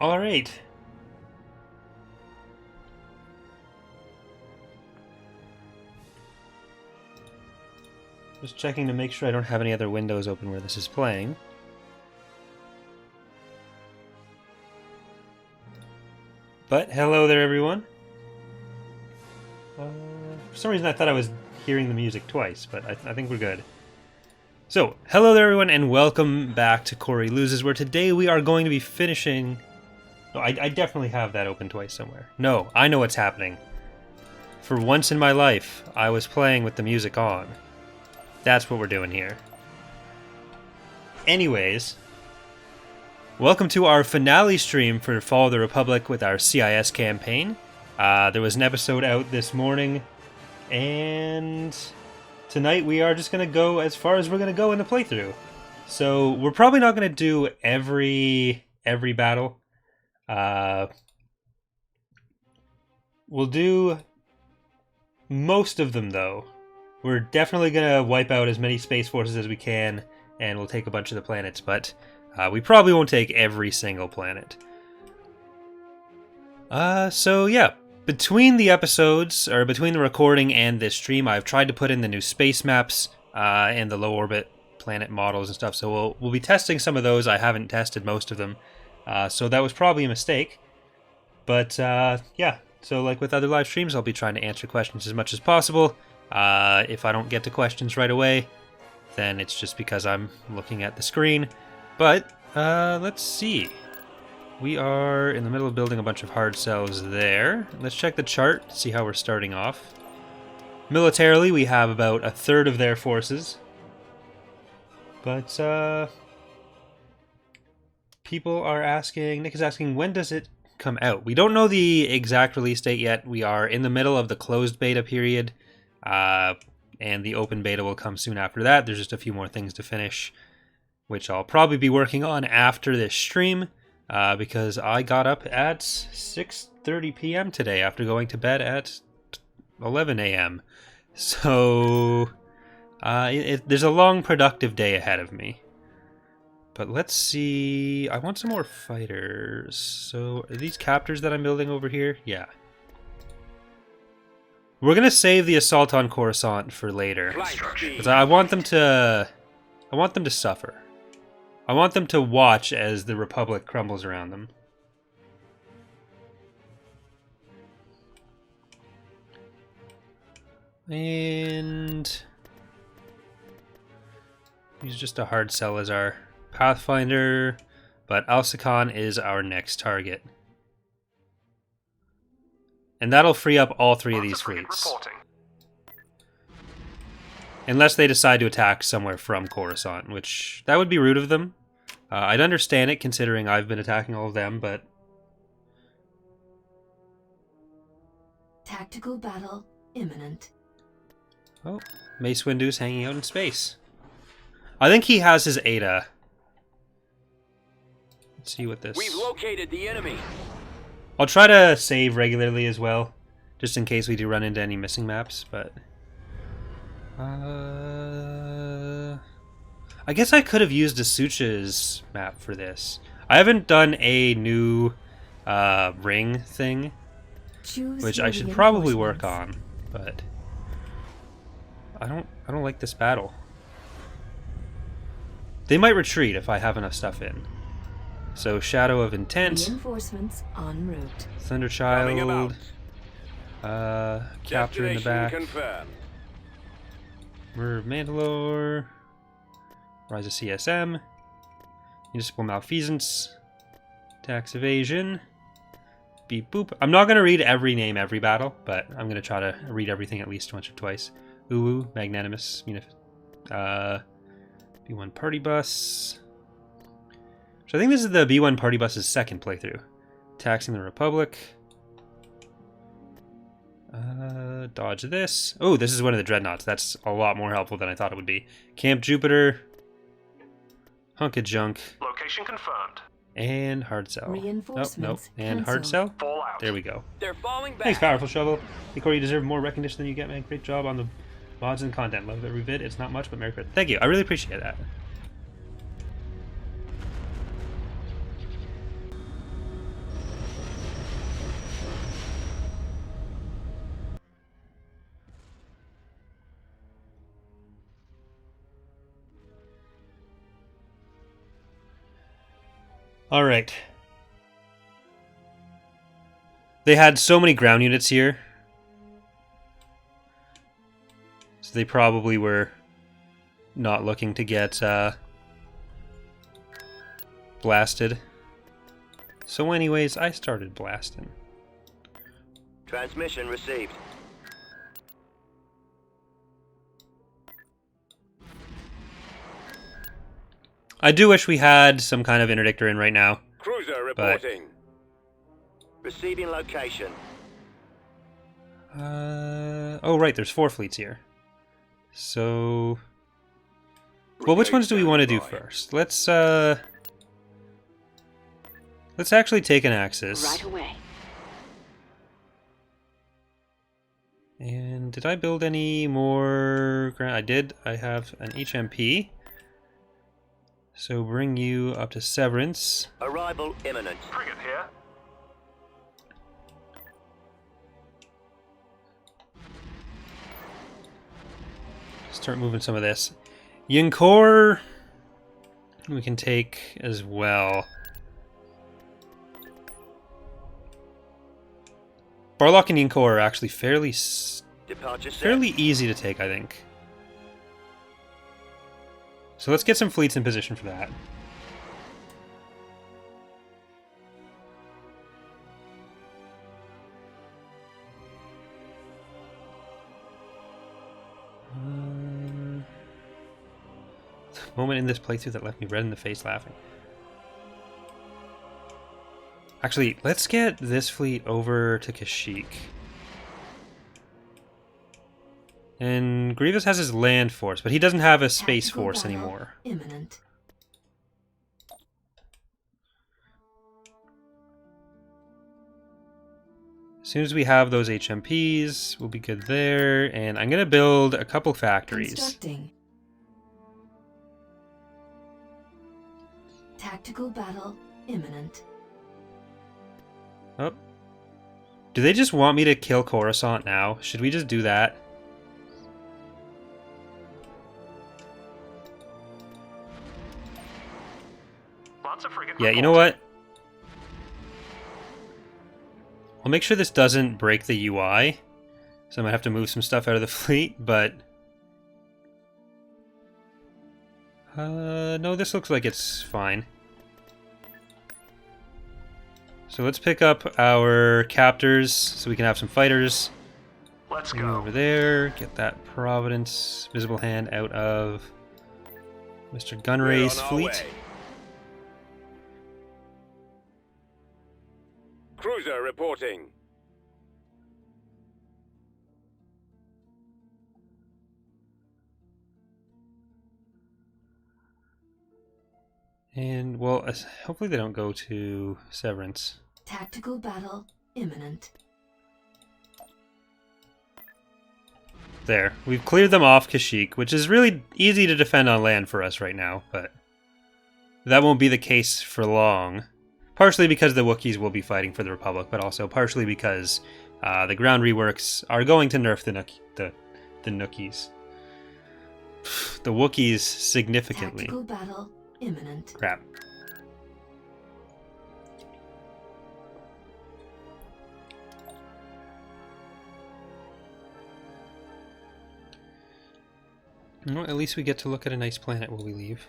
All right. Just checking to make sure I don't have any other windows open where this is playing. But hello there, everyone. For some reason I thought I was hearing the music twice, but I think we're good. So, hello there, everyone, and welcome back to Corey Loses, where today we are going to be finishing... No, I definitely have that open twice somewhere. No, I know what's happening. For once in my life, I was playing with the music on. That's what we're doing here. Anyways, welcome to our finale stream for Fall of the Republic with our CIS campaign. There was an episode out this morning, and tonight we are just going to go as far as we're going to go in the playthrough. So we're probably not going to do every battle. We'll do most of them, though. We're definitely going to wipe out as many space forces as we can, and we'll take a bunch of the planets, but we probably won't take every single planet. So yeah, between the episodes, or between the recording and this stream, I've tried to put in the new space maps and the low orbit planet models and stuff, so we'll be testing some of those. I haven't tested most of them, so that was probably a mistake. But yeah, so like with other live streams, I'll be trying to answer questions as much as possible. If I don't get to questions right away, then it's just because I'm looking at the screen. But let's see. We are in the middle of building a bunch of hard cells there. Let's check the chart, see how we're starting off. Militarily, we have about a third of their forces. But people are asking, Nick is asking, when does it come out? We don't know the exact release date yet. We are in the middle of the closed beta period. And the open beta will come soon after that. There's just a few more things to finish, which I'll probably be working on after this stream, because I got up at 6:30 p.m. today after going to bed at 11 a.m. So there's a long, productive day ahead of me. But let's see. I want some more fighters. So are these captors that I'm building over here? Yeah. We're gonna save the assault on Coruscant for later, because I want them to suffer. I want them to watch as the Republic crumbles around them. And he's just a hard sell as our Pathfinder, but Alsakan is our next target. And that'll free up all three of these fleets. Unless they decide to attack somewhere from Coruscant, which that would be rude of them. I'd understand it considering I've been attacking all of them, but... Tactical battle imminent. Oh, Mace Windu's hanging out in space. I think he has his Ada. Let's see what this... We've located the enemy. I'll try to save regularly as well, just in case we do run into any missing maps, but... I guess I could have used Asucha's map for this. I haven't done a new ring thing, which I should probably work on, but... I don't like this battle. They might retreat if I have enough stuff in. So, Shadow of Intent, Reinforcements en route. Thunderchild, Capture in the back, Murder of Mandalore, Rise of CSM, Municipal Malfeasance, Tax Evasion, Beep Boop. I'm not going to read every name every battle, but I'm going to try to read everything at least once or twice. Uwu, Magnanimous, B1 Party Bus. So I think this is the B1 Party Bus's second playthrough. Taxing the Republic. Dodge this. Oh, this is one of the dreadnoughts. That's a lot more helpful than I thought it would be. Camp Jupiter. Hunk of Junk. Location confirmed. And Hard Sell. Reinforcements And Hard Sell. Fallout. There we go. They're falling back. Thanks, Powerful Shovel. Hey, Corey, you deserve more recognition than you get, man. Great job on the mods and content. Love every vid. It's not much, but Merry Christmas. Thank you. I really appreciate that. All right. They had so many ground units here. So they probably were not looking to get blasted. So anyways, I started blasting. Transmission received. I do wish we had some kind of interdictor in right now. Cruiser reporting. Receiving location. Oh right, there's 4 fleets here. So, well, which ones do we want to do first? Let's actually take an Axis. Right away. And did I build any more? I did. I have an HMP. So bring you up to Severance. Arrival imminent. Frigate here. Start moving some of this. Yinkor we can take as well. Barlock and Yinkor are actually fairly Departure set. fairly easy to take, I think. So let's get some fleets in position for that. The moment in this playthrough that left me red in the face laughing. Actually, let's get this fleet over to Kashyyyk. And Grievous has his land force, but he doesn't have a space Tactical force battle anymore. Imminent. As soon as we have those HMPs, we'll be good there. And I'm going to build a couple factories. Constructing. Tactical battle imminent. Oh. Do they just want me to kill Coruscant now? Should we just do that? Lots of frigate Yeah, you know what? I'll make sure this doesn't break the UI. So I might have to move some stuff out of the fleet, but... no, this looks like it's fine. So let's pick up our captors so we can have some fighters. Let's Go go. over there, get that Providence visible hand out of Mr. We're Gunray's on our fleet. way. Cruiser reporting. And, well, hopefully they don't go to Severance. Tactical battle imminent. There. We've cleared them off Kashyyyk, which is really easy to defend on land for us right now, but that won't be the case for long. Partially because the Wookiees will be fighting for the Republic, but also partially because the ground reworks are going to nerf the Nookies. The Wookiees significantly. Tactical battle imminent. Crap. Well, at least we get to look at a nice planet while we leave.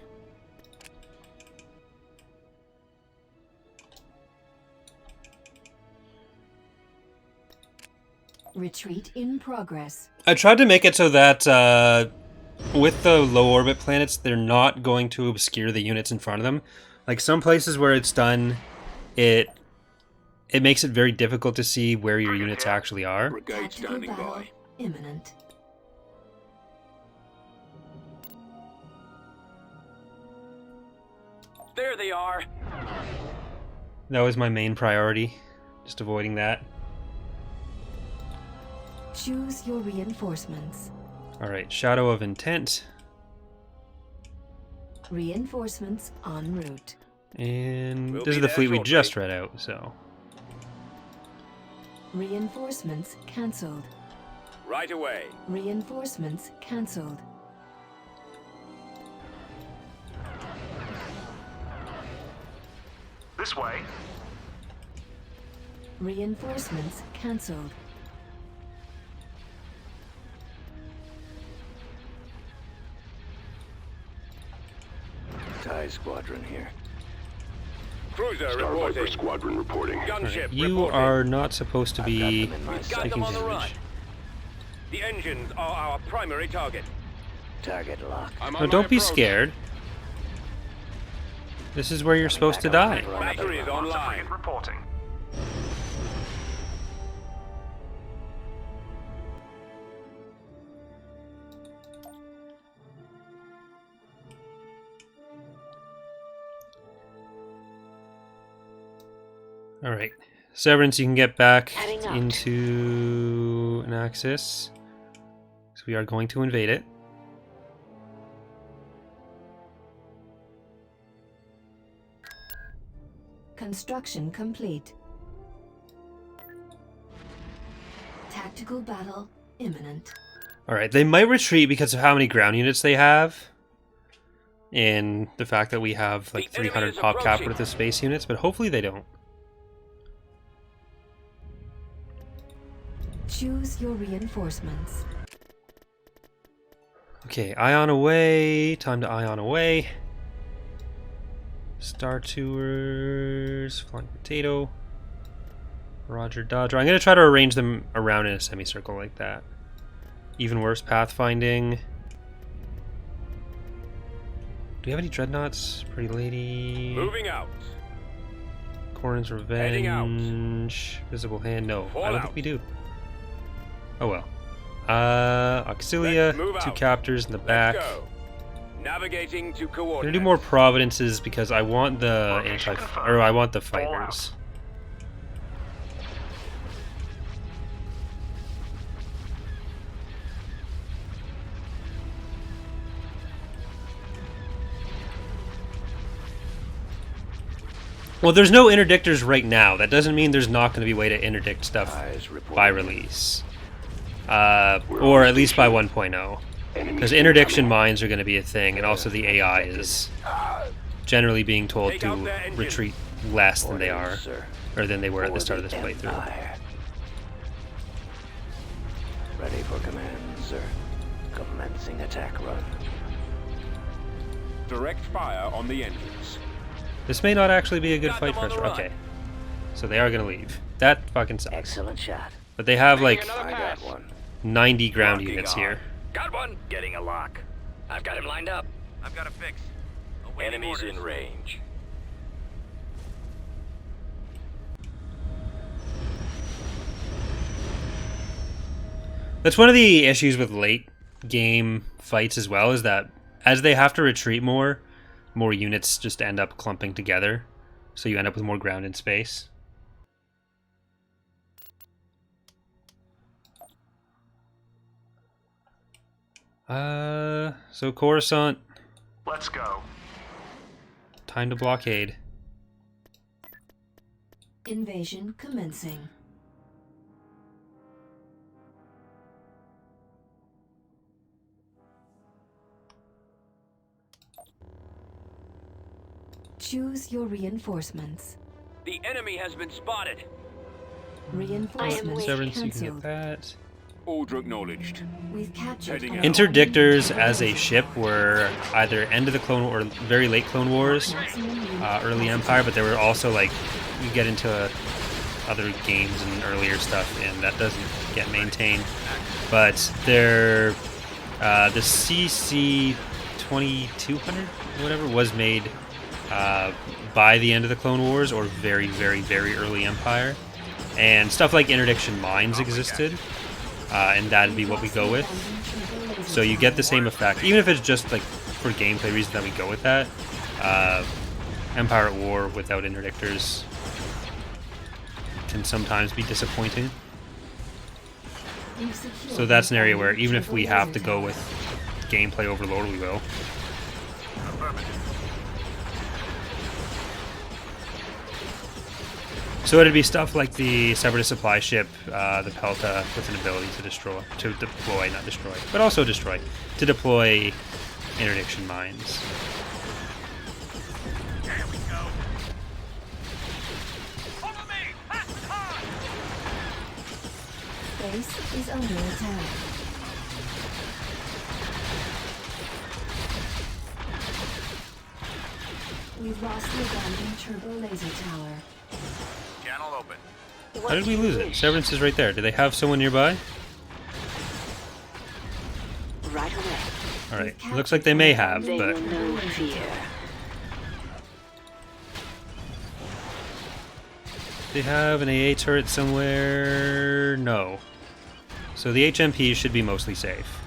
Retreat in progress. I tried to make it so that with the low orbit planets, they're not going to obscure the units in front of them. Like some places where it's done, it makes it very difficult to see where your units actually are. Brigade Tactical standing battle by. imminent. There they are. That was my main priority, just avoiding that. Choose your reinforcements. Alright, Shadow of Intent. Reinforcements en route. And We'll this be is the there fleet we shortly. just read out, so... Reinforcements cancelled. Right away. Reinforcements cancelled. This way. Reinforcements cancelled. TIE Squadron here. Cruiser Star reporting. Viper Squadron reporting. Gunship You reporting. are not supposed to be We've got taking them on the run. damage. The engines are our primary target. Target lock. No, don't be scared. This is where you're supposed to die. Battery is Lots of online. frigate reporting. Alright. Severance, you can get back Heading out. into an axis. So we are going to invade it. Construction complete. Tactical battle imminent. Alright, they might retreat because of how many ground units they have. And the fact that we have like The enemy 300 is pop cap approaching. worth of space units, but hopefully they don't. Choose your reinforcements. Okay, ion away. Time to ion away. Star Tours, Flying Potato, Roger Dodger. I'm going to try to arrange them around in a semicircle like that. Even worse, pathfinding. Do we have any dreadnoughts? Pretty Lady. Moving out. Corrin's Heading out. Revenge. Visible Hand. No, I don't Fallout. think we do. Oh well. Auxilia, Let's move 2 out. captors in the back. Let's go. Navigating to I'm coordinates. gonna do more Providences because I want the Formation confirmed. I want the Fallout. fighters. Well, there's no interdictors right now. That doesn't mean there's not going to be a way to interdict stuff TIEs reporting. by release. Or at least by 1.0. Because interdiction mines are going to be a thing, and also the AI is generally being told Take out to their engines. retreat less than they are, Sir. or than they were at the For start of this the playthrough. Empire. Ready for command, sir. Commencing attack run. Direct fire on the engines. This may not actually be a good Got fight them for on us. the run. Okay. So they are going to leave. That fucking sucks. Excellent shot. But they have like I got one. 90 ground Locking units on. here. Got one. Getting a lock. I've got him lined up. I've got a fix. Enemies in range. That's one of the issues with late game fights as well, is that as they have to retreat more units just end up clumping together. So you end up with more ground in space. So Coruscant, Let's go. time to blockade. Invasion commencing. Choose your reinforcements. The enemy has been spotted. Reinforcements Severance, you can get cancelled. that. Order acknowledged. We've captured Heading an out. Interdictors as a ship were either end of the Clone or very late Clone Wars, early Empire, but they were also like, you get into other games and earlier stuff, and that doesn't get maintained. But they're the CC 2200, whatever, was made by the end of the Clone Wars or very, very, very early Empire, and stuff like interdiction mines existed. And that'd be what we go with. So you get the same effect, even if it's just like for gameplay reasons that we go with that. Empire at War without interdictors can sometimes be disappointing. So that's an area where even if we have to go with gameplay overload, we will. So it'd be stuff like the Separatist supply ship, the Pelta, with an ability to deploy, not destroy, but also destroy, to deploy interdiction mines. base is under attack. We've lost the abandoned turbo laser tower. Channel open. How did we lose it? Severance is right there. Do they have someone nearby? Right away. Alright, looks like they may have, They but will know fear. they have an AA turret somewhere? No. So the HMPs should be mostly safe.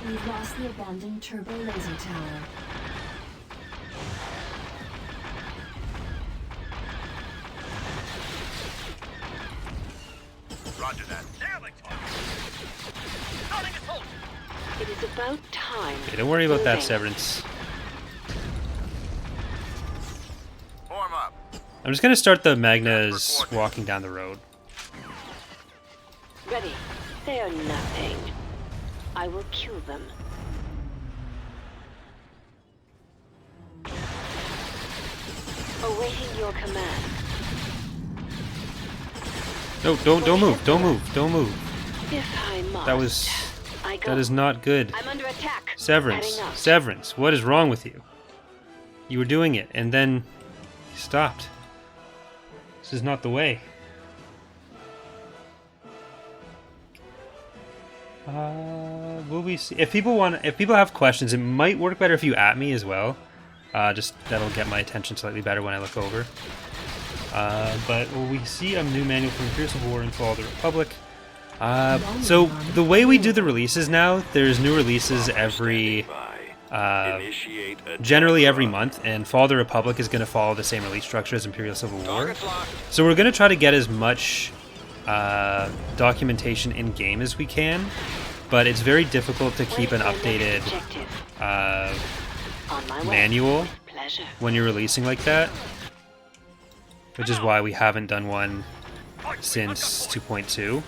We've lost the abandoned turbo laser tower. Roger that. It is about time. Okay, don't worry about that, Moving. Severance. Form up. I'm just gonna start the Magnas walking down the road. Ready. They are nothing. I will kill them. Awaiting your command. No, don't move, don't move, don't move. If I must. I go. That is not good. I'm under attack. Severance, Heading out. Severance, what is wrong with you? You were doing it, and then you stopped. This is not the way. Will we see? If people have questions, it might work better if you at me as well. Just that'll get my attention slightly better when I look over. But will we see a new manual for Imperial Civil War and Fall of the Republic? So the way we do the releases now, there's new releases every, generally every month, and Fall of the Republic is going to follow the same release structure as Imperial Civil War. So we're going to try to get as much documentation in game as we can, but it's very difficult to keep an updated On my way. manual Pleasure. when you're releasing like that, which is why we haven't done one since 2.2.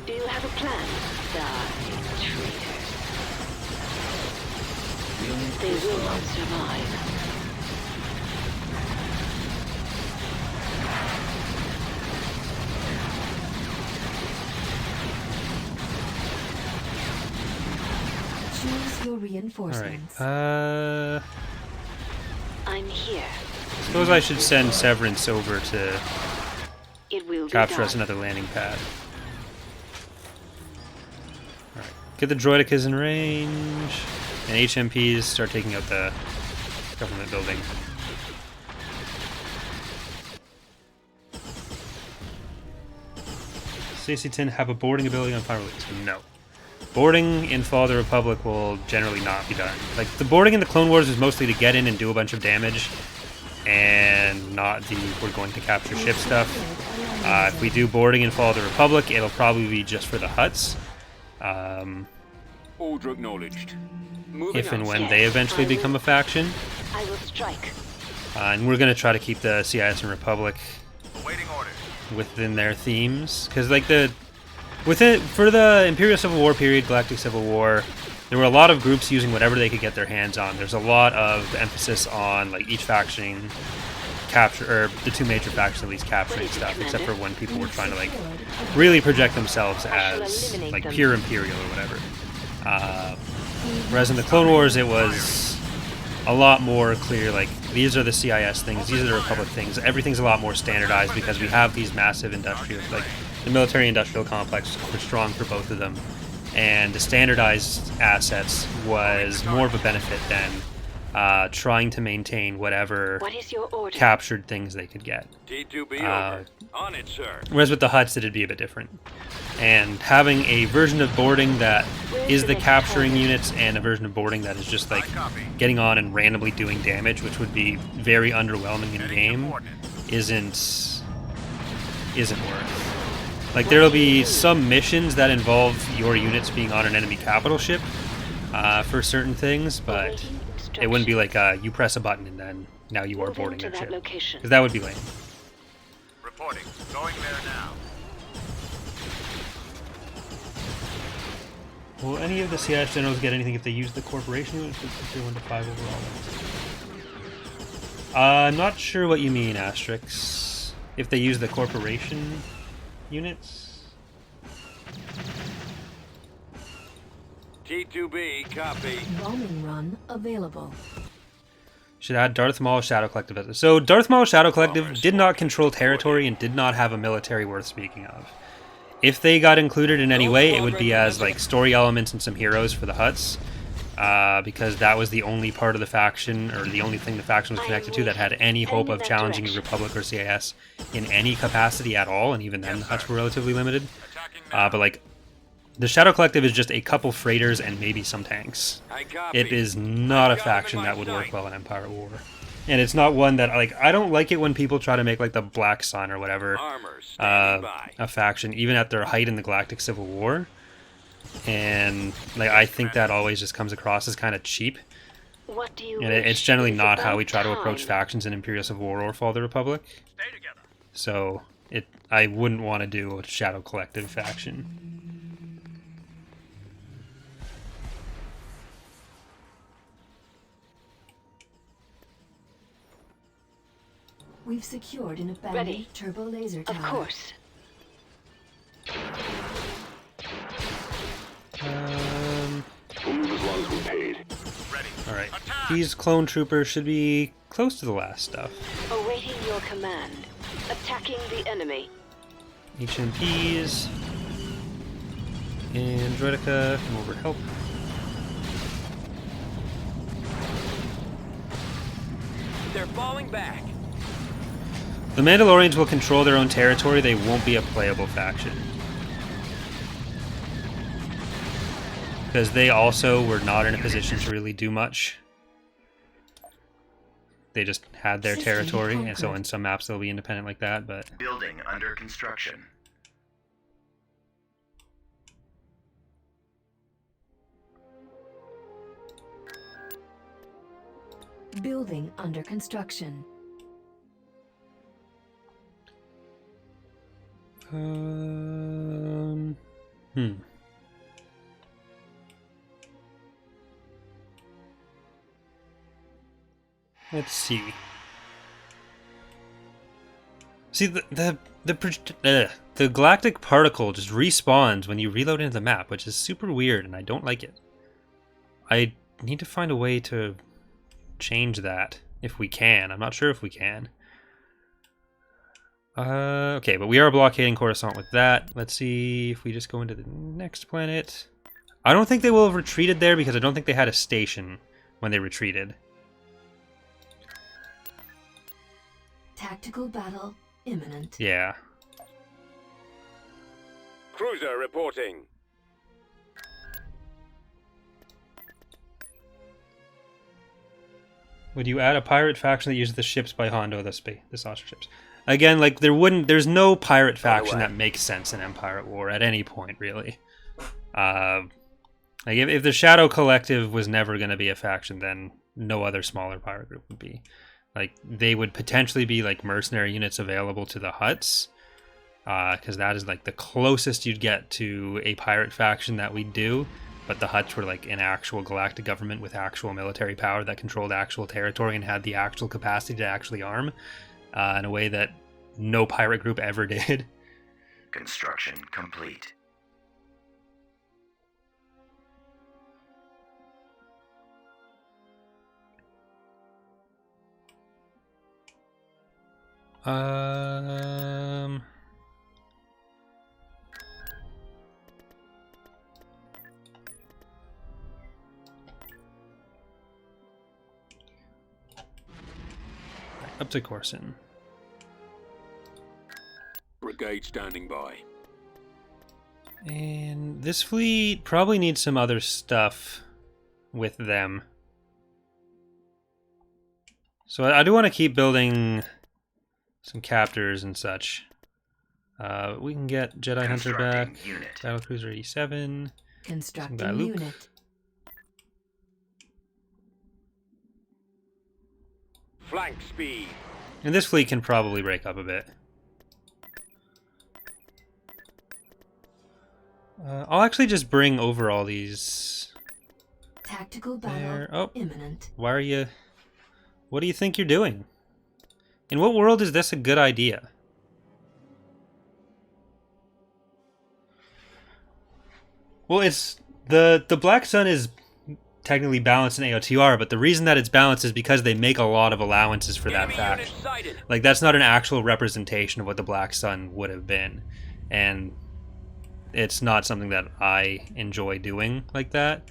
Do you have a plan? Die, traitors. They will not survive. Choose your All right. reinforcements. I'm here. Suppose I should send Severance over to It will be capture done. us another landing pad. All right. Get the Droidicas in range, and HMPs start taking out the government building. CC-10 have a boarding ability on final release? No. Boarding in Fall of the Republic will generally not be done. Like, the boarding in the Clone Wars is mostly to get in and do a bunch of damage, and not the we're going to capture ship stuff. If we do boarding in Fall of the Republic, it'll probably be just for the huts. Order acknowledged. If and when they eventually become a faction. I will strike. And we're going to try to keep the CIS and Republic Awaiting orders. within their themes. Because, like, for the Imperial Civil War period, Galactic Civil War, there were a lot of groups using whatever they could get their hands on. There's a lot of emphasis on, like, each faction capture, or the two major factions at least capturing stuff, except for when people were trying to, like, really project themselves as, like, pure Imperial or whatever. Whereas in the Clone Wars, it was a lot more clear, like, these are the CIS things, these are the Republic things. Everything's a lot more standardized because we have these massive industrial, like, the military-industrial complex was strong for both of them. And the standardized assets was more of a benefit than trying to maintain whatever What is your order? captured things they could get. T2B over. On it, sir. Whereas with the huts, it'd be a bit different. And having a version of boarding that is the capturing units and a version of boarding that is just like getting on and randomly doing damage, which would be very underwhelming in game, isn't worth. Like, there'll be some missions that involve your units being on an enemy capital ship for certain things, but it wouldn't be like you press a button and then now you are Moving boarding to their that ship. location. Because that would be lame. Reporting. Going there now. Will any of the CIS generals get anything if they use the corporation units with tier 1 to 5 overall? I'm not sure what you mean, Asterix. If they use the corporation units. T2B, copy. Bombing run available. Should add Darth Maul Shadow Collective. So Darth Maul Shadow Collective did not control territory and did not have a military worth speaking of. If they got included in any way, it would be as like story elements and some heroes for the Hutts, because that was the only part of the faction, or the only thing the faction was connected to that had any hope of challenging the Republic or CIS in any capacity at all, and even then the Hutts were relatively limited. But like, the Shadow Collective is just a couple freighters and maybe some tanks. It is not a faction that would work well in Empire at War. And it's not one that, like, I don't like it when people try to make, like, the Black Sun or whatever a faction, even at their height in the Galactic Civil War. And, like, I think that always just comes across as kind of cheap. What do you And wish? it's generally It's not how we about try to approach time. factions in Imperial Civil War or Fall of the Republic. Stay together. So, I wouldn't want to do a Shadow Collective faction. We've secured an abandoned Ready. turbo laser tower. Of course. We'll move as long as we're paid. Ready. Alright. These clone troopers should be close to the last stuff. Awaiting your command. Attacking the enemy. HMPs. And Droidica, come over to help. They're falling back. The Mandalorians will control their own territory, they won't be a playable faction. Because they also were not in a position to really do much. They just had their System territory, and so conquered. in some maps they'll be independent like that, but... Building under construction. Building under construction. Hmm. Let's see. See, the galactic particle just respawns when you reload into the map, which is super weird, and I don't like it. I need to find a way to change that, if we can. I'm not sure if we can. Okay, but we are blockading Coruscant with that. Let's see if we just go into the next planet. I don't think they will have retreated there because I don't think they had a station when they retreated. Tactical battle imminent. Yeah. Cruiser reporting. Would you add a pirate faction that uses the ships by Hondo, the saucer ships? Again, like there's no pirate faction that makes sense in Empire at War at any point, really. Like if the Shadow Collective was never going to be a faction, then no other smaller pirate group would be. Like they would potentially be like mercenary units available to the Hutts, because that is like the closest you'd get to a pirate faction that we do. But the Hutts were like an actual galactic government with actual military power that controlled actual territory and had the actual capacity to actually arm in a way that no pirate group ever did. Construction complete. Um... Up to Coruscant. Brigade standing by. And this fleet probably needs some other stuff with them. So I do want to keep building some captors and such. We can get Jedi Hunter back. Constructing unit. Battlecruiser 87. Constructing Some guy Luke. unit. Flank speed. And this fleet can probably break up a bit. I'll actually just bring over all these. Tactical battle There. Oh. imminent. Why are you... What do you think you're doing? In what world is this a good idea? Well, it's the Black Sun is technically balanced in AOTR, but the reason that it's balanced is because they make a lot of allowances for that Enemy fact. unit sighted. Like, that's not an actual representation of what the Black Sun would have been, and it's not something that I enjoy doing like that.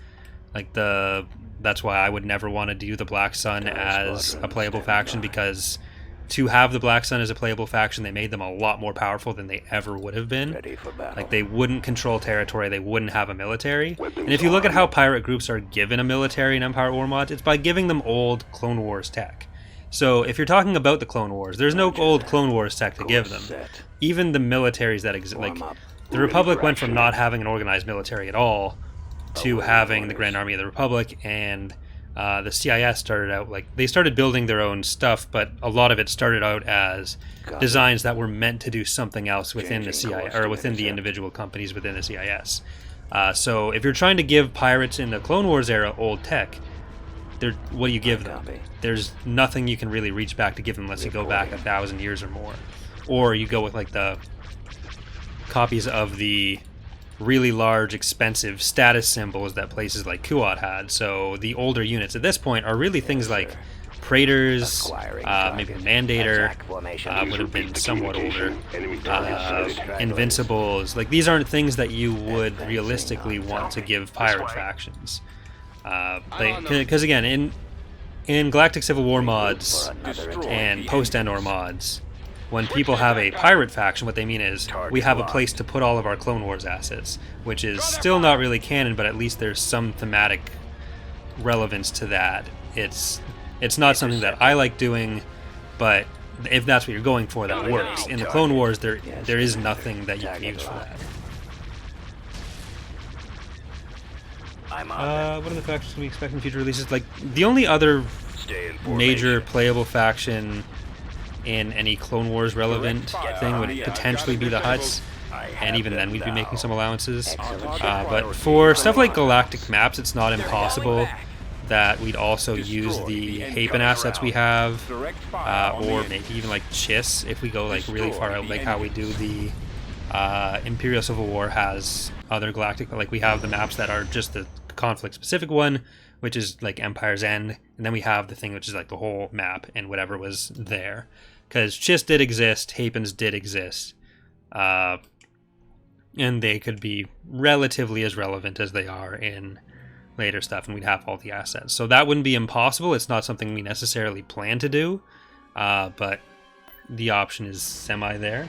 Like, that's why I would never want to do the Black Sun as a playable faction, because to have the Black Sun as a playable faction, they made them a lot more powerful than they ever would have been. Ready for battle. Like, they wouldn't control territory, they wouldn't have a military. And if you look at how pirate groups are given a military in Empire War mods, it's by giving them old Clone Wars tech. So if you're talking about the Clone Wars, there's no old Clone Wars tech to give them. Set. Even the militaries that exist, like, Warm up. the Republic went from not having an organized military at all to having the Grand Army of the Republic, and the CIS started out, like, they started building their own stuff, but a lot of it started out as designs that were meant to do something else within the CIS, or within the individual companies within the CIS. So if you're trying to give pirates in the Clone Wars era old tech, what do you give them? There's nothing you can really reach back to give them unless you go back 1,000 years or more. Or you go with, like, the copies of the really large, expensive status symbols that places like Kuat had. So the older units at this point are really things like Praetors, maybe the Mandator would have been somewhat older, Invincibles. Like, these aren't things that you would realistically want to give pirate factions. Because again, in Galactic Civil War mods and post-Endor mods, when people have a pirate faction, what they mean is we have a place to put all of our Clone Wars assets, which is still not really canon, but at least there's some thematic relevance to that. It's not something that I like doing, but if that's what you're going for, that works. In the Clone Wars, there is nothing that you can use for that. What are the factions we expect in future releases? Like, the only other major playable faction in any Clone Wars relevant thing would potentially be the Hutts, and even then we'd be making some allowances. But for stuff like galactic maps, it's not impossible that we'd also use the Hapen assets we have, or maybe even like CIS if we go like really far out, like how we do the Imperial Civil War has other galactic, like we have the maps that are just the conflict specific one, which is like Empire's End, and then we have the thing which is like the whole map and whatever was there. Because CIS did exist, Hapen's did exist, and they could be relatively as relevant as they are in later stuff, and we'd have all the assets. So that wouldn't be impossible. It's not something we necessarily plan to do, but the option is semi there.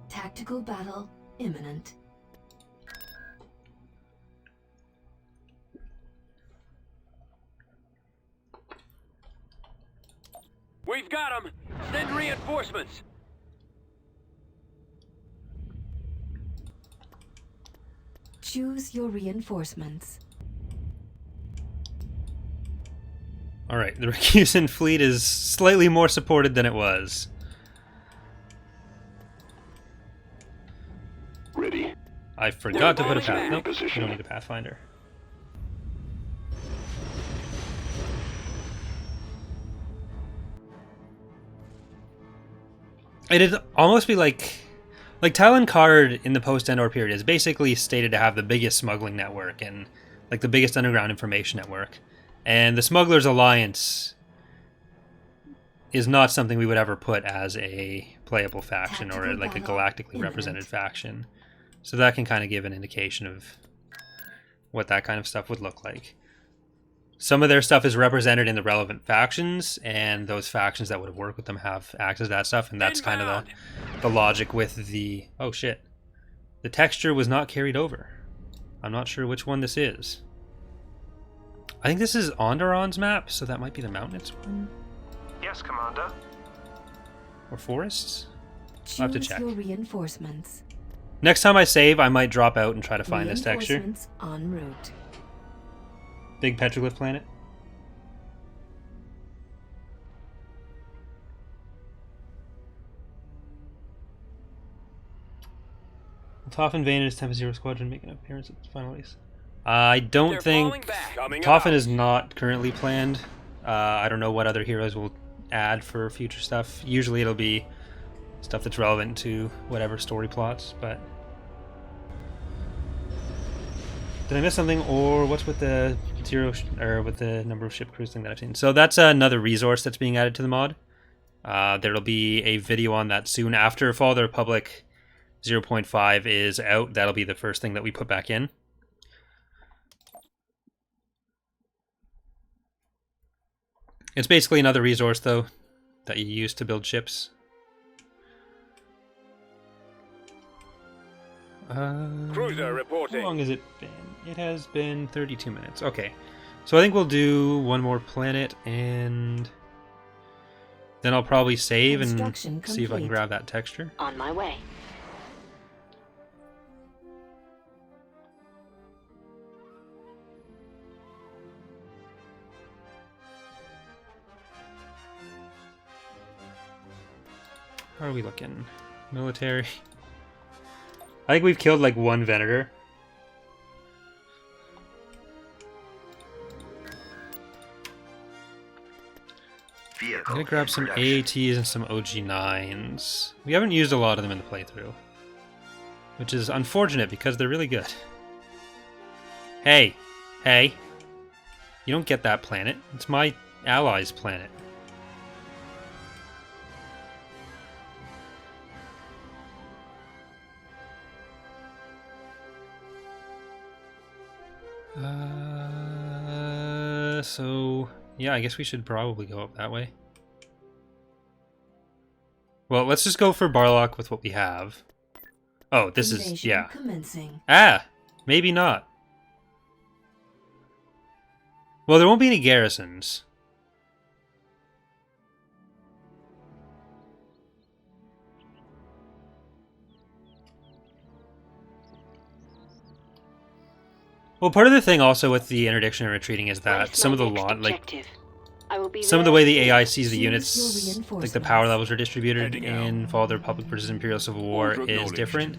Tactical battle imminent. We've got them. Send reinforcements. Choose your reinforcements. Alright, the Recusant fleet is slightly more supported than it was. Ready. I forgot to put a path. Nope, we don't need a pathfinder. It'd almost be like Talon Card in the post-Endor period is basically stated to have the biggest smuggling network and like the biggest underground information network. And the Smugglers Alliance is not something we would ever put as a playable faction or like a galactically represented faction. So that can kind of give an indication of what that kind of stuff would look like. Some of their stuff is represented in the relevant factions, and those factions that would work with them have access to that stuff, and that's kind of the logic with the... Oh shit. The texture was not carried over. I'm not sure which one this is. I think this is Onderon's map, so that might be the mountains one? Yes, Commander. Or forests? I'll have to check. Choose your reinforcements. Next time I save, I might drop out and try to find this texture. Reinforcements en route. Big petroglyph planet. Toffin Vane and his Temple Zero Squadron make an appearance at the final release. I don't think Toffin is not currently planned. I don't know what other heroes will add for future stuff. Usually it'll be stuff that's relevant to whatever story plots, but... Did I miss something, or what's with the with the number of ship crews thing that I've seen? So that's another resource that's being added to the mod. There'll be a video on that soon after Fall of the Republic 0.5 is out. That'll be the first thing that we put back in. It's basically another resource, though, that you use to build ships. Cruiser reporting. How long has it been? It has been 32 minutes. Okay. So I think we'll do one more planet, and then I'll probably save and Construction see if I can complete. grab that texture. On my way. How are we looking? Military. I think we've killed like one Venator. I'm Vehicle gonna grab in some production. AATs and some OG9s. We haven't used a lot of them in the playthrough, which is unfortunate because they're really good. Hey, hey, you don't get that planet. It's my ally's planet. So yeah, I guess we should probably go up that way. Well, let's just go for Barlock with what we have. Oh, this is, Invasion yeah. Commencing. Ah, maybe not. Well, there won't be any garrisons. Well, part of the thing also with the interdiction and retreating is that Where's some my of the next lot, like objective? I will be some of the there way the soon. AI sees the Choose units, your like the reinforcements. power levels are distributed Heading out. in Fall of the Republic versus Imperial Civil War Order is acknowledged. different.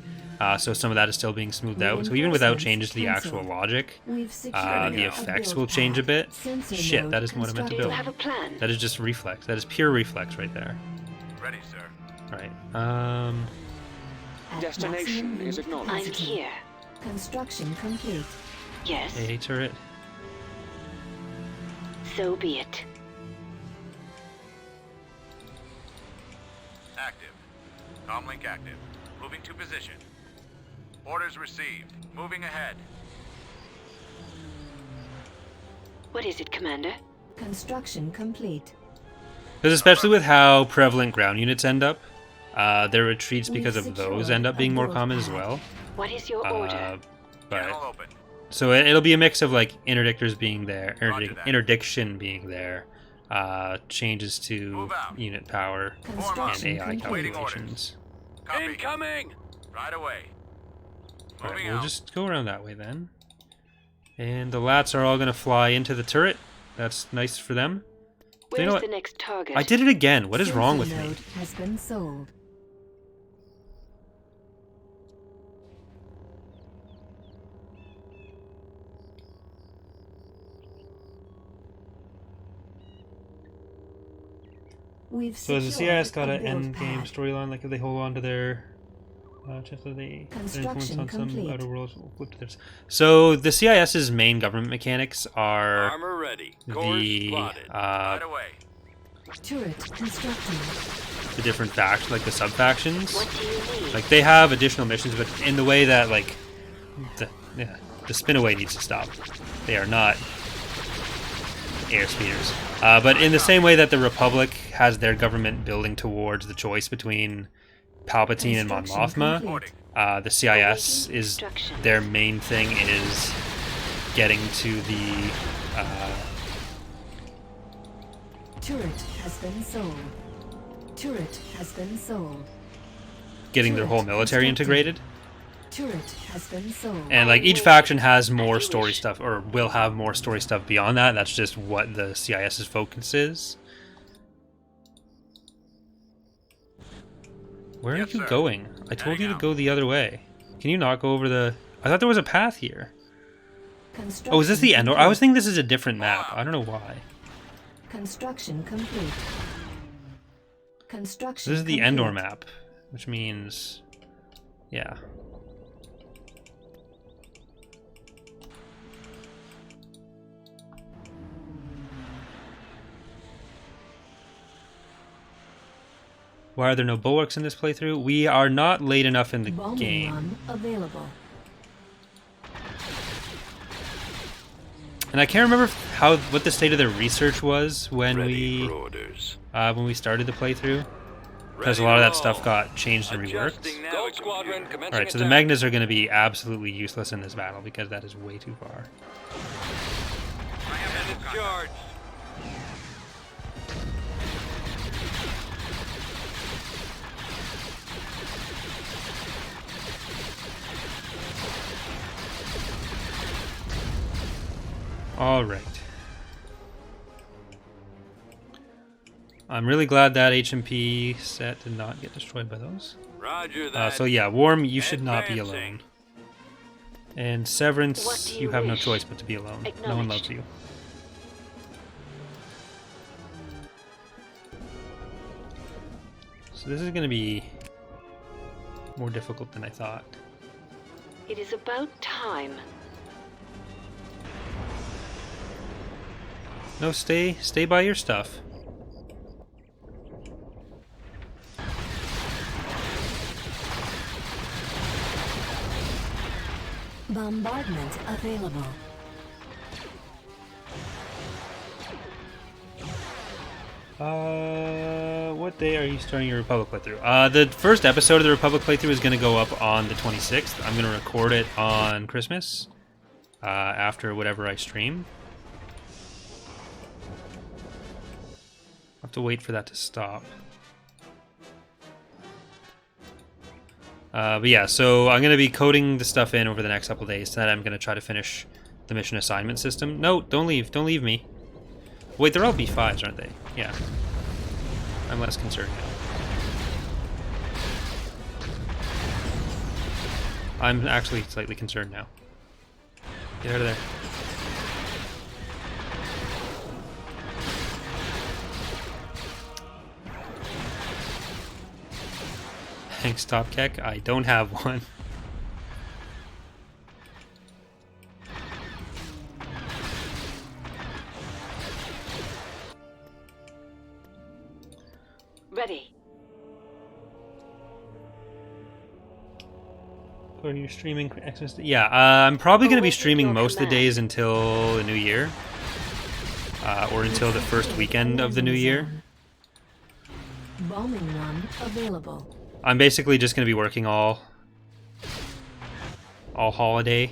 So some of that is still being smoothed out. So even without Reinforcements changes to the actual cancelled. logic, We've secured the a effects build will change a path. bit. Sensor Shit, node that isn't what I meant to Do you build. have a plan? That is just reflex. That is pure reflex right there. Ready, sir. Right. At Destination maximum is unit acknowledged. I'm capacity. here. Construction complete. Yes, AA turret. so be it. Active. Comlink active. Moving to position. Orders received. Moving ahead. What is it, Commander? Construction complete. Because especially with how prevalent ground units end up, their retreats because We've of those secured end up being a more build common as pad. well. What is your order? Channel But open. so it'll be a mix of like interdictors being there, Roger that. interdiction being there, changes to Move out. unit power and Construction AI complete. Waiting calculations. Copy. Incoming! Right away. Alright, Moving we'll out. just go around that way then. And the lats are all going to fly into the turret. That's nice for them. Where know is what? the next target? I did it again. What is Sensor wrong with me? node has been sold. We've So has the secured CIS got a an build end game pad. storyline? Like if they hold on to their chance of the influence Construction on some complete. outer worlds will flip to this. So the CIS's main government mechanics are Armor ready. the Plotted. Right away. Turret constructing. the different factions, like the sub factions. What do you need? Like they have additional missions, but in the way that like the spin away needs to stop. They are not air speeders. But in the same way that the Republic has their government building towards the choice between Palpatine and Mon Construction Mothma, complete. the CIS is Instructions. their main thing is getting to the Turret has been sold. Turret has been sold. getting their whole military integrated. Turret has been sold. And like each faction has more story stuff, or will have more story stuff beyond that. That's just what the CIS's focus is. Where are Yes, you sir. going? I told Heading you to out. go the other way. Can you not go over the... I thought there was a path here. Oh, is this the Endor? I was thinking this is a different map. I don't know why. Construction complete. Construction. This is the complete. Endor map, which means, yeah. Why are there no bulwarks in this playthrough? We are not late enough in the Bombing game. run available. And I can't remember what the state of the research was when Ready for orders. when we started the playthrough, because a Ready lot of to that stuff roll. got changed and reworked. Adjusting now, Gold Squadron computer. commencing All right, so the attack. Magnas are going to be absolutely useless in this battle because that is way too far. I have been discharged. All right. I'm really glad that HMP set did not get destroyed by those. Roger that. So yeah, Worm, you should not be Advancing. alone. And What Severance, do you you have no wish? choice but to be alone. No one loves Acknowledged. you. So this is going to be more difficult than I thought. It is about time. No, stay by your stuff. Bombardment available. What day are you starting your Republic playthrough? The first episode of the Republic playthrough is going to go up on the 26th. I'm going to record it on Christmas, after whatever I stream. I'll have to wait for that to stop. But yeah, so I'm going to be coding the stuff in over the next couple days. Tonight I'm going to try to finish the mission assignment system. No, don't leave. Don't leave me. Wait, they're all B5s, aren't they? Yeah. I'm less concerned now. I'm actually slightly concerned now. Get out of there. Thanks, Top Keck. I don't have one. Ready. Are you streaming Xmas? Yeah, I'm probably going to be Awaiting streaming your most of the command. days until the new year. Or until the first weekend of the new year. Bombing run available. I'm basically just going to be working all holiday.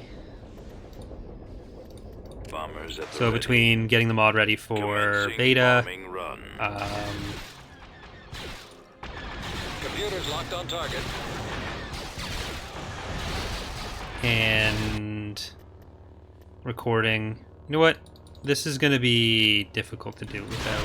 Bombers at the So ready. between getting the mod ready for Commencing beta, bombing run. Computers locked on target. and recording. You know what? This is going to be difficult to do without.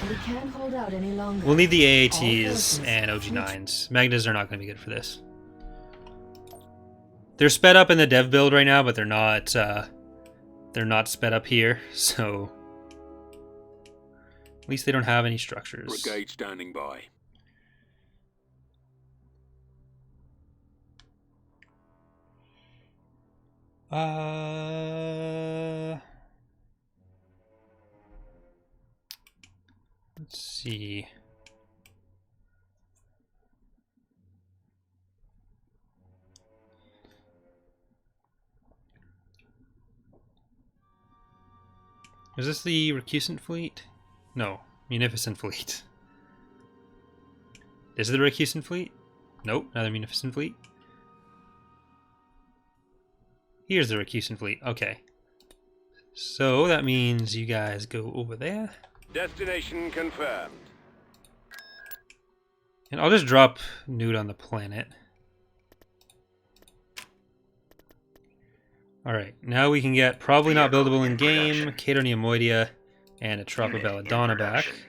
We can't hold out any longer. We'll need the All AATs forces and OG9s. Magnas are not going to be good for this. They're sped up in the dev build right now, but they're not sped up here. So at least they don't have any structures. Brigade standing by. Let's see. Is this the Recusant fleet? No, Munificent fleet. Is it the Recusant fleet? Nope, not the Munificent fleet. Here's the Recusant fleet. Okay. So that means you guys go over there. Destination confirmed. And I'll just drop Nude on the planet. Alright, now we can get probably not buildable in game, Cato Neomoidia, and a Tropa Unit in Belladonna back. production.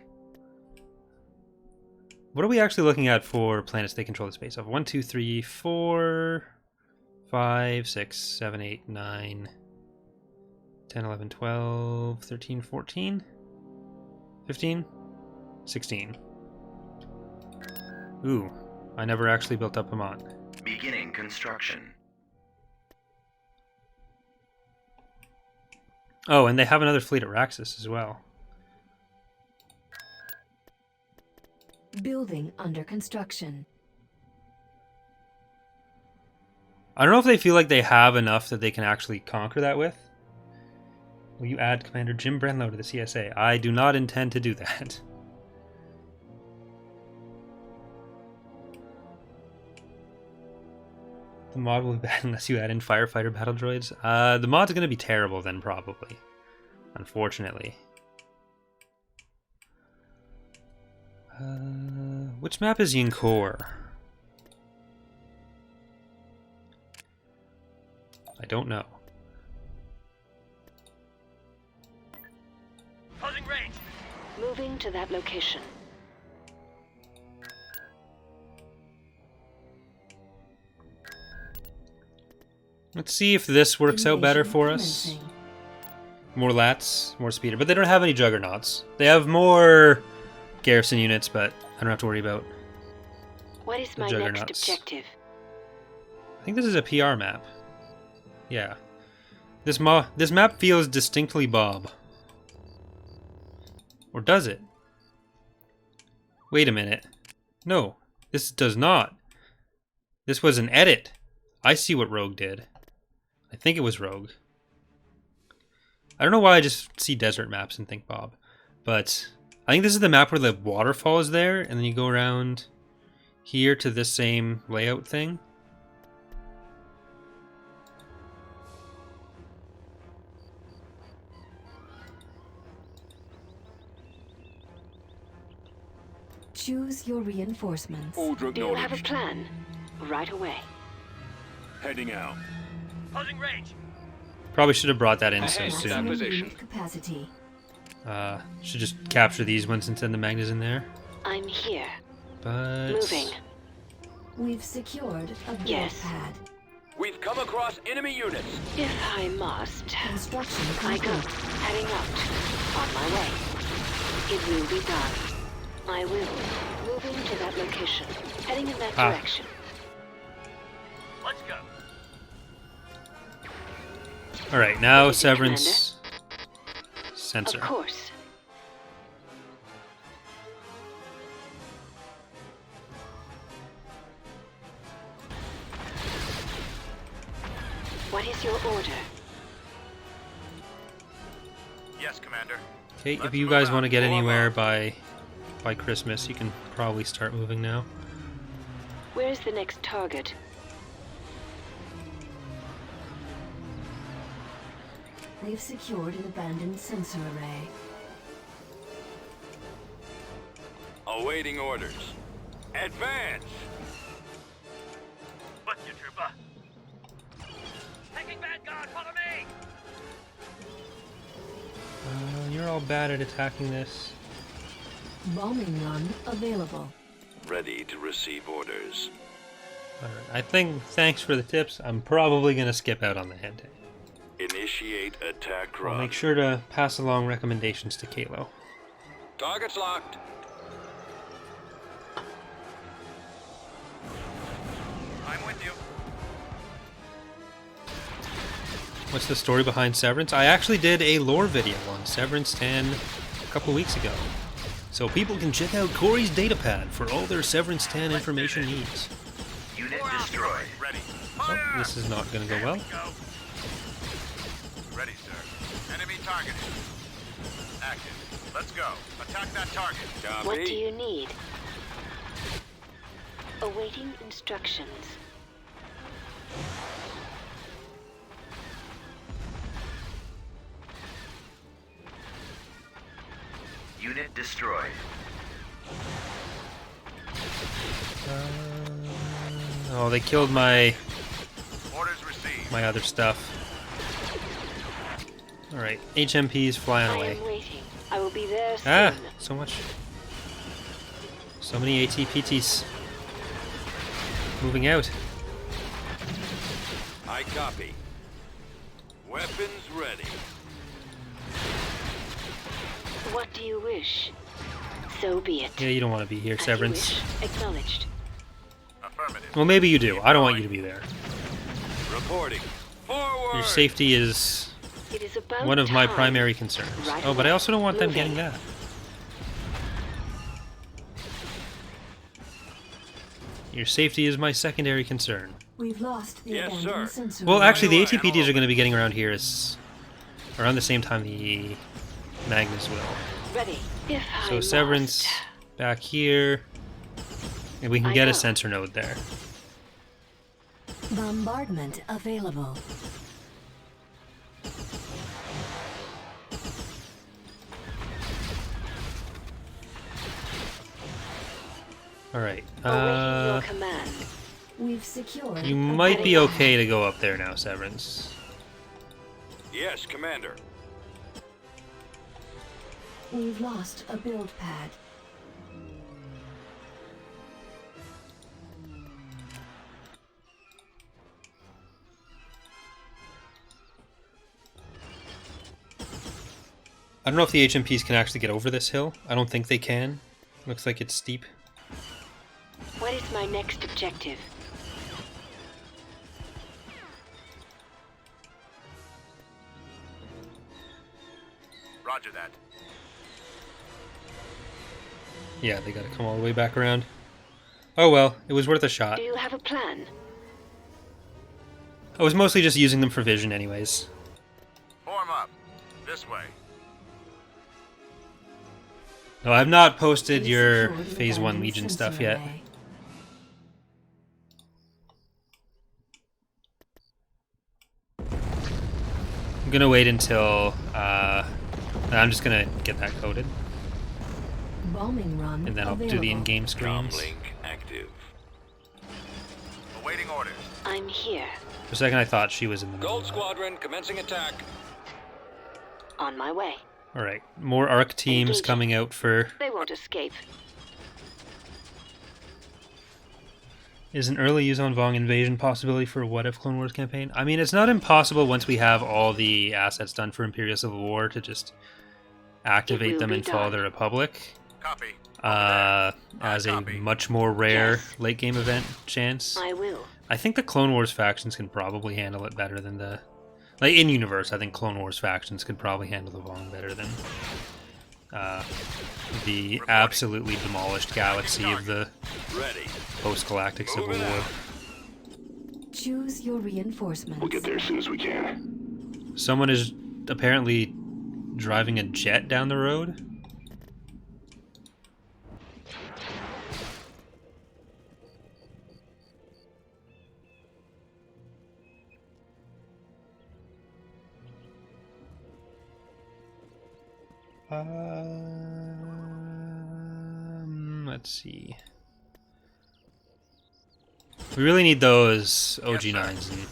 What are we actually looking at for planets they control the space of? 1, 2, 3, 4, 5, 6, 7, 8, 9, 10, 11, 12, 13, 14, 15, 16. Ooh, I never actually built up a mod. Beginning construction. Oh, and they have another fleet at Raxus as well. Building under construction. I don't know if they feel like they have enough that they can actually conquer that with. Will you add Commander Jim Brenlow to the CSA? I do not intend to do that. The mod will be bad unless you add in firefighter battle droids. The mod's going to be terrible then, probably. Unfortunately. Which map is Yinkor? I don't know. Closing range. Moving to that location. Let's see if this works out better for us. Commencing. More lats, more speeder. But they don't have any juggernauts. They have more garrison units, but I don't have to worry about. What is The my juggernauts. next objective? I think this is a PR map. Yeah. This map feels distinctly Bob. Or does it? Wait a minute. No, this does not. This was an edit. I see what Rogue did. I think it was Rogue. I don't know why I just see desert maps and think Bob. But I think this is the map where the waterfall is there, and then you go around here to this same layout thing. Choose your reinforcements. Order Do you have a acknowledged. plan? Right away. Heading out. Closing range. Probably should have brought that in so Ahead. soon. That Maximum position. unit capacity. Should just capture these ones and send the Magnus in there. I'm here. But Moving. We've secured a build Yes. pad. We've come across enemy units. If I must. Construction I go. complete. Heading out. On my way. It will be done. I will. Moving to that location. Heading in that Ah. direction. Let's go. all right, now What is it, Severance Of sensor. course. What is your order? Yes, Commander. Okay, if Let's you move guys out. want to get Warm anywhere up. by Christmas, you can probably start moving now. Where's the next target? We've secured an abandoned sensor array. Awaiting orders. Advance! What's your trooper? Taking Vanguard, follow me! You're all bad at attacking this. Bombing run available. Ready to receive orders. All right, I think, thanks for the tips. I'm probably going to skip out on the hand tank. Initiate attack I'll run. make sure to pass along recommendations to Kalo. Target's locked. I'm with you. What's the story behind Severance? I actually did a lore video on Severance 10 a couple weeks ago. So people can check out Corey's datapad for all their Severance 10 information needs. Unit destroyed. Ready. Oh, this is not going to go well. Go. Ready, sir. Enemy targeted. Active. Let's go. Attack that target. Copy. What do you need? Awaiting instructions. Unit destroyed. Oh, they killed my Orders received. other stuff. All right, HMP's flying I away. am waiting. I will be there soon. Ah, so much. So many ATPTs moving out. I copy. Weapons ready. What do you wish? So be it. Yeah, you don't want to be here, As you Severance. wish. Acknowledged. Affirmative. Well, maybe you do. I don't want you to be there. Reporting. Forward. Your safety is It is about one of my time. primary concerns. Right Oh, but I away. also don't want them Moving. getting that. Your safety is my secondary concern. We've lost the Yes, abandoned sir. sensor. Well, actually, the Right away. ATPDs are going to be getting around here around the same time the Magnus will. Ready. If So I Severance must. back here, and we can I get know. a sensor node there. Bombardment available. All right. Awaiting your command. We've secured. You a might be better- okay to go up there now, Severance. Yes, Commander. We've lost a build pad. I don't know if the HMPs can actually get over this hill. I don't think they can. Looks like it's steep. What is my next objective? Roger that. Yeah, they gotta come all the way back around. Oh well, it was worth a shot. Do you have a plan? I was mostly just using them for vision anyways. Form up. This way. No, I've not posted We've your secured the Phase 1 abandoned Legion sensor stuff yet. array. I'm gonna wait until... I'm just gonna get that coded, Bombing run and then I'll do the available. in-game screens. Comlink active. Awaiting orders. I'm here. For a second I thought she was in the middle. Gold Squadron commencing attack. On my way. Alright, more ARC teams Engaging. coming out for... They won't escape. Is an early Yuzon Vong invasion possibility for a What If Clone Wars campaign? I mean, it's not impossible once we have all the assets done for Imperial Civil War to just activate will them be and follow done. the Republic Copy. as a Copy. much more rare Yes. late game event chance. I will. I think the Clone Wars factions can probably handle it better than the... Like, in universe, I think Clone Wars factions could probably handle the Vong better than the absolutely demolished galaxy of the Ready. post-galactic Civil Moving War. out. Choose your reinforcements. We'll get there as soon as we can. Someone is apparently driving a jet down the road. Let's see. We really need those Yes, OG9s and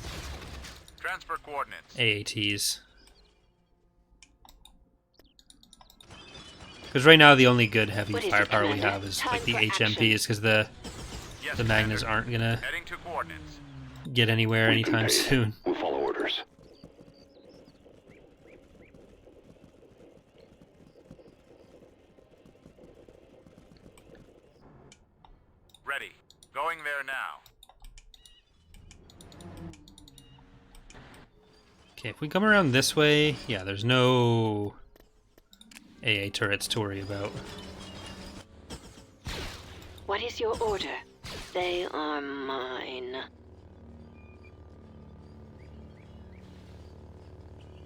Transfer coordinates. AATs. Because right now the only good heavy What is it, firepower we Commander? have is Time like the for action. HMPs, because the Yes, Magnus Commander. aren't gonna Heading to coordinates. get anywhere We've been anytime paid. soon. We'll follow orders. Ready. Going there now. Okay, if we come around this way, yeah, there's no AA turrets to worry about. What is your order? They are mine.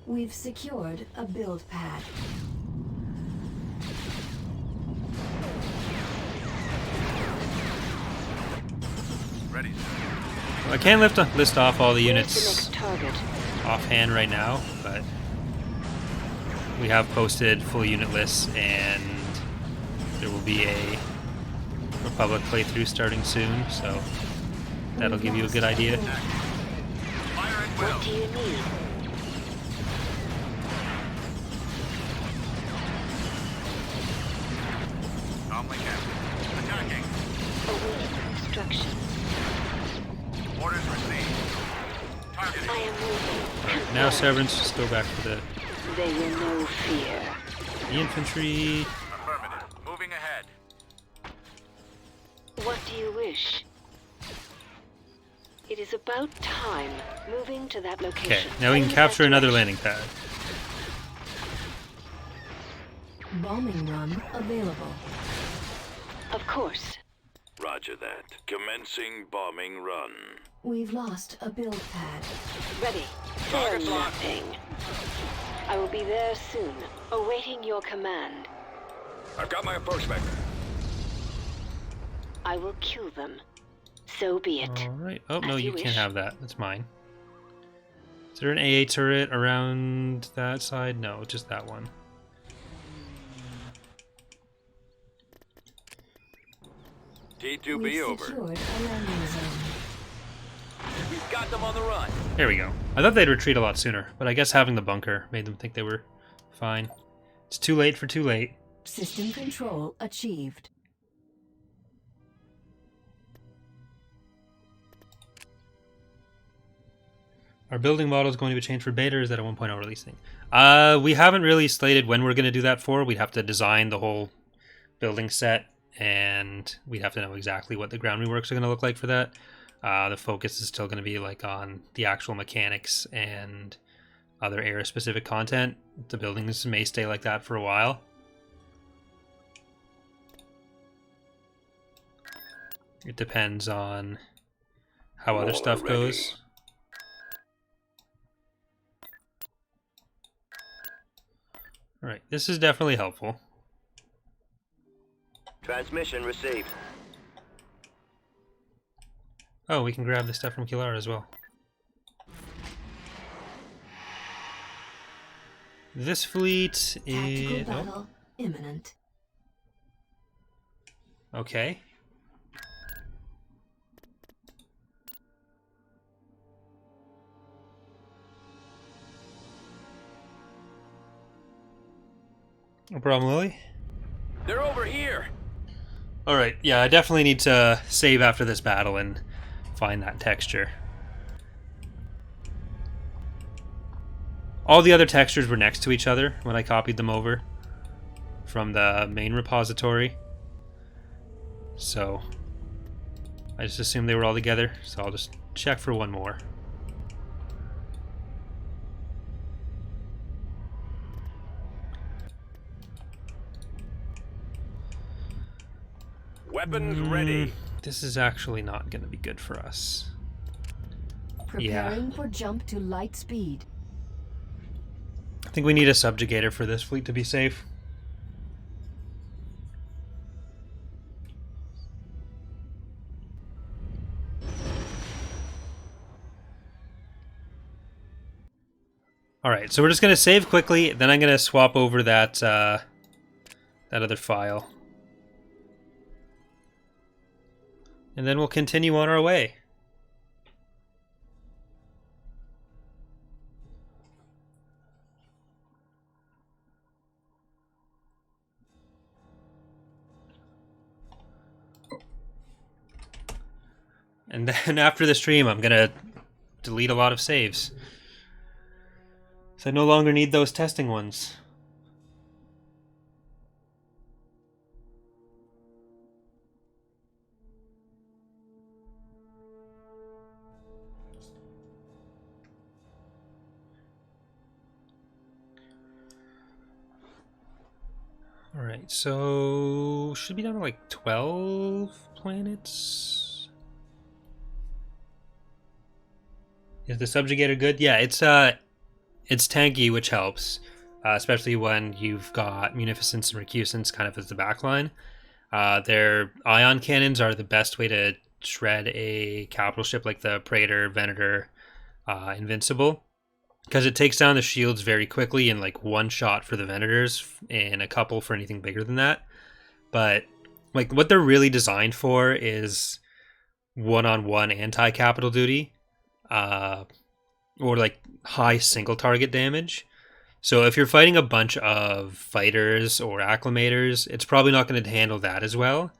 We've secured a build pad. Ready, sir. Well, I can't list off all the Where's the units next target? offhand right now, but we have posted full unit lists, and there will be a Republic playthrough starting soon, so that'll give you a good idea. Fire at will. What do you need? Comlink active. Attacking. Awaiting instructions. Orders received. Targeting. I am moving. Now, Severance, just go back to the... They will know fear. The infantry. Affirmative. Moving ahead. What do you wish? It is about time. Moving to that Okay, location. now we can Heading capture that another direction. landing pad. Bombing run available. Of course. Roger that. Commencing bombing run. We've lost a build pad. Ready. Target Fear locked. nothing. I will be there soon, awaiting your command. I've got my approach vector. I will kill them. So be it. Alright. Oh, no, As you you can't wish. have that. That's mine. Is there an AA turret around that side? No, just that one. T2B We've over. secured a landing zone. We've got them on the run. There we go. I thought they'd retreat a lot sooner, but I guess having the bunker made them think they were fine. It's too late for too late. System control achieved. Our building model is going to be changed for beta, or is that a 1.0 release thing? We haven't really slated when we're going to do that for. We'd have to design the whole building set, and we'd have to know exactly what the ground reworks are going to look like for that. The focus is still going to be like on the actual mechanics and other era-specific content. The buildings may stay like that for a while. It depends on how other More stuff ready. goes. Alright, this is definitely helpful. Transmission received. Oh, we can grab the stuff from Kilara as well. This fleet Tactical is... battle imminent. Oh, okay. No problem, Lily. They're over here. Alright, yeah, I definitely need to save after this battle and find that texture. All the other textures were next to each other when I copied them over from the main repository. So I just assumed they were all together, so I'll just check for one more. Weapons ready. This is actually not going to be good for us. Preparing for jump to light speed. I think we need a subjugator for this fleet to be safe. Alright, so we're just going to save quickly, then I'm going to swap over that, that other file. And then we'll continue on our way. And then after the stream, I'm going to delete a lot of saves. So I no longer need those testing ones. Alright, so should be down to like 12 planets. Is the subjugator good? Yeah, it's tanky, which helps, especially when you've got munificence and recusants kind of as the backline. Their ion cannons are the best way to shred a capital ship like the Praetor, Venator, Invincible, because it takes down the shields very quickly in like one shot for the Venators and a couple for anything bigger than that. But like what they're really designed for is one-on-one anti-capital duty, or like high single target damage. So if you're fighting a bunch of fighters or acclimators, it's probably not going to handle that as well.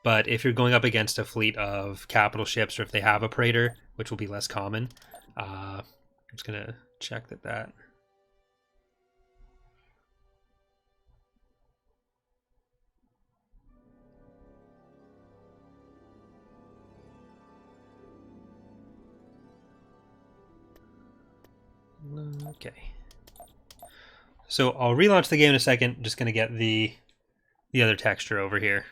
But if you're going up against a fleet of capital ships, or if they have a Praetor, which will be less common, I'm just going to check that. Okay. So I'll relaunch the game in a second. Just gonna get the other texture over here.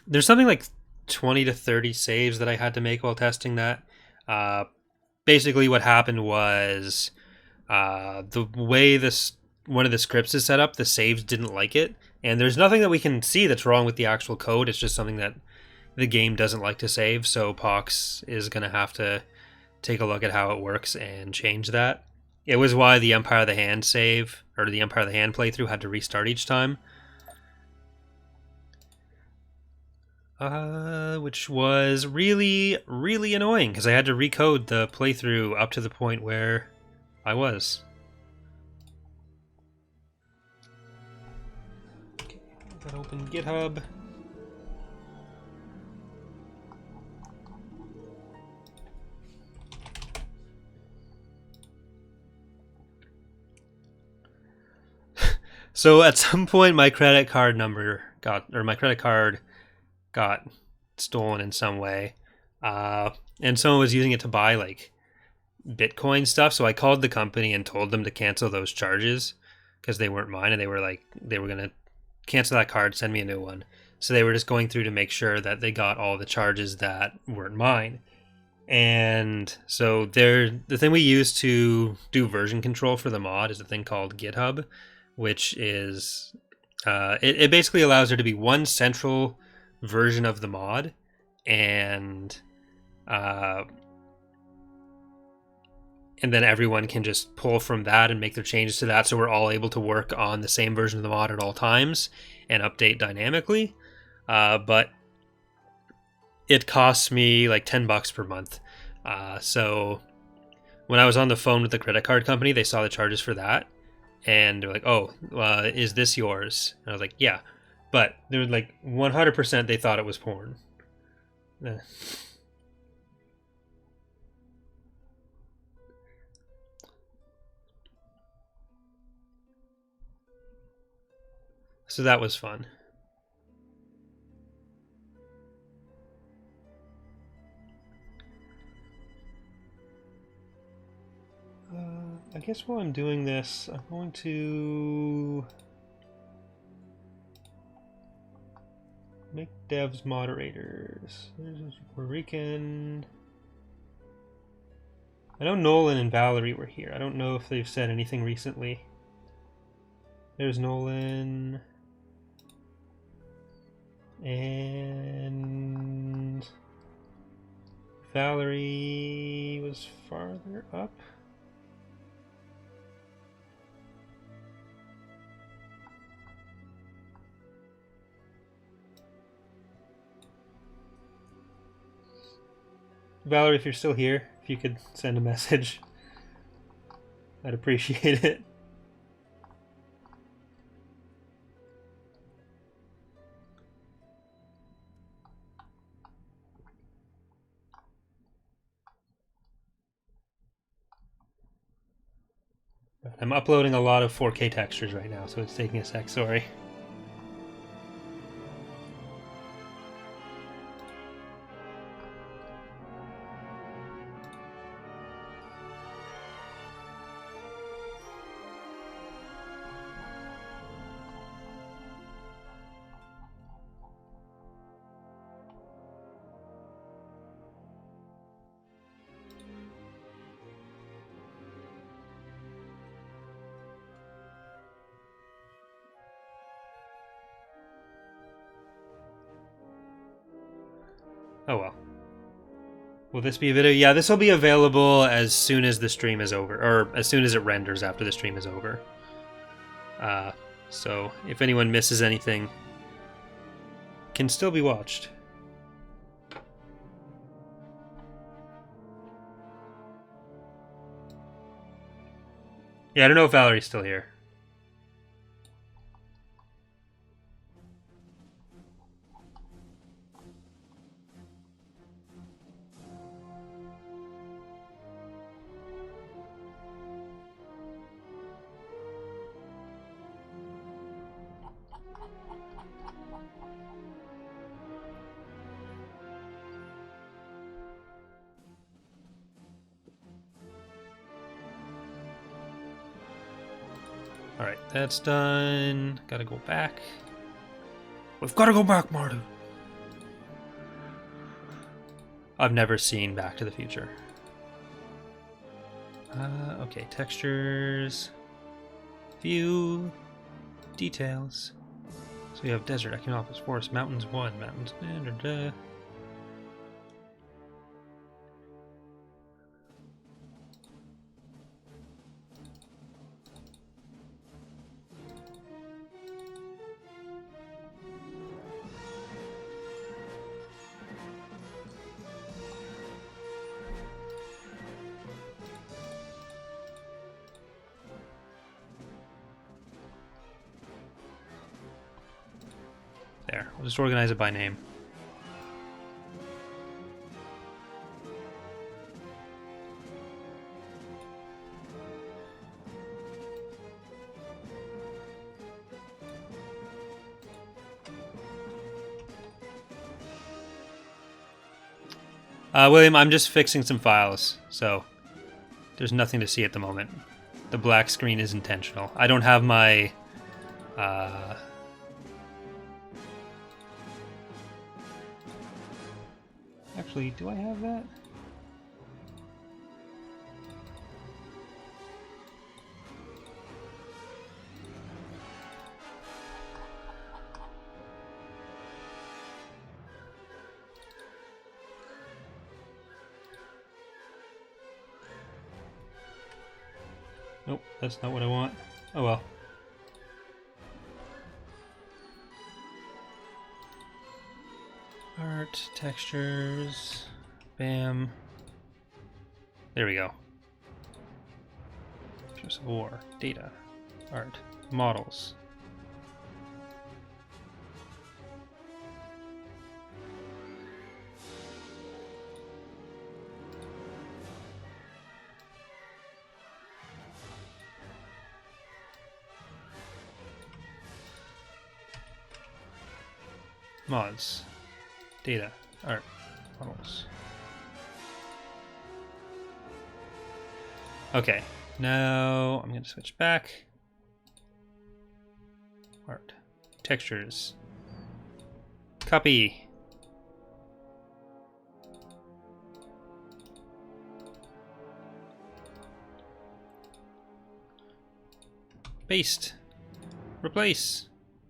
There's something like 20 to 30 saves that I had to make while testing that. Basically, what happened was the way this one of the scripts is set up, the saves didn't like it, and there's nothing that we can see that's wrong with the actual code. It's just something that the game doesn't like to save. So Pox is gonna have to take a look at how it works and change that. It was why the Empire of the Hand save or the Empire of the Hand playthrough had to restart each time. Which was really, really annoying because I had to recode the playthrough up to the point where I was. Okay, gotta open GitHub. So at some point, my credit card got stolen in some way, and someone was using it to buy like Bitcoin stuff. So I called the company and told them to cancel those charges because they weren't mine, and they were gonna cancel that card, send me a new one. So they were just going through to make sure that they got all the charges that weren't mine. And so the thing we use to do version control for the mod is a thing called GitHub, which is it basically allows there to be one central version of the mod, and then everyone can just pull from that and make their changes to that, so we're all able to work on the same version of the mod at all times and update dynamically. But it costs me like $10 per month. So when I was on the phone with the credit card company, they saw the charges for that, and they're like, "Oh, is this yours?" And I was like, "Yeah." But they were like 100% they thought it was porn. So that was fun. I guess while I'm doing this, I'm going to make devs moderators. There's Puerto Rican. I know Nolan and Valerie were here. I don't know if they've said anything recently. There's Nolan. And Valerie was farther up. Valerie, if you're still here, if you could send a message, I'd appreciate it. I'm uploading a lot of 4K textures right now, so it's taking a sec, sorry. Oh well. Will this be a video? Yeah, this will be available as soon as the stream is over, or as soon as it renders after the stream is over. So if anyone misses anything, it can still be watched. Yeah, I don't know if Valerie's still here. Alright, that's done. Gotta go back. We've gotta go back, Marty. I've never seen Back to the Future. Okay, textures. View. Details. So we have desert, Equinopolis, forest, mountains 1, mountains. There, we'll just organize it by name. William, I'm just fixing some files, so there's nothing to see at the moment. The black screen is intentional. I don't have my... Actually, do I have that? Nope, that's not what I want. Oh well. Art, textures, bam. There we go. Pictures of war, data, art, models. Mods. Data, art, models. Okay, now I'm going to switch back. Art, textures, copy. Paste, replace,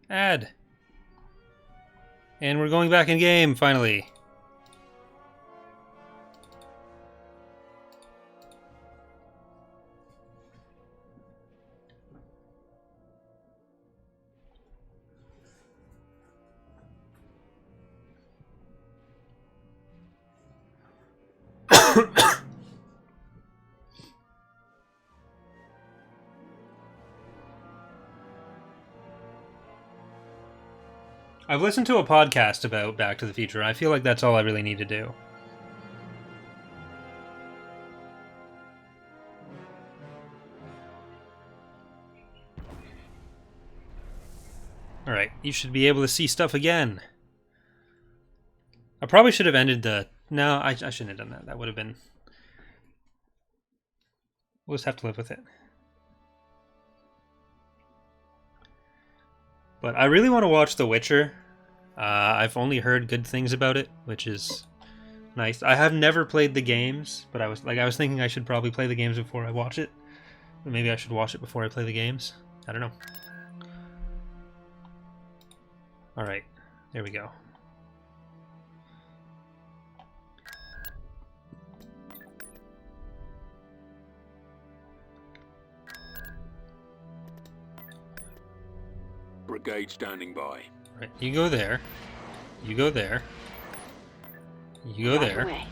add. And we're going back in game, finally. I've listened to a podcast about Back to the Future, and I feel like that's all I really need to do. Alright, you should be able to see stuff again. I probably should have ended the... No, I shouldn't have done that. That would have been... We'll just have to live with it. But I really want to watch The Witcher. I've only heard good things about it, which is nice. I have never played the games, but I was thinking I should probably play the games before I watch it. Or maybe I should watch it before I play the games. I don't know. Alright, there we go. Brigade standing by. Right, you go there. You go there. You go there. Away.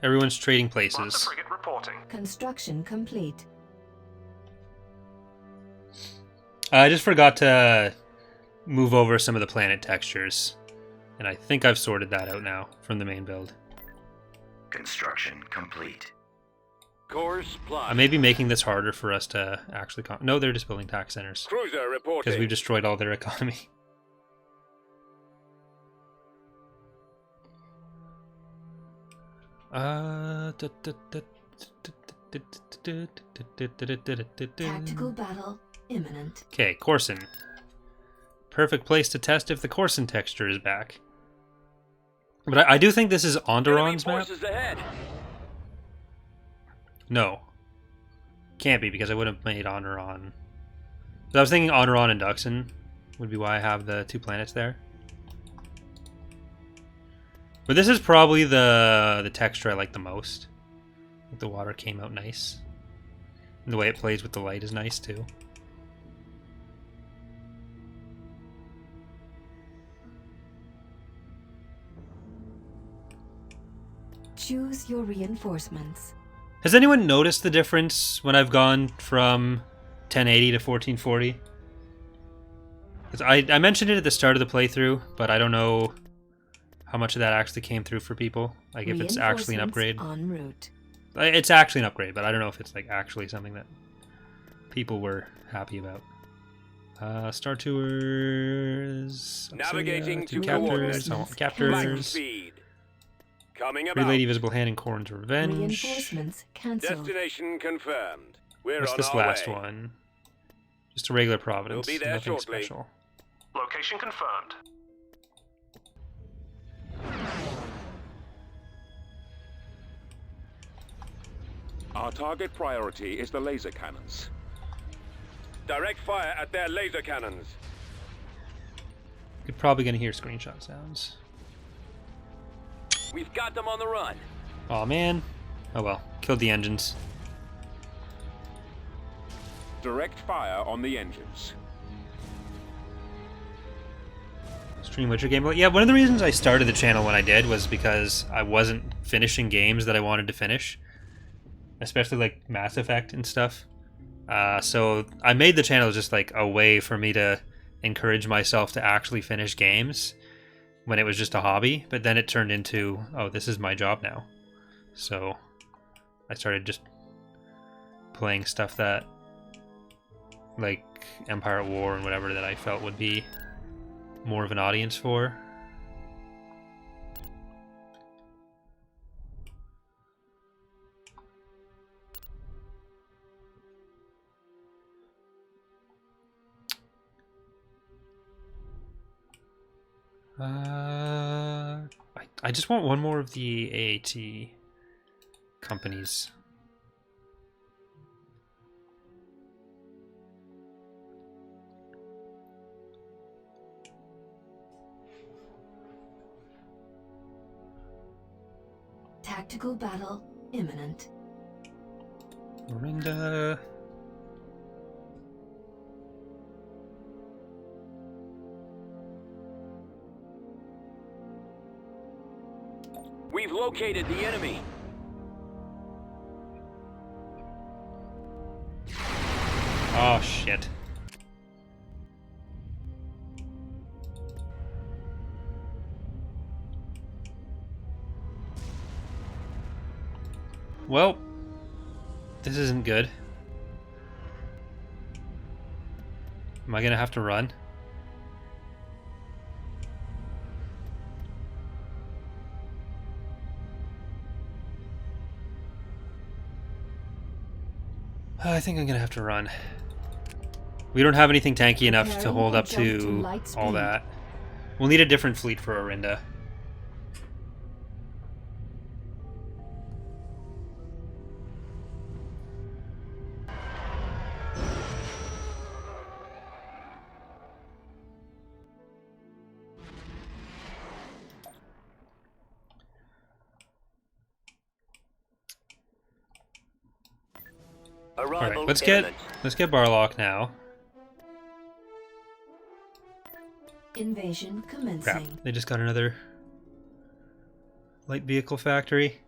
Everyone's trading Lancer places. frigate reporting. Construction complete. I just forgot to move over some of the planet textures. And I think I've sorted that out now from the main build. Construction complete. Course I plot. may be making this harder for us to actually... No, they're just building tax centers. Cruiser reporting. Because we've destroyed all their economy. Tactical battle imminent. Okay, Coruscant. Perfect place to test if the Coruscant texture is back. But I do think this is Onderon's map. Ahead. No. Can't be, because I would have made Onderon. So I was thinking Onderon and Duxon would be why I have the 2 planets there. But this is probably the texture I like the most. I think the water came out nice. And the way it plays with the light is nice too. Choose your reinforcements. Has anyone noticed the difference when I've gone from 1080 to 1440? 'Cause I mentioned it at the start of the playthrough, but I don't know how much of that actually came through for people. Like if it's actually an upgrade. En route. It's actually an upgrade, but I don't know if it's like actually something that people were happy about. Star Tours. Navigating two to captors. coordinates. I want Black captors. speed. Coming Free about. Lady Visible Hand and Corrin's Revenge. Reinforcements cancelled. Destination confirmed. We're What's on this our last way. one? Just a regular Providence. We'll be there Nothing shortly. special. Location confirmed. Our target priority is the laser cannons. Direct fire at their laser cannons. You're probably gonna hear screenshot sounds. We've got them on the run. Oh man. Oh well. Killed the engines. Direct fire on the engines. Stream Witcher gameplay. Yeah, one of the reasons I started the channel when I did was because I wasn't finishing games that I wanted to finish. Especially like Mass Effect and stuff. So I made the channel just like a way for me to encourage myself to actually finish games when it was just a hobby. But then it turned into, oh, this is my job now. So I started just playing stuff that, like Empire at War and whatever, that I felt would be more of an audience for. I just want one more of the AAT companies. Tactical battle imminent. Orinda. We've located the enemy. Oh shit. Well, this isn't good. Am I gonna have to run? I think I'm gonna have to run. We don't have anything tanky enough to Preparing hold for up jump to to light all speed. that. We'll need a different fleet for Orinda. Arrival Alright, let's imminent. get Barlock now. Invasion Crap. commencing. They just got another light vehicle factory.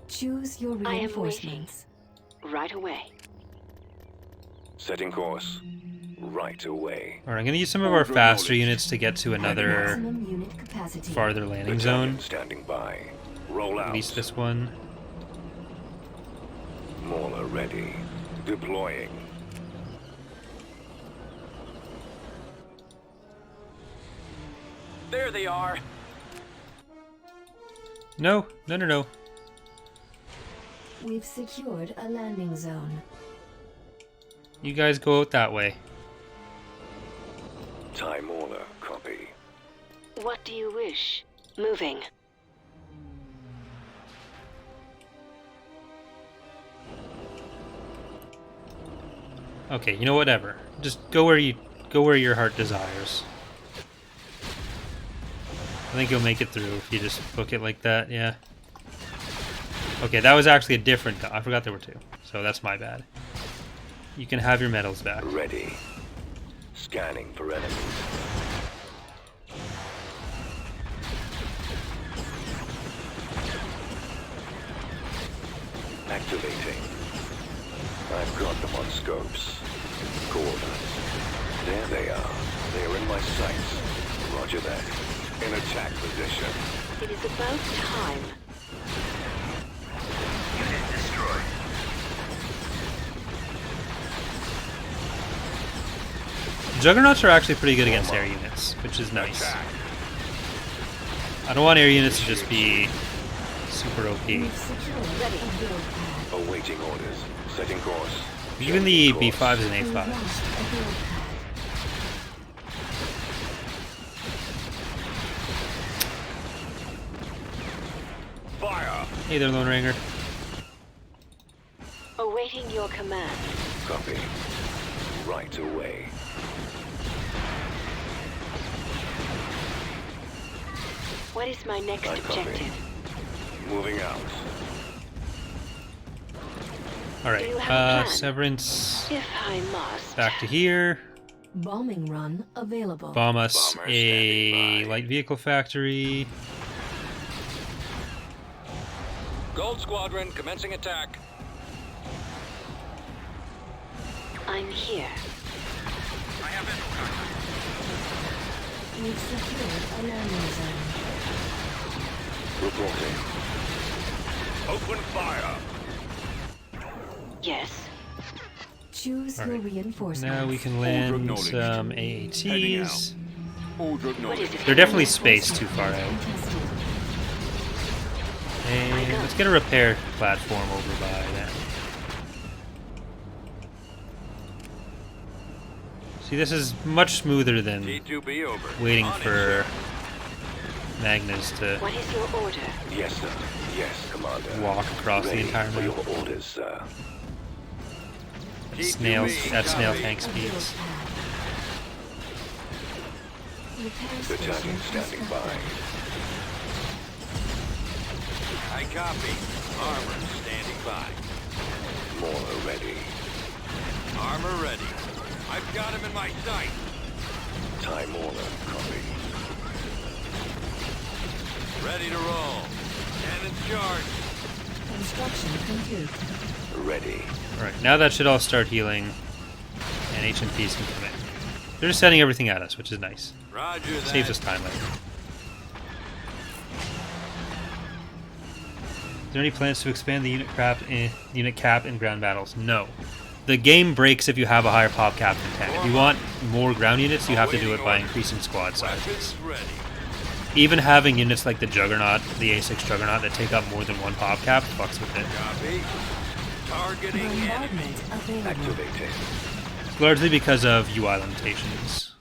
Choose your I am reinforcements. Right away. Setting course. Right away. Alright, I'm gonna use some of our faster units to get to another Maximum unit capacity. farther landing zone. Standing by. Roll out. At least this one. Mauler ready. Deploying. There they are. No, no, no, no. We've secured a landing zone. You guys go out that way. Time Mauler, copy. What do you wish? Moving. Okay, you know, whatever. Just go where your heart desires. I think you'll make it through if you just book it like that, yeah. Okay, that was actually a different gun. I forgot there were two. So that's my bad. You can have your medals back. Ready. Scanning for enemies. Activating. I've got them on scopes. Coordinates. There they are. They are in my sights. Roger that. In attack position. It is about time. Unit destroyed. Juggernauts are actually pretty good against air units, which is nice. Attack. I don't want air units to just be super OP. We've secured a build pad. Awaiting orders. Setting course. Even the Changing course. B5s and We've A5s. launched a build pad. Fire! Hey there, Lone Ranger. Awaiting your command. Copy. Right away. What is my next I copy. objective? Moving out. Alright, Do you have a plan? Severance If I must. back to here. Bombing run available. Bomb us Bomber a standing by. light vehicle factory. Gold Squadron commencing attack. I'm here. I have visual contact. We've secured a landing zone. Reporting. Open fire. Yes. Choose your Alright. reinforcements. Now we can Order land acknowledged. some Heading AATs. Order What is acknowledged. it? They're definitely spaced too far out. Contested. And let's get a repair platform over by them. See, this is much smoother than T2B over. waiting On it, for sir. Magnus to What is your order? Yes, sir. Yes, Commander. walk across the Ready entire for map. your orders, sir. Snails T2B, at snail copy. tank A build speeds. pad. Repair Battalion station standing by. constructed. I copy. Armor standing by. More ready. Armor ready. I've got him in my sight. Time order. Copy. Ready to roll. Cannon charge. Construction complete. Ready. Alright, now that should all start healing, and HMPs can come in. They're just sending everything at us, which is nice. Roger that. Saves us time later. Is there any plans to expand the unit cap in ground battles? No. The game breaks if you have a higher pop cap than 10. If you want more ground units, you have to do it by increasing squad sizes. Weapons ready. Even having units like the Juggernaut, the A6 Juggernaut, that take up more than one pop cap, fucks with it. Copy. Targeting enemy. Bombardment available. Activating. Largely because of UI limitations.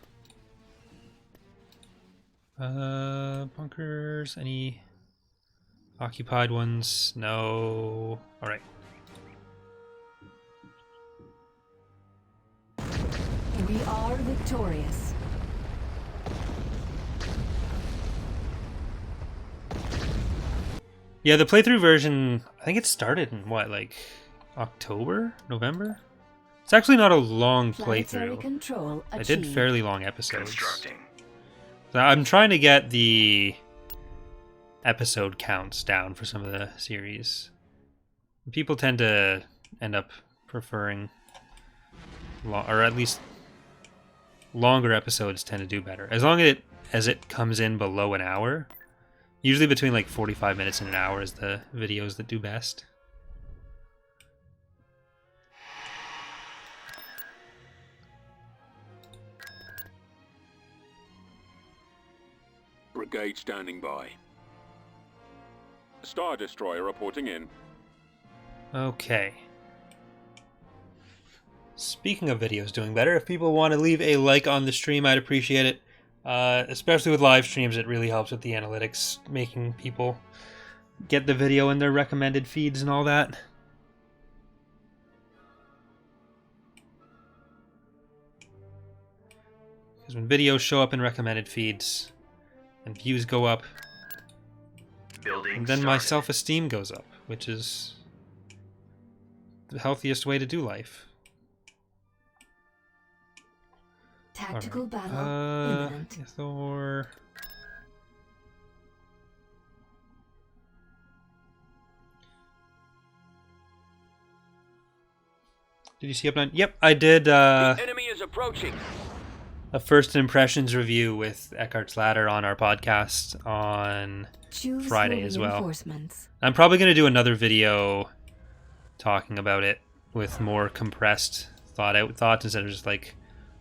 Bunkers, any occupied ones? No. Alright. We are victorious. Yeah, the playthrough version, I think it started in what, like October? November? It's actually not a long Planetary playthrough. control I achieved. did fairly long episodes. Constructing. So I'm trying to get the episode counts down for some of the series. People tend to end up preferring, or at least longer episodes tend to do better. As long as it comes in below an hour, usually between like 45 minutes and an hour is the videos that do best. Blockade standing by. Star Destroyer reporting in. Okay. Speaking of videos doing better, if people want to leave a like on the stream, I'd appreciate it. Especially with live streams, it really helps with the analytics, making people get the video in their recommended feeds and all that. Because when videos show up in recommended feeds and views go up, Building and then my started. self-esteem goes up, which is the healthiest way to do life. Tactical battle imminent. Thor. Did you see up 9? Yep, I did Enemy is approaching. a first impressions review with Eckhart's Ladder on our podcast on Choose Friday your as well. reinforcements. I'm probably going to do another video talking about it with more compressed, thought out thoughts instead of just like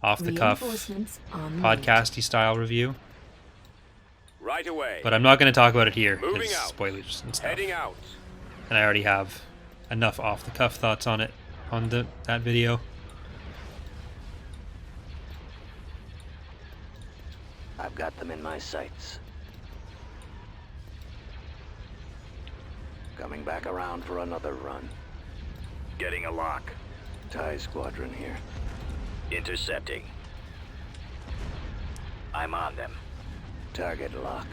off the cuff Reinforcements on podcasty style review. Right away. But I'm not going to talk about it here. Moving 'cause out. spoilers and stuff. Heading out. And I already have enough off the cuff thoughts on it on that video. I've got them in my sights. Coming back around for another run. Getting a lock. TIE squadron here. Intercepting. I'm on them. Target locked.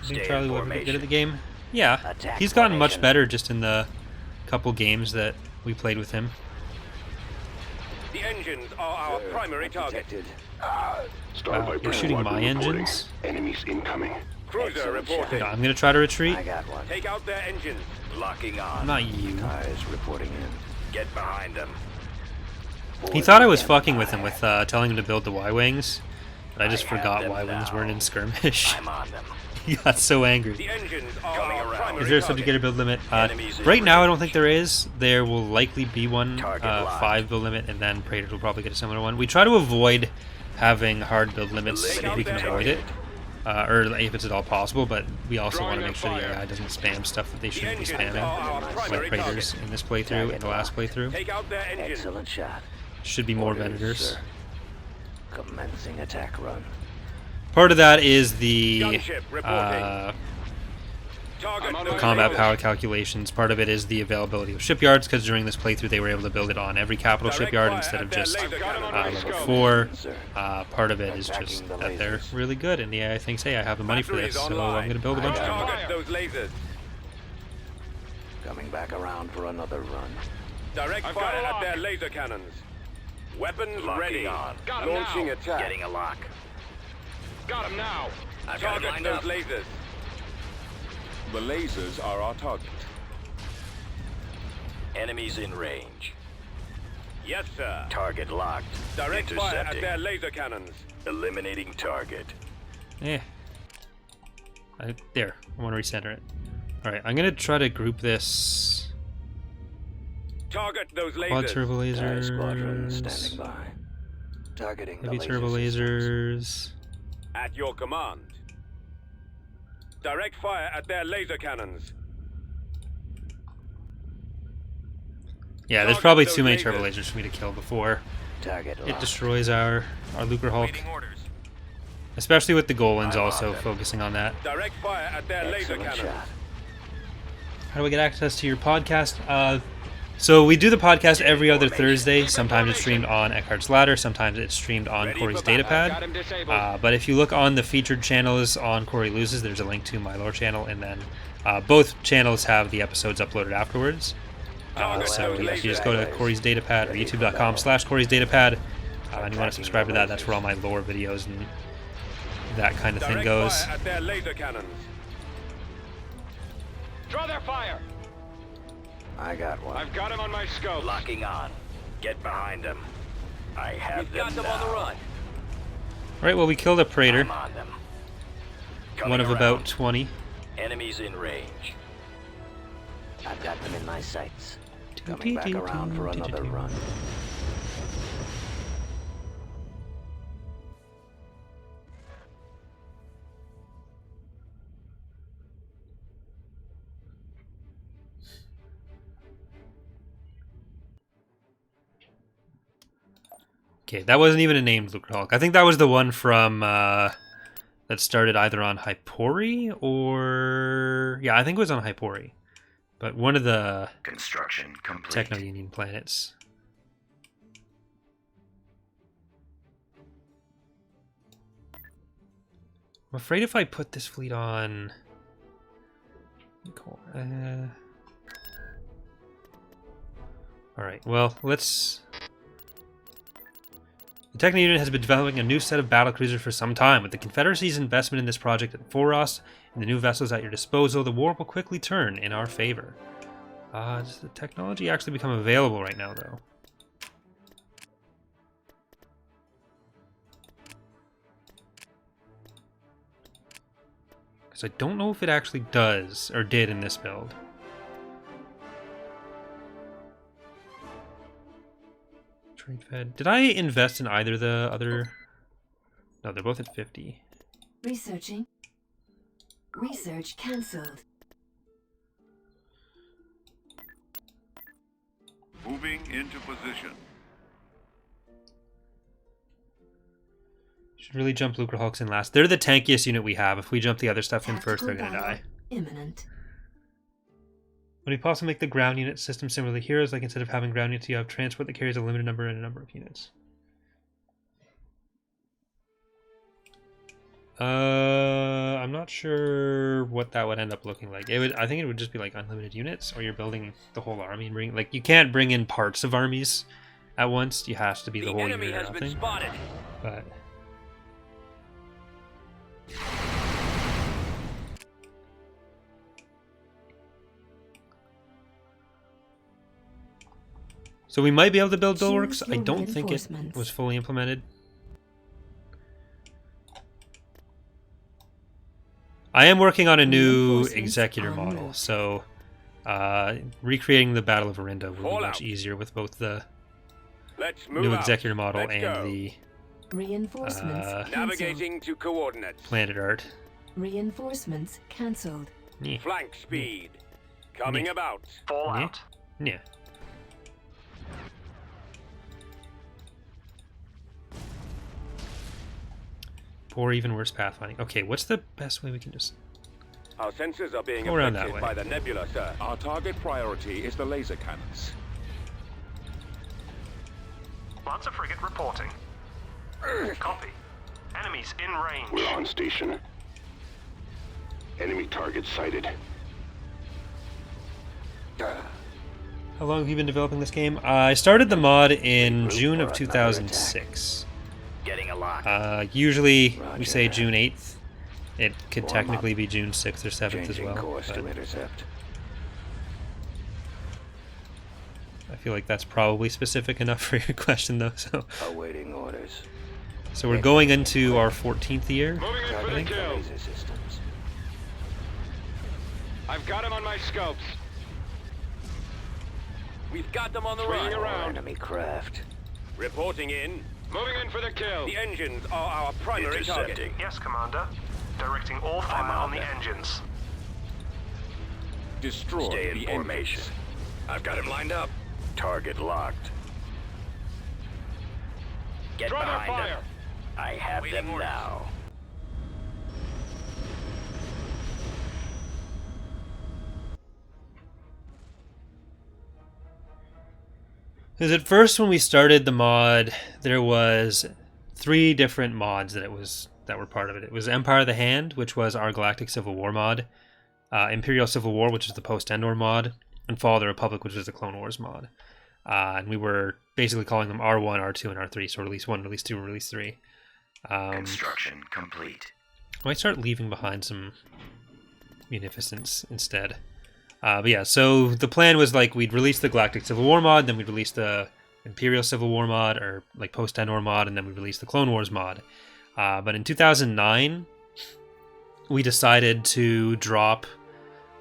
I think Stay Charlie in would be good at formation. the game. Yeah, Attack he's gotten much formation. better just in the couple games that we played with him. The engines are our primary target. Detected. Wow, you're shooting my engines? Enemies incoming. Cruiser Excellent reporting. No, I'm going to try to retreat. I got one. Take out their engines. Locking on. Not you. TIEs reporting in. Get behind them. He thought I was fucking with him with telling him to build the Y-Wings, but I just forgot them Y-Wings now. weren't in skirmish. I'm on them. He got so angry. The engines are Coming our around. primary Is there a target. subject build limit? Enemies in Right now, I range. don't think there is. There will likely be one, Target locked. 5 build limit, and then Praetors will probably get a similar one. We try to avoid having hard build limits Eliminate if we can their avoid it, or if it's at all possible, but we also Drawing want to on make sure the fire. AI doesn't spam stuff that they The shouldn't be engines spamming, are our primary like Praetors target. in this playthrough and the last playthrough. Take out their engines. Excellent shot. Should be more Orders, Venators. sir. Commencing attack run. Part of that is the Gunship reporting. Target those combat lasers. power calculations. Part of it is the availability of shipyards, because during this playthrough they were able to build it on every capital Direct shipyard fire instead at of their just laser cannon. level 4. Sir. Part of it is Attacking just the that they're lasers. really good, and the AI thinks, hey, I have the money for Batteries this, so online. I'm going to build a bunch of them. Target those lasers. Coming back around for another run. Direct I've got fire a at lock. their laser cannons. Weapons Locking ready. on. Got 'em Launching now. attack. Getting a lock. Got him now. I've got it Target lined those up. lasers. The lasers are our target. Enemies in range. Yes, sir. Target locked. Direct fire at Intercepting. their laser cannons. Eliminating target. Eh. There. I want to recenter it. Alright, I'm going to try to group this Target those quad lasers. turbo TIE squadron lasers, standing by. Targeting heavy the turbo laser systems. lasers. At your command. Direct fire at their laser cannons. Yeah, there's Target probably those too many turbo lasers. lasers for me to kill before Target it locked. destroys our Lucre Hulk. Waiting orders. Especially with the Golans I'm on also them. focusing on that. Direct fire at their laser Excellent cannons. shot. How do I get access to your podcast? So we do the podcast every other Thursday. Sometimes it's streamed on Eckhart's Ladder. Sometimes it's streamed on Ready Corey's for battle. Datapad. But if you look on the featured channels on Corey Loses, there's a link to my lore channel, and then both channels have the episodes uploaded afterwards. So if you just go to Corey's Datapad or youtube.com/Corey's Datapad, and you want to subscribe to that, that's where all my lore videos and that kind of thing Direct goes. fire at their laser cannons. Draw their fire. I got one. I've got him on my scope. Locking on. Get behind them. I have them now. on the run. Alright, well, we killed a Praetor, I'm on them. Coming one of around. about 20. Enemies in range. I've got them in my sights. Coming back around for another run. Okay, that wasn't even a named Lucrehulk. I think that was the one from that started either on Hypori or yeah, I think it was on Hypori, but one of the Construction complete. Techno Union planets. I'm afraid if I put this fleet on. All right. Well, let's. The Techno Unit has been developing a new set of battlecruisers for some time. With the Confederacy's investment in this project at Foros and the new vessels at your disposal, the war will quickly turn in our favor. Does the technology actually become available right now, though? Because I don't know if it actually does, or did in this build. Trade Fed. Did I invest in either the other? No, they're both at 50. Researching. Research cancelled. Moving into position. Should really jump Lucrehulks in last. They're the tankiest unit we have. If we jump the other stuff in first, they're Tactical gonna die. battle imminent. When we possibly make the ground unit system similar to heroes, like instead of having ground units, you have transport that carries a limited number and a number of units. I'm not sure what that would end up looking like. It would. I think it would just be like unlimited units, or you're building the whole army and bring. Like you can't bring in parts of armies at once. You have to be the whole enemy unit or has been nothing. spotted. But so we might be able to build bulwarks. Choose I your don't think it reinforcements. was fully implemented. I am working on a new Reinforcements executor en model, route. so recreating the Battle of Orinda will be Fallout. much easier with both the Let's move new out. executor model Let's and go. the Reinforcements cancelled. Navigating to coordinates. planet art. Reinforcements cancelled. Yeah. Flank speed. Coming Yeah. about. Fallout. Yeah. Or even worse, pathfinding. Okay, what's the best way we can just... Our sensors are being Go around that affected way. by the nebula, sir. Our target priority is the laser cannons. Lancer frigate reporting. Copy. Enemies in range. We're on station. Enemy target sighted. How long have you been developing this game? I started the mod in June of 2006. Getting a lock. Usually we Roger say that. June 8th. It could Warm technically up. be June 6th or 7th as Changing well. course but to intercept. I feel like that's probably specific enough for your question, though. Awaiting orders. So we're going into our 14th year. Targeting laser systems. I've got him on my scopes. We've got them on the Swinging run. around. Enemy craft. Reporting in. Moving in for the kill. The engines are our primary target. Intercepting. Yes, Commander. Directing all fire on the engines. Destroy Stay in the formation. engines. I've got him lined up. Target locked. Get Draw their behind fire. them. I have them now. Because at first, when we started the mod, there was 3 different mods that were part of it. It was Empire of the Hand, which was our Galactic Civil War mod, Imperial Civil War, which is the Post-Endor mod, and Fall of the Republic, which is the Clone Wars mod. And we were basically calling them R1, R2, and R3. So release 1, release 2, release 3. Construction complete. I might start leaving behind some munificence instead. But yeah, so the plan was like we'd release the Galactic Civil War mod, then we'd release the Imperial Civil War mod, or like Post-Endor mod, and then we'd release the Clone Wars mod. But in 2009, we decided to drop...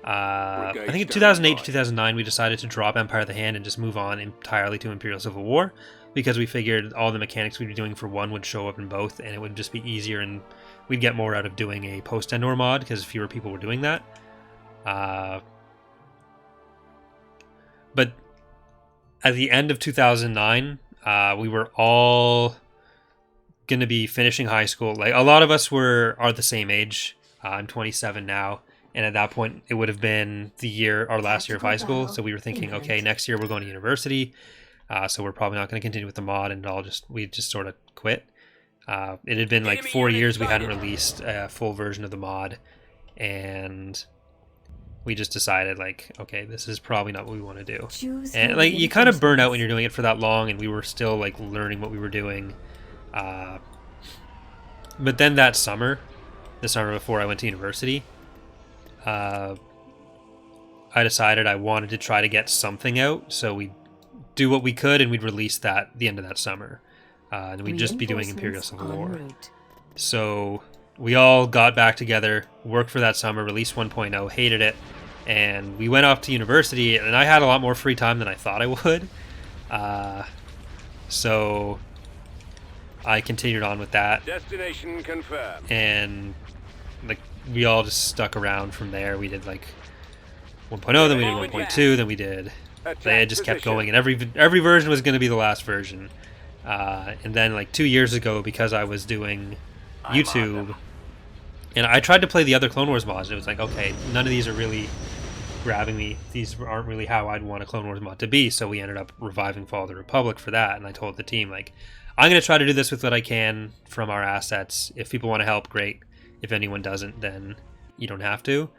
I think in 2008 to 2009, we decided to drop Empire of the Hand and just move on entirely to Imperial Civil War, because we figured all the mechanics we'd be doing for one would show up in both, and it would just be easier, and we'd get more out of doing a Post-Endor mod, because fewer people were doing that. But at the end of 2009, We were all going to be finishing high school. Like, a lot of us are the same age. I'm 27 now. And at that point, it would have been our last year of high school. So we were thinking, okay, next year we're going to university. So we're probably not going to continue with the mod, and we just sort of quit. It had been like 4 years we hadn't released a full version of the mod, and we just decided, like, okay, this is probably not what we want to do. And like, you kind of burn out when you're doing it for that long, and we were still like learning what we were doing. But then that summer, the summer before I went to university, I decided I wanted to try to get something out, so we'd do what we could, and we'd release that the end of that summer. And we'd just be doing Imperial Civil War. So we all got back together, worked for that summer, released 1.0, hated it, and we went off to university, and I had a lot more free time than I thought I would. So I continued on with that. Destination confirmed. And like, we all just stuck around from there. We did like 1.0, then we did 1.2, then we did... They just kept going, and every version was going to be the last version. And then like 2 years ago, because I was doing YouTube, and I tried to play the other Clone Wars mods, and it was like, okay, none of these are really grabbing me. These aren't really how I'd want a Clone Wars mod to be. So we ended up reviving Fall of the Republic for that, and I told the team, like, I'm going to try to do this with what I can from our assets. If people want to help, great. If anyone doesn't, then you don't have to.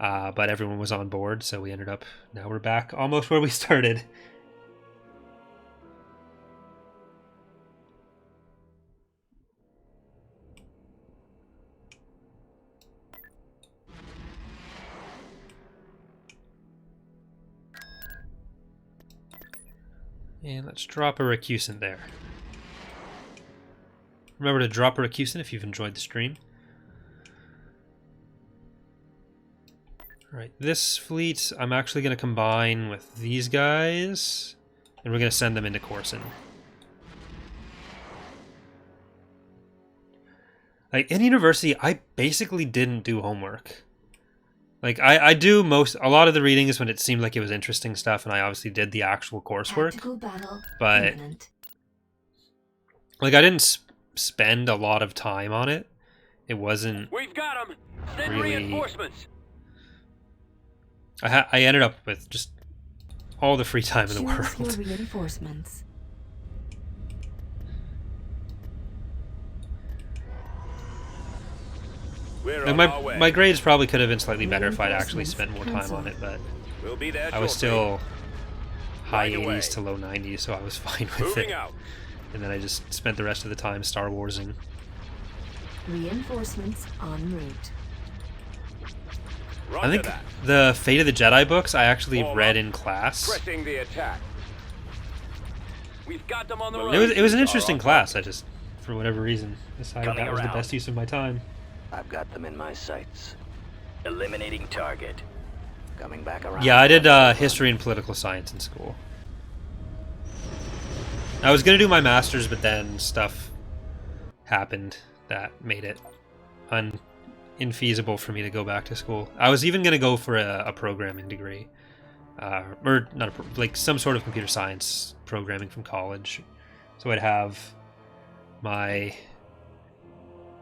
But everyone was on board, so we ended up... Now we're back almost where we started. And let's drop a recusant there. Remember to drop a recusant if you've enjoyed the stream. Alright, this fleet I'm actually going to combine with these guys, and we're going to send them into Coruscant. Like, in university, I basically didn't do homework. Like, I do a lot of the readings when it seemed like it was interesting stuff, and I obviously did the actual coursework. But, like, I didn't spend a lot of time on it. It wasn't We've got 'em. Send really... reinforcements. I ended up with just all the free time in the world. Your reinforcements. Like, my grades probably could have been slightly better if I'd actually spent more time on it, but we'll be there I was still high Right away. 80s to low 90s, so I was fine with it. out. And then I just spent the rest of the time Star Warsing. Reinforcements en route. I think the Fate of the Jedi books I actually read in class. Pressing the attack. We've got them on the run. It was an interesting class. I just, for whatever reason, decided that was the best use of my time. I've got them in my sights. Eliminating target. Coming back around. Yeah, I did history and political science in school. I was going to do my master's, but then stuff happened that made it infeasible for me to go back to school. I was even going to go for a programming degree. Or not like some sort of computer science programming from college. So I'd have my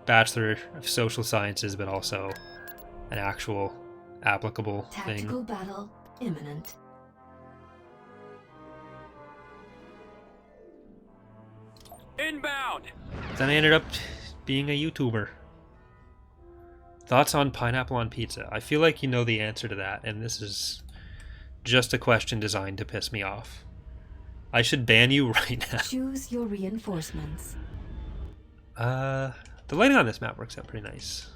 Bachelor of Social Sciences, but also an actual applicable thing. Tactical battle imminent. Inbound. Then I ended up being a YouTuber. Thoughts on pineapple on pizza? I feel like you know the answer to that, and this is just a question designed to piss me off. I should ban you right now. Choose your reinforcements. The lighting on this map works out pretty nice.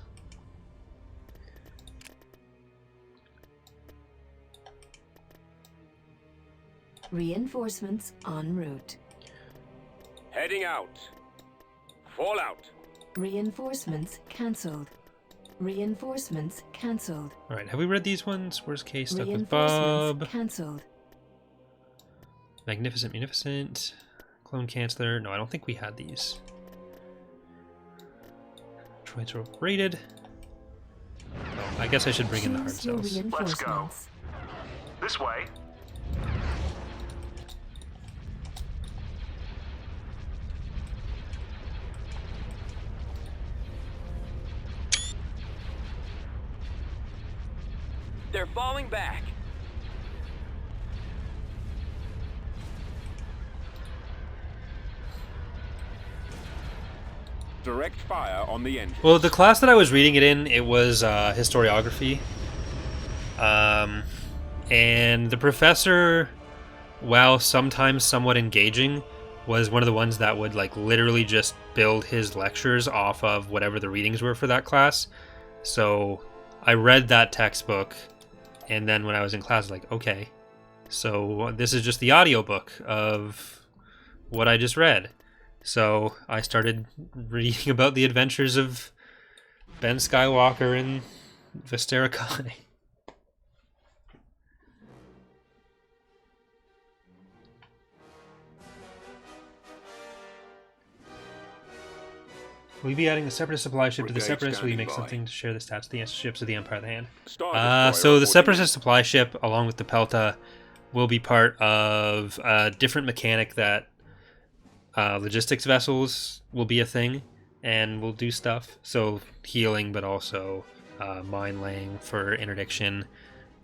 Reinforcements en route. Heading out. Fallout. Reinforcements cancelled. Reinforcements cancelled. Alright, have we read these ones? Worst case, stuck with Reinforcements Bob. cancelled. Magnificent Munificent. Clone Canceller. No, I don't think we had these. Droids are overrated. Oh, I guess I should bring in the hard Choose your cells. Let's go. reinforcements. This way. They're falling back. Direct fire on the engine. Well, the class that I was reading it in, it was historiography. And the professor, while sometimes somewhat engaging, was one of the ones that would like literally just build his lectures off of whatever the readings were for that class. So I read that textbook, and then when I was in class, I was like, okay, so this is just the audiobook of what I just read. So I started reading about the adventures of Ben Skywalker and Vistera Khan. Will you be adding a separatist supply ship to the Brigade Separatists? Will you standing make by. something to share the stats of the ships of the Empire of the Hand? Star Destroyer So the reporting Separatist supply ship, along with the Pelta, will be part of a different mechanic that logistics vessels will be a thing and will do stuff. So healing, but also mine laying for interdiction,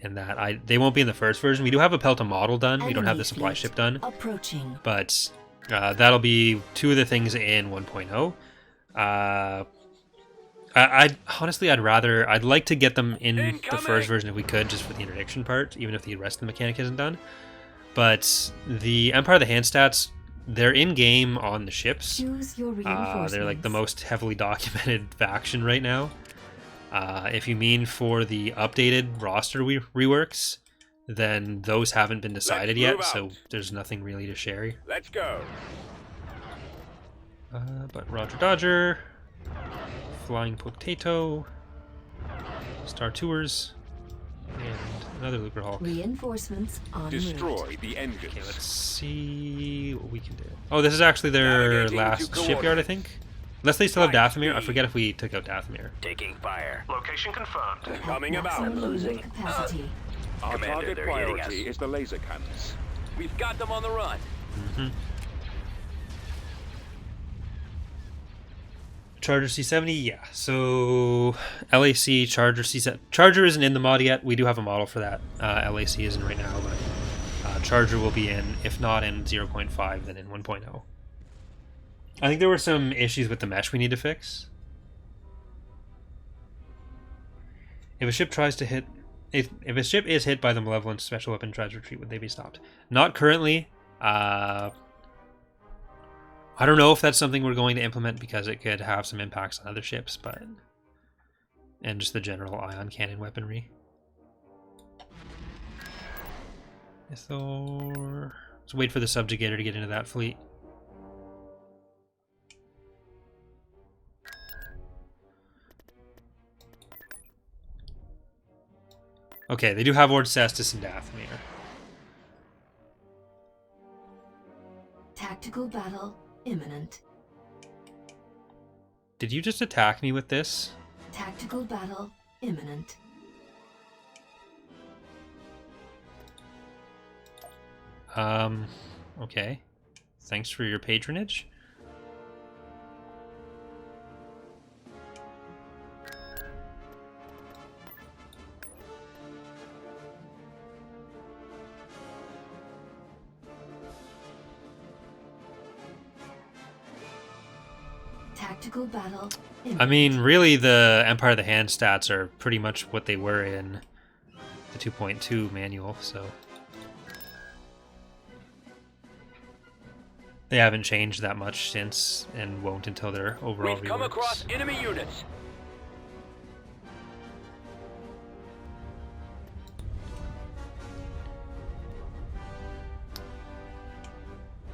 and that they won't be in the first version. We do have a Pelta model done. We don't have the supply ship done. Approaching. But that'll be two of the things in 1.0. I'd honestly, I'd like to get them in the first version if we could, just for the interdiction part, even if the rest of the mechanic isn't done. But the Empire of the Hand stats, they're in game on the ships. Choose your reinforcements. They're like the most heavily documented faction right now. If you mean for the updated roster reworks, then those haven't been decided yet, so there's nothing really to share. Let's go. But Roger Dodger, Flying Potato, Star Tours, and another Lucre Hulk. Reinforcements on Destroy route. the engines. Okay, let's see what we can do. Oh, this is actually their Navigating last to shipyard, I think. Unless they still have Light Dathomir. I speed. forget if we took out Dathomir. Taking fire. Location confirmed. At Coming about. maximum losing. capacity. Our Commander, target they're hitting priority us. is the laser cannons. We've got them on the run. Charger C70, yeah. So LAC Charger C70. Charger isn't in the mod yet. We do have a model for that. LAC isn't right now, but Charger will be in. If not in 0.5, then in 1.0. I think there were some issues with the mesh we need to fix. If a ship tries to hit, if a ship is hit by the malevolent special weapon tries to retreat, would they be stopped? Not currently. I don't know if that's something we're going to implement because it could have some impacts on other ships, but and just the general ion cannon weaponry. Ithor. Let's wait for the subjugator to get into that fleet. Okay, they do have Ord Cestus and Dathomir. Tactical battle imminent. Did you just attack me with this? Tactical battle imminent. Okay. Thanks for your patronage. Tactical battle imminent. I mean, really, the Empire of the Hand stats are pretty much what they were in the 2.2 manual, so they haven't changed that much since, and won't until their overall We've come reworks. across enemy units.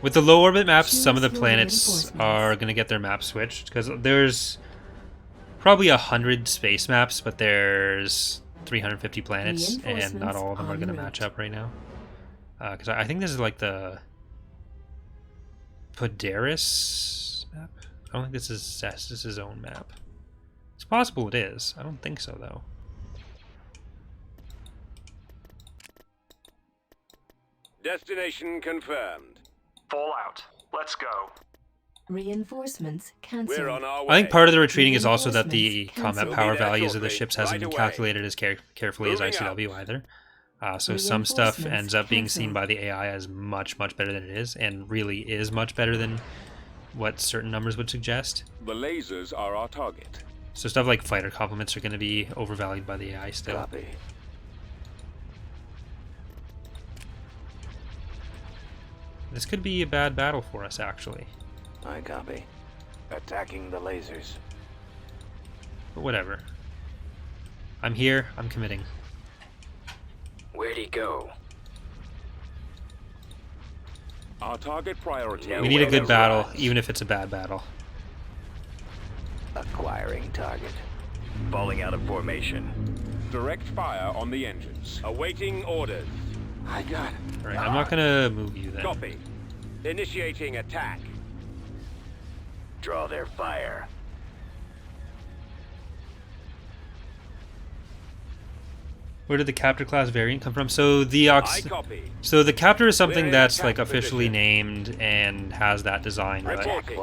With the low orbit maps, Choose some of the your planets reinforcements. are going to get their map switched, because there's probably 100 space maps, but there's 350 planets, and not all of them are going to match up right now. Because I think this is like the Podaris map. I don't think this is Cestus' own map. It's possible it is. I don't think so, though. Destination confirmed. Fallout. Let's go. Reinforcements We're on cancelled. our way. I think part of the retreating is also that the Reinforcements combat cancelled. power We'll be there values of the shortly. ships hasn't Right been away. calculated as carefully as Moving ICW out. either. So some stuff Reinforcements ends up being seen cancelled. by the AI as much better than it is, and really is much better than what certain numbers would suggest. The lasers are our target. So stuff like fighter complements are going to be overvalued by the AI still. Copy. This could be a bad battle for us, actually. I copy. Attacking the lasers. But whatever. I'm here. I'm committing. Where'd he go? Our target priority. We need a good battle, even if it's a bad battle. Acquiring target. Falling out of formation. Direct fire on the engines. Awaiting orders. I got it. Alright, I'm not going to move you then. Copy. Initiating attack. Draw their fire. Where did the Captor class variant come from? So the I copy. So the Captor is something We're in that's attack like officially position. named and has that design. But Reporting.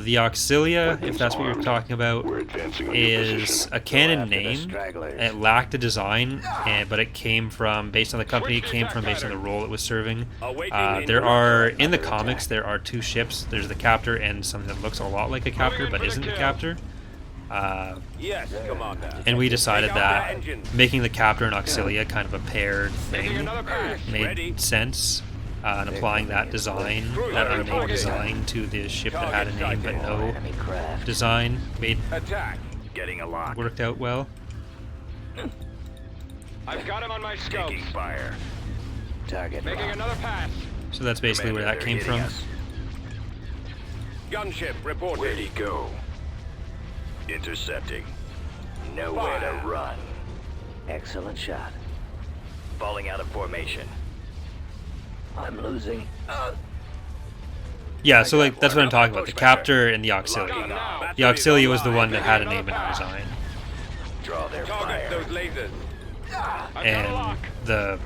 the Auxilia, if that's what you're talking about, We're advancing on your is position. a canon Go after the name. stragglers. It lacked a design, but it came from based on the company. It came from based on the role it was serving. Awaiting There are in the Another comics attack. there are two ships. There's the Captor and something that looks a lot like a Captor but isn't a Captor. Yes, Commander. And we decided Take out their that engines. making the Captor and Auxilia kind of a paired Making thing another pass. made Ready. sense, and applying that design, that unnamed design, to the ship that had a name but no Enemy craft. design made Attack. Getting a lock. worked out well. I've got him on my scopes. Taking fire. Target Making locked. another pass. So that's basically where that Commander, came they're from. hitting us. Gunship reporting. Where'd he go? Intercepting. Nowhere Fire. to run. Excellent shot. Falling out of formation. I'm losing. Yeah, so like that's what I'm talking about. The Captor and the Auxilia. Locking on. The Auxilia was the one that had a name and a design, Draw their fire. Those lasers. I've got a and lock. the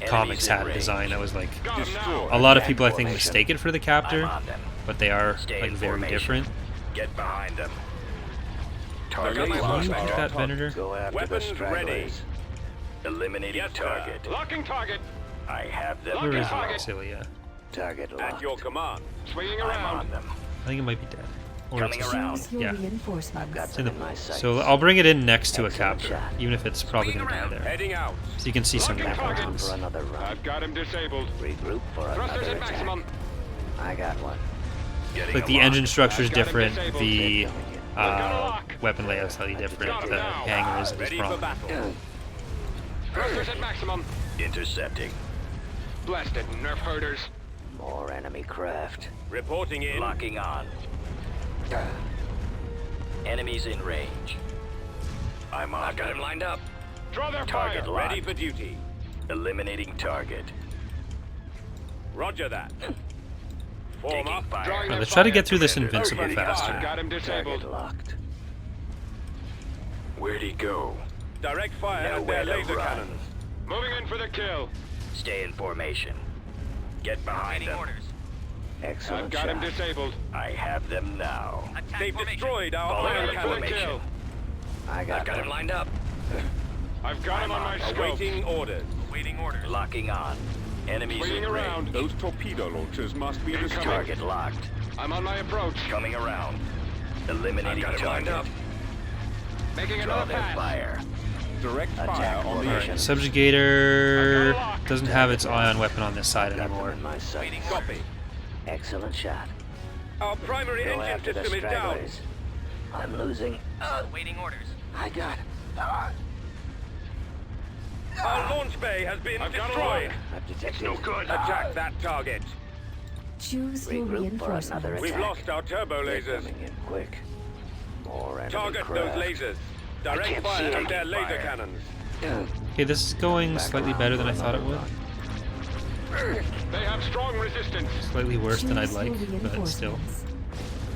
comics in had a range. design that was like. Got him now. A lot of people I think Formation. mistake it for the I'm Captor, on them. but they are Stay like in very formation. different. Get behind them. Target got my Can locked you on hit our that target. Venator? Go after Weapons the ready. stragglers. Eliminating Yes, sir. target. Locking target. I have them Where is the target. Auxilia? Target locked. at your command. Swinging I'm around. on them. I think it might be dead. Or Coming it's around. Choose your Yeah. reinforcements. Got it's in the, them in my sights. so I'll bring it in next to a Excellent Captor, shot. even if it's probably going to die there. Heading out. So you can see some Locking target. differences. For another run. I've got him disabled. Regroup for Thrusters another at attack. maximum. I got one. Getting Like the a lock. engine structure is I've got him different, disabled. the got a lock. weapon layout's slightly different, got him the now. hangar is Ready for wrong. battle. Thrusters at maximum. Intercepting. Blasted nerf herders. More enemy craft. Reporting in. Locking on. Enemies in range. I'm on. I've got him lined up. Draw their Target fire. ready for duty. Eliminating target. Roger that. Form up. Drawing Now, their let's try to fire. get through this Commander, invincible hitting faster. I've got him Target disabled. locked. Where'd he go? Direct fire at their laser cannons. Moving in for the kill. Stay in formation. Get behind them. I've Excellent got him shot. disabled. I have them now. They've destroyed our Falling iron in for the formation. kill. I got I've got one. him lined up. I've got him on my scopes. Awaiting orders. Awaiting orders. Locking on. Enemies Swinging in around. range. Those torpedo launchers must be destroyed. Target locked. I'm on my approach. Coming around. Eliminating I've got him lined target. up. Making Draw another their pass. fire. Direct Attack fire on the formation. engines. Subjugator doesn't have its ion weapon on this side Got them anymore. in my sights. Copy. Excellent shot. Our primary Go engine after the system is down. stragglers. I'm losing. Waiting orders. I got it. Our launch bay has been I've got a destroyed. lock. I've detected. No good. Attack that target. Choose your Regroup for another reinforcements. attack. We've lost our turbo They're lasers. coming in quick. More enemy Target craft. those lasers. Direct can't fire see at it. their laser Fire. cannons. Okay, this is going slightly better than I thought it would. They have strong resistance. Slightly worse than I'd Choose your like, but still. reinforcements.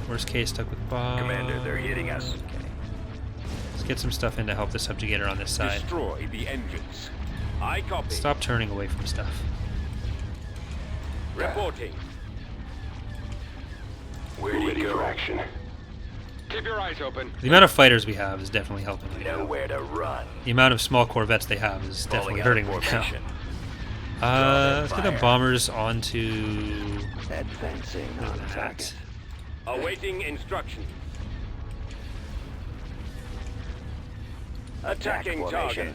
Worst case, stuck with bomb. Commander, they're hitting us. Okay. Let's get some stuff in to help the subjugator on this side. Destroy the engines. I copy. Stop turning away from stuff. Reporting. Where'd he go? distraction. Keep your eyes open. The amount of fighters we have is definitely helping right now. Nowhere to run. The amount of small corvettes they have is definitely Falling out of hurting right now. formation. Let's get the bombers onto Advancing on that. target. Awaiting instruction. Attacking target.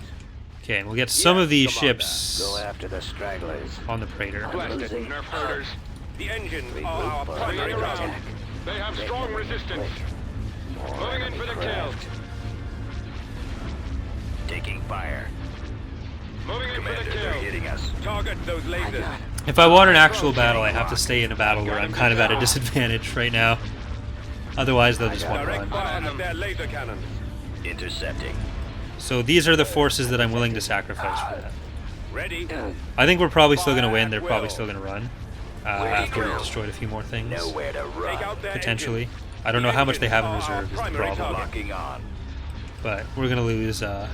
Okay, and we'll get some of these Commander. ships Go after the stragglers. on the Praetor. Blasted. losing. Nerf herders. The engines Regroup are our for primary another target. attack. They have strong resistance. More Moving in for the enemy kill. craft. Taking fire. Moving in for the Commander, they're kill. hitting us. Target those lasers. If I want an actual battle, I have to stay in a battle where I'm kind of at a disadvantage right now. Otherwise, they'll just want to Direct run. fire at their laser cannons. Intercepting. So these are the forces that I'm willing to sacrifice for that. Ready? I think we're probably still going to win. They're probably still going to run after we've destroyed a few more things, Nowhere to Take run. out their potentially. engines. I don't know how much they have in Engines are our reserve is the primary problem. target. Locking on. But we're going to lose got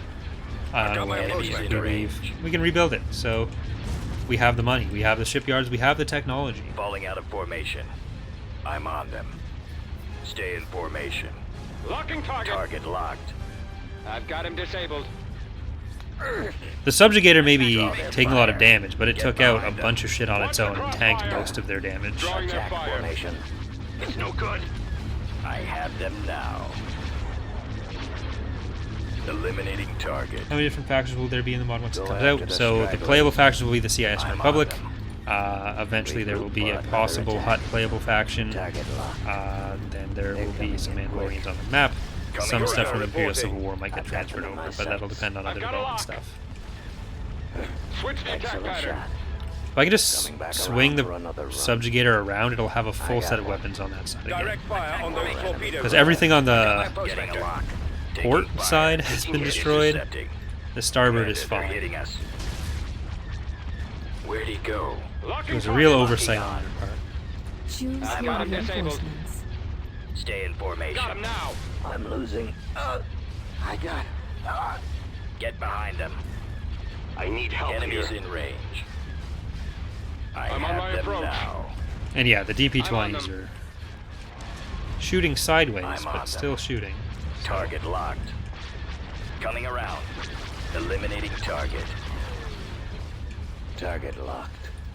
my way enemies if in we range. leave. We can rebuild it. So we have the money. We have the shipyards. We have the technology. Falling out of formation. I'm on them. Stay in formation. Locking target. Target locked. I've got him disabled. The subjugator may be taking a lot of damage, but it took out a bunch of shit on its own and tanked most of their damage. Drawing their Attack fire. formation. It's no good. I have them now. Eliminating target. How many different factions will there be in the mod once it Go comes after out? the So the stragglers. playable factions will be the CIS I'm on Republic. them. Eventually there will be a Regroup for possible another Hut attack. playable faction. Target locked. Then there will be coming some in quick. Mandalorians on the map. Coming Some stuff around, from Imperial reporting. Civil War might get I've got transferred them in over, my but that'll sights. depend on I've other got a development lock. stuff. Switch the attack Excellent pattern. shot. If I can just Coming back swing around the for another run. subjugator around, it'll have a full got set of one. weapons on that side again. Direct fire on those torpedoes. Because everything on the Getting a lock. port Taking fire. side has been destroyed. Intercepting. The starboard is Commander, they're fine. hitting us. Where'd he go? Locking It was a target. real oversight on their part. Choose I've your got him disabled. reinforcements. Stay in formation. Got him now. I'm losing. I got. Get behind them. I need help Enemies here. in range. I I'm on have my them approach. now. And yeah, the I'm DP-20s on are shooting sideways, I'm on but them. still shooting. Target locked. Coming around. Eliminating target. Target locked.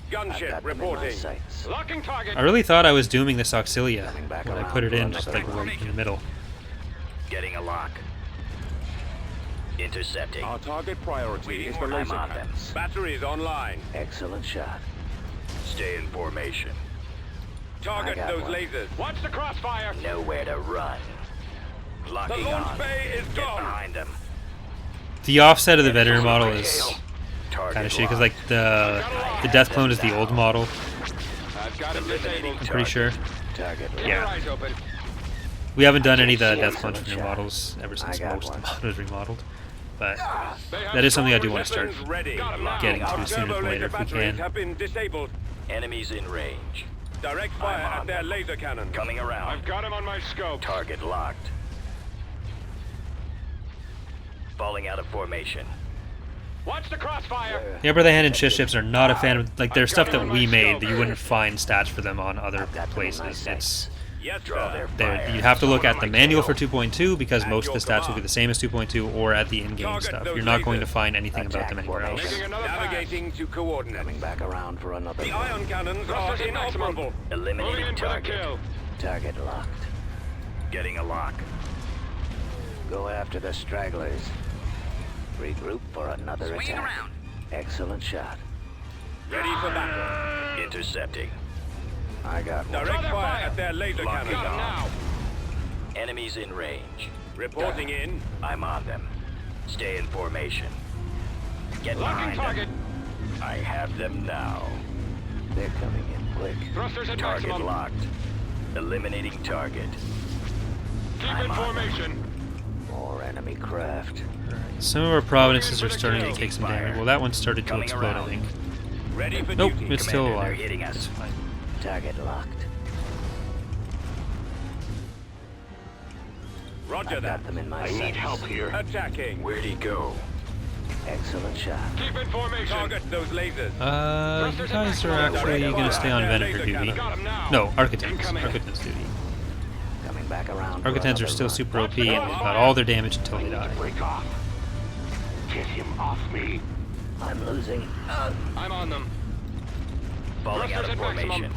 I've Gunship got them in my reporting. sights. Locking target. I really thought I was dooming this Auxilia Coming back when I around put it for in, just another like one. right in the middle. Getting a lock. Intercepting. Our target priority is the I'm laser on them. cannons. Batteries online. Excellent shot. Stay in formation. Target got those one. lasers. Watch the crossfire. Nowhere to run. The Locking launch on. bay is Get gone. behind them. The offset of the veteran model is Target kind of shitty because locked. like the death clone is the old model. I've got him disabled. I'm pretty sure. Target Keep locked. your Yeah. eyes open. We haven't done any of the Excellent death clones for new shot. models ever since got most one. of the mod was remodeled. But They have that is something I do strong want to start resistance. Ready. Got him now. getting Our to sooner turbo than later laser if we batteries can. have been disabled. Enemies in range. Direct fire I'm on at their them. laser cannons. Coming around. I've got him on my scope. Target locked. Falling out of formation. Watch the crossfire. The Upper Hand and ships are not a fan of like they're stuff that we made that you wouldn't find stats for them on other I've got them in my places. sights. It's Yes, Draw their sir. fire. you have to look at the my manual tail. for 2.2 because most of the your stats will be command. the same as 2.2 or at the in-game Target stuff. those You're not going to lasers. find anything about Attack them anywhere else. formation. Making another pass. Navigating to coordinates. Coming back around for another The run. ion cannons are Thrusters at maximum. inoperable. Moving Eliminating in for the target. kill. Target locked. Getting a lock. Go after the stragglers. Regroup for another attack. Excellent shot. Ready for battle. Intercepting. I got one. Direct fire at their laser Locking cannons. Got him now. Enemies in range. Reporting in. I'm on them. Stay in formation. Get Locking behind target. them. I have them now. They're coming in quick. Thrusters at Target maximum. locked. Eliminating target. Keep I'm in on them. formation. More enemy craft. Some of our provinces are starting to take some damage. Well, that one started to Coming explode, I around. think. Ready for Nope, duty. it's still Commander, they're alive. hitting us. It's fine. Target locked. Roger I've that. got them in my sights. here. Attacking. Where'd he go? Excellent shot. Keep in formation. Target those lasers. You guys are actually going to stay on Venator duty. Got him now. No, Architects. Incoming. Architects duty. back around. Architects are still super OP and they've got all their damage until they die. Break off. Get him off me. I'm losing. I'm on them. Falling out Thrusters of at maximum. formation.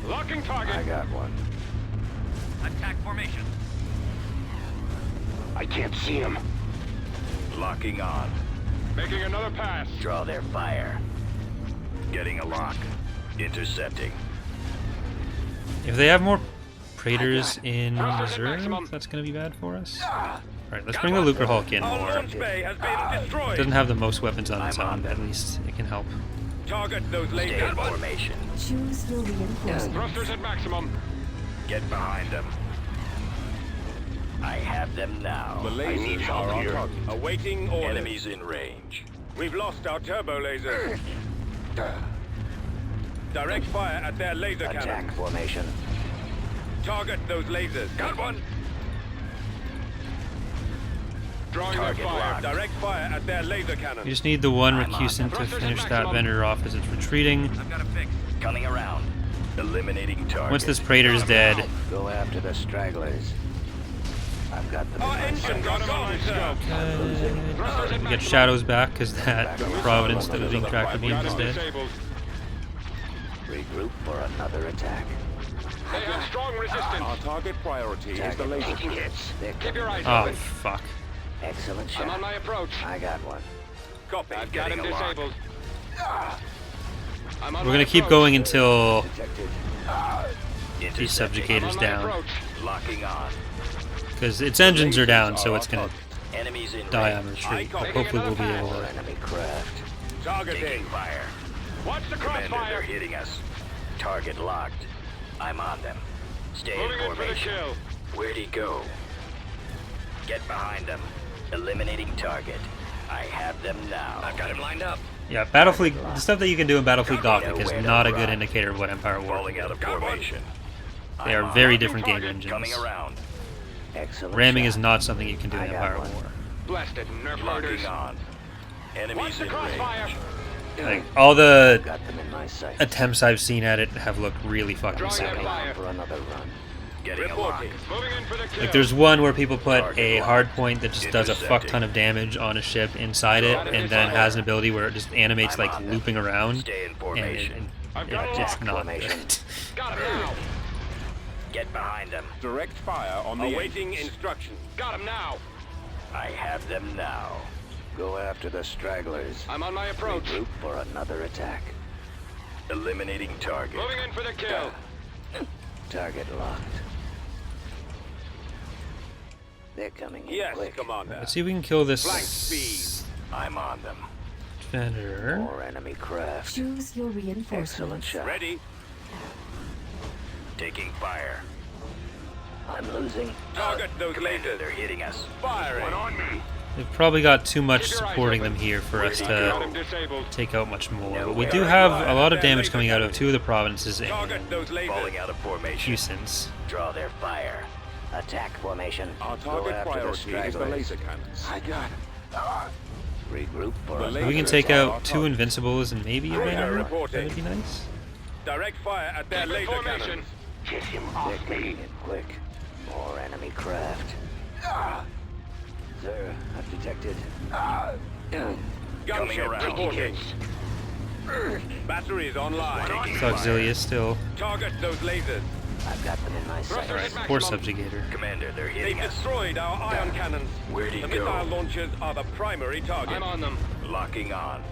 Locking target. I got one. Attack formation. I can't see him. Locking on. Making another pass. Draw their fire. Getting a lock. Intercepting. If they have more Praetors in Thrusters at reserve, maximum. that's going to be bad for us. Alright, let's bring the Lucre Hulk in Our more. launch bay has been destroyed. It doesn't have the most weapons on its own, but at least it can help. Target those Stay in lasers. formation. Choose your reinforcements. Thrusters at maximum. Get behind them. I have them now. The lasers are on target. Awaiting orders. Enemies in range. We've lost our turbo lasers. Direct fire at their laser Attack cannons. formation. Target those lasers. Got one. Drawing their Target fire. locked. Direct fire at their laser We cannons. just need the one I'm on Recusant to Thrusters at finish that maximum. vendor off as it's retreating. I've got a fix. Coming around. Eliminating target. Once this Praetor's dead, Go after the stragglers. I've got them. Our in my engines sights. are gone, sir. Thrusters at we get maximum. Shadows back because that Providence that was being tractor beams Got is them dead. disabled. Regroup for another attack. They have strong Our resistance. target priority is the laser. Taking hits. They're Keep your coming. eyes Oh, open. fuck. Excellent I'm on shot. my approach. I got one. Copy. I've got Getting him a lock. disabled. I'm on We're my gonna keep approach. going until Detected. these I'm subjugators on my down. approach. Locking on. Because its engines are down, so it's gonna Enemies in die range. on retreat. But Taking hopefully we'll be another able More to. enemy craft. Targeting. Taking fire. Watch the Commander, they're crossfire. hitting us. Target locked. I'm on them. Stay Moving in in for the formation. kill. Where'd he go? Get behind them. Eliminating target. I have them now. I've got him lined up. Yeah, Battlefleet. The stuff that you can do in Battlefleet Gothic is not a good indicator of what Empire War. Falling out of formation. They are I'm on. very different game Coming engines. around. Excellent Ramming shot. is not something you can do in I got Empire one. War. Blasted nerf loaders. Locking on. Watch Enemies the in crossfire. range. Like all the Got them in my sights. attempts I've seen at it have looked really fucking Drawing silly. their fire. For another run. Getting a lock. Reporting. Moving in for the kill. Like there's one where people put Target a locked. hard point that just does a fuck Intercepting. ton of damage on a ship inside it, and then has an ability where it just animates I'm like on them. looping around, Stay in and formation. I've got a it's lock. not Formation. good. Got him now. Get behind them. Direct fire on the Awaiting engines. instructions. Got him now. I have them now. Go after the stragglers. I'm on my approach. Regroup for another attack. Eliminating target. Moving in for the kill. Target locked. They're coming in Yes, quick. Commander. Let's see if we can kill Flank this speed. I'm on them. defender. More enemy craft. Choose your Excellent reinforcements. shot. Ready. Taking fire. I'm losing. Target those lasers. They're hitting us. Firing. One on me. They've probably got too much Keep your eyes supporting open. them here for us Got to him disabled. take out much more. No But we way. do have a lot of damage coming out of two of the provinces and Target those lasers. Falling out of formation. Recusants. Draw their fire. Attack formation. Our Go target after the priority is the stragglers. laser cannons. I got it. Regroup for The another We can lasers take are our out two target. Invincibles and maybe a Radar Banner. That reporting. would be nice. Direct fire at their Keep in laser formation. cannons. Get him off me. They're coming in quick. More enemy craft. Sir, I've detected. Gunship around. reporting. Batteries online. It's Auxilia still. Target those lasers. I've got them in my sights. Thrusters at Poor maximum. Subjugator. Commander, they're hitting us. They've destroyed our ion cannons. Where'd he The go? missile launchers are the primary target. I'm on them. Locking on.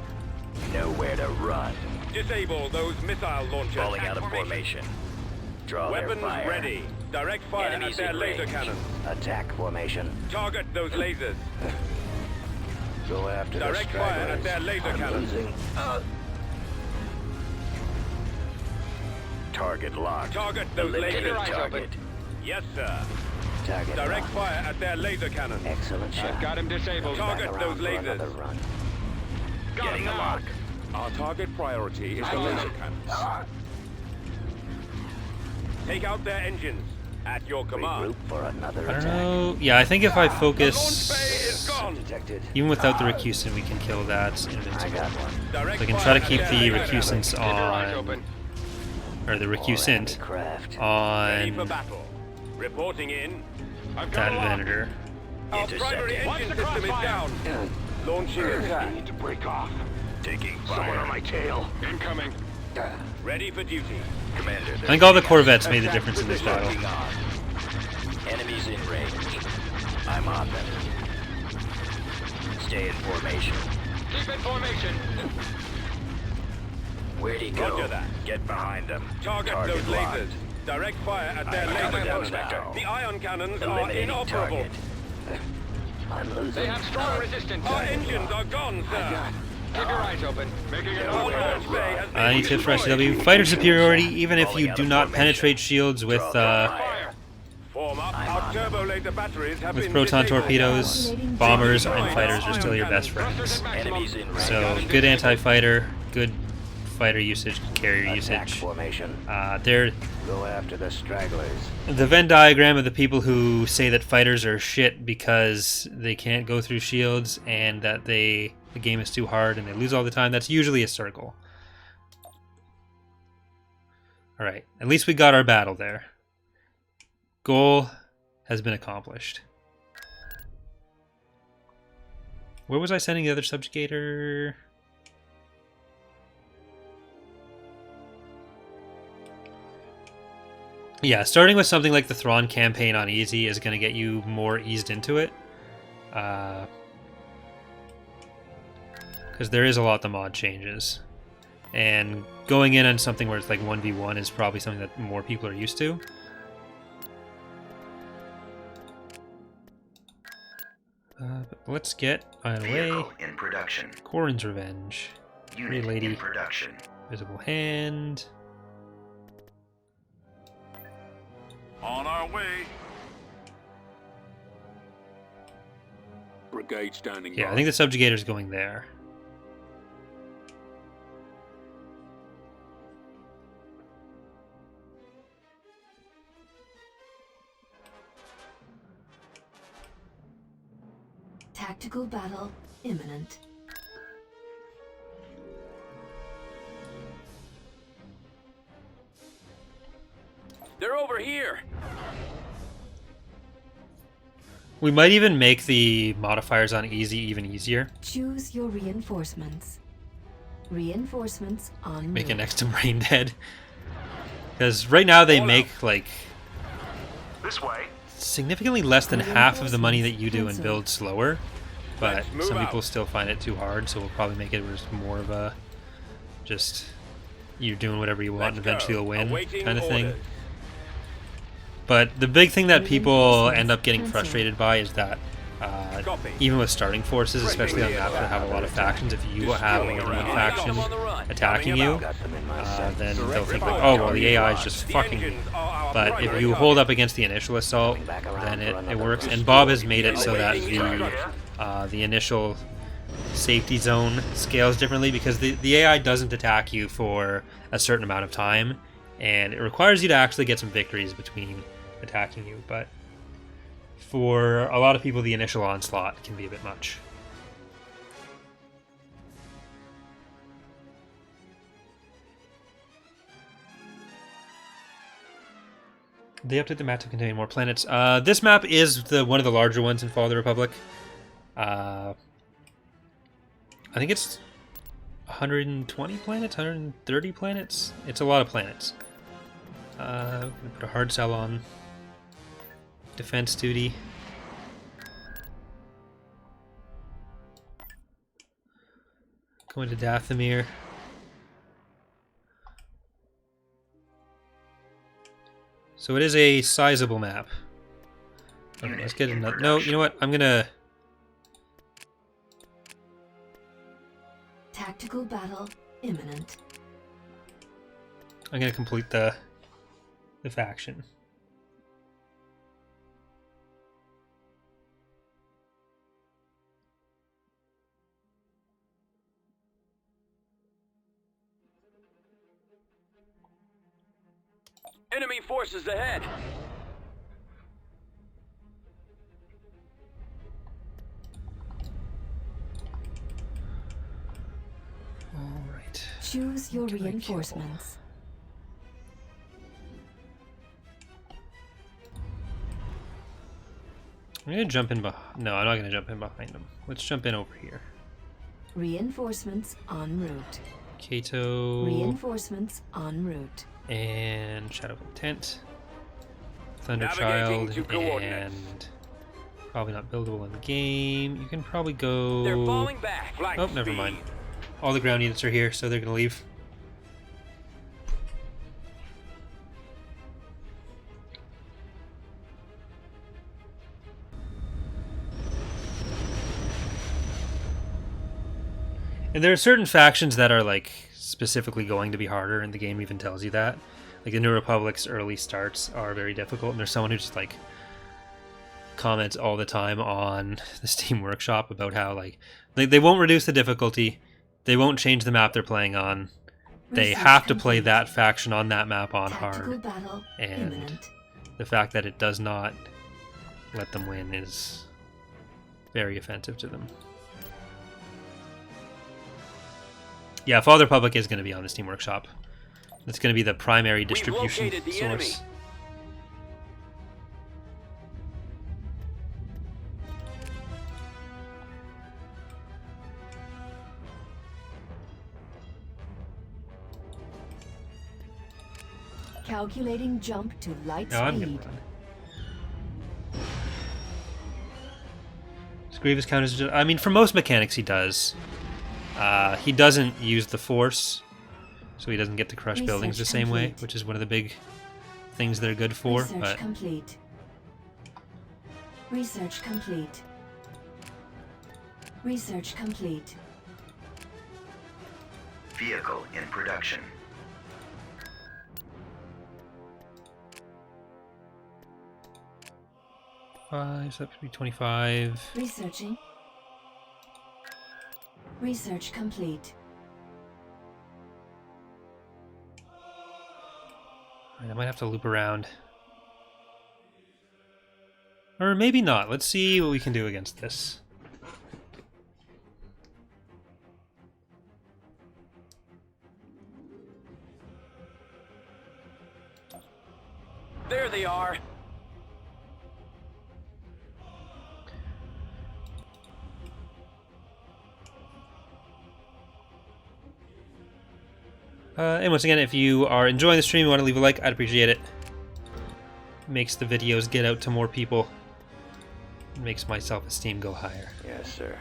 Nowhere to run. Disable those missile launchers. Falling out of formation. Draw Weapons their fire. ready. Direct fire Enemies at their in laser range. cannons. Attack formation. Target those lasers. Go after Direct the fire stragglers. at their laser I'm cannons. losing. Target locked. Target those Eliminate lasers. target. Yes, sir. Target Direct locked. fire at their laser cannons. Excellent shot. I've got him disabled. Back Target around those for lasers. another run. Got him Getting a now. lock. Our target priority is the laser cannons. Take out their engines. At your command. Regroup for another I don't attack. know. Yeah, I think if I The launch bay focus, is gone. Detected. even without the Recusant, we can kill that I Invincible. got one. Direct So I can fire try to at keep their the laser cannons. Recusants Keep your eyes on, open. or the More Recusant enemy craft. Ready for on battle. Reporting in. I've that got a lock. Venator. Our primary Watch engine the system is crossfire. down. Launching attack. Need to break off. Taking Someone on fire. my tail. Incoming. Ready for duty. Commander, I think all the Corvettes made the difference in this battle. Working on. Enemies in range. I'm on them. Stay in formation. Keep in formation. Where'd he go? Roger that. Get behind them. Target those locked. lasers. Direct fire at their I'm laser coming down post. now. The ion cannons are Eliminating inoperable. target. I'm losing. They have strong resistance. Our engines are gone, sir. Keep your eyes open. Making an All open. hands bay has been Any tips for destroyed. SCW? Fighter superiority, even if Falling you out do of not formation. penetrate shields with Fire. Form up. Our turbo laser batteries have with been proton disabled. torpedoes. Bombers and fighters are still your best Thrusters friends. at maximum. Enemies in range. So good anti-fighter, good fighter usage, carrier Attack usage. formation. They're Go after the stragglers. the Venn diagram of the people who say that fighters are shit because they can't go through shields and that the game is too hard and they lose all the time. That's usually a circle. All right, at least we got our battle there. Goal has been accomplished. Where was I sending the other subjugator? Yeah, starting with something like the Thrawn campaign on easy is going to get you more eased into it. Because there is a lot the mod changes. And going in on something where it's like 1v1 is probably something that more people are used to. But let's get out of the way. Vehicle in production. Corrin's Revenge. Free Unit Lady. in production. Visible Hand. On our way. Brigade standing Yeah, by. I think the subjugator's going there. Tactical battle imminent. They're over here. We might even make the modifiers on easy even easier. Choose your reinforcements. Reinforcements on Make it move. next to Brain Dead. Because right now they Hold make like This way. significantly less than half of the money that you do and build slower. But Let's move some out. people still find it too hard, so we'll probably make it where it's more of a just you're doing whatever you want and eventually you'll win kind of thing. But the big thing that people end up getting frustrated by is that even with starting forces, especially on maps that have a lot of factions, if you have more than one faction attacking you, then they'll think like, oh, well, the AI is just fucking me. But if you hold up against the initial assault, then it works. And Bob has made it so that the initial safety zone scales differently because the AI doesn't attack you for a certain amount of time, and it requires you to actually get some victories between attacking you. But for a lot of people, the initial onslaught can be a bit much. They update the map to contain more planets. This map is one of the larger ones in Fall of the Republic. I think it's 120 planets, 130 planets. It's a lot of planets. Gonna put a hard sell on defense duty. Going to Dathomir. So it is a sizable map. Okay, let's get another. No, you know what? I'm gonna. Tactical battle imminent. I'm gonna complete the faction. Enemy forces ahead. All right. Choose your Can I kill? reinforcements. I'm gonna jump in behind. No, I'm not gonna jump in behind them. Let's jump in over here. Reinforcements en route. Kato. Reinforcements en route. And Shadow of Intent. Navigating Thunderchild to coordinates. and probably not buildable in the game. You can probably go. They're falling back. Flank Oh, never speed. mind. All the ground units are here, so they're gonna leave. And there are certain factions that are like specifically going to be harder, and the game even tells you that. Like the New Republic's early starts are very difficult, and there's someone who just like comments all the time on the Steam Workshop about how like they won't reduce the difficulty, they won't change the map they're playing on. They Research have to play complete. that faction on that map on Tactical hard, battle and imminent. the fact that it does not let them win is very offensive to them. Yeah, Father Republic is going to be on the Steam Workshop. That's going to be the primary distribution located the source. enemy. Calculating jump to light No, I'm speed. going to run. Does Grievous count as... I mean, for most mechanics he does. He doesn't use the Force, so he doesn't get to crush buildings the Research same way, complete. which is one of the big things they're good for. Research But complete. Research complete. Research complete. Vehicle in production. so that could be 25. Researching. Research complete. Alright, I might have to loop around. Or maybe not. Let's see what we can do against this. There they are. And once again, if you are enjoying the stream and want to leave a like, I'd appreciate it. Makes the videos get out to more people. Makes my self-esteem go higher. Yes, sir.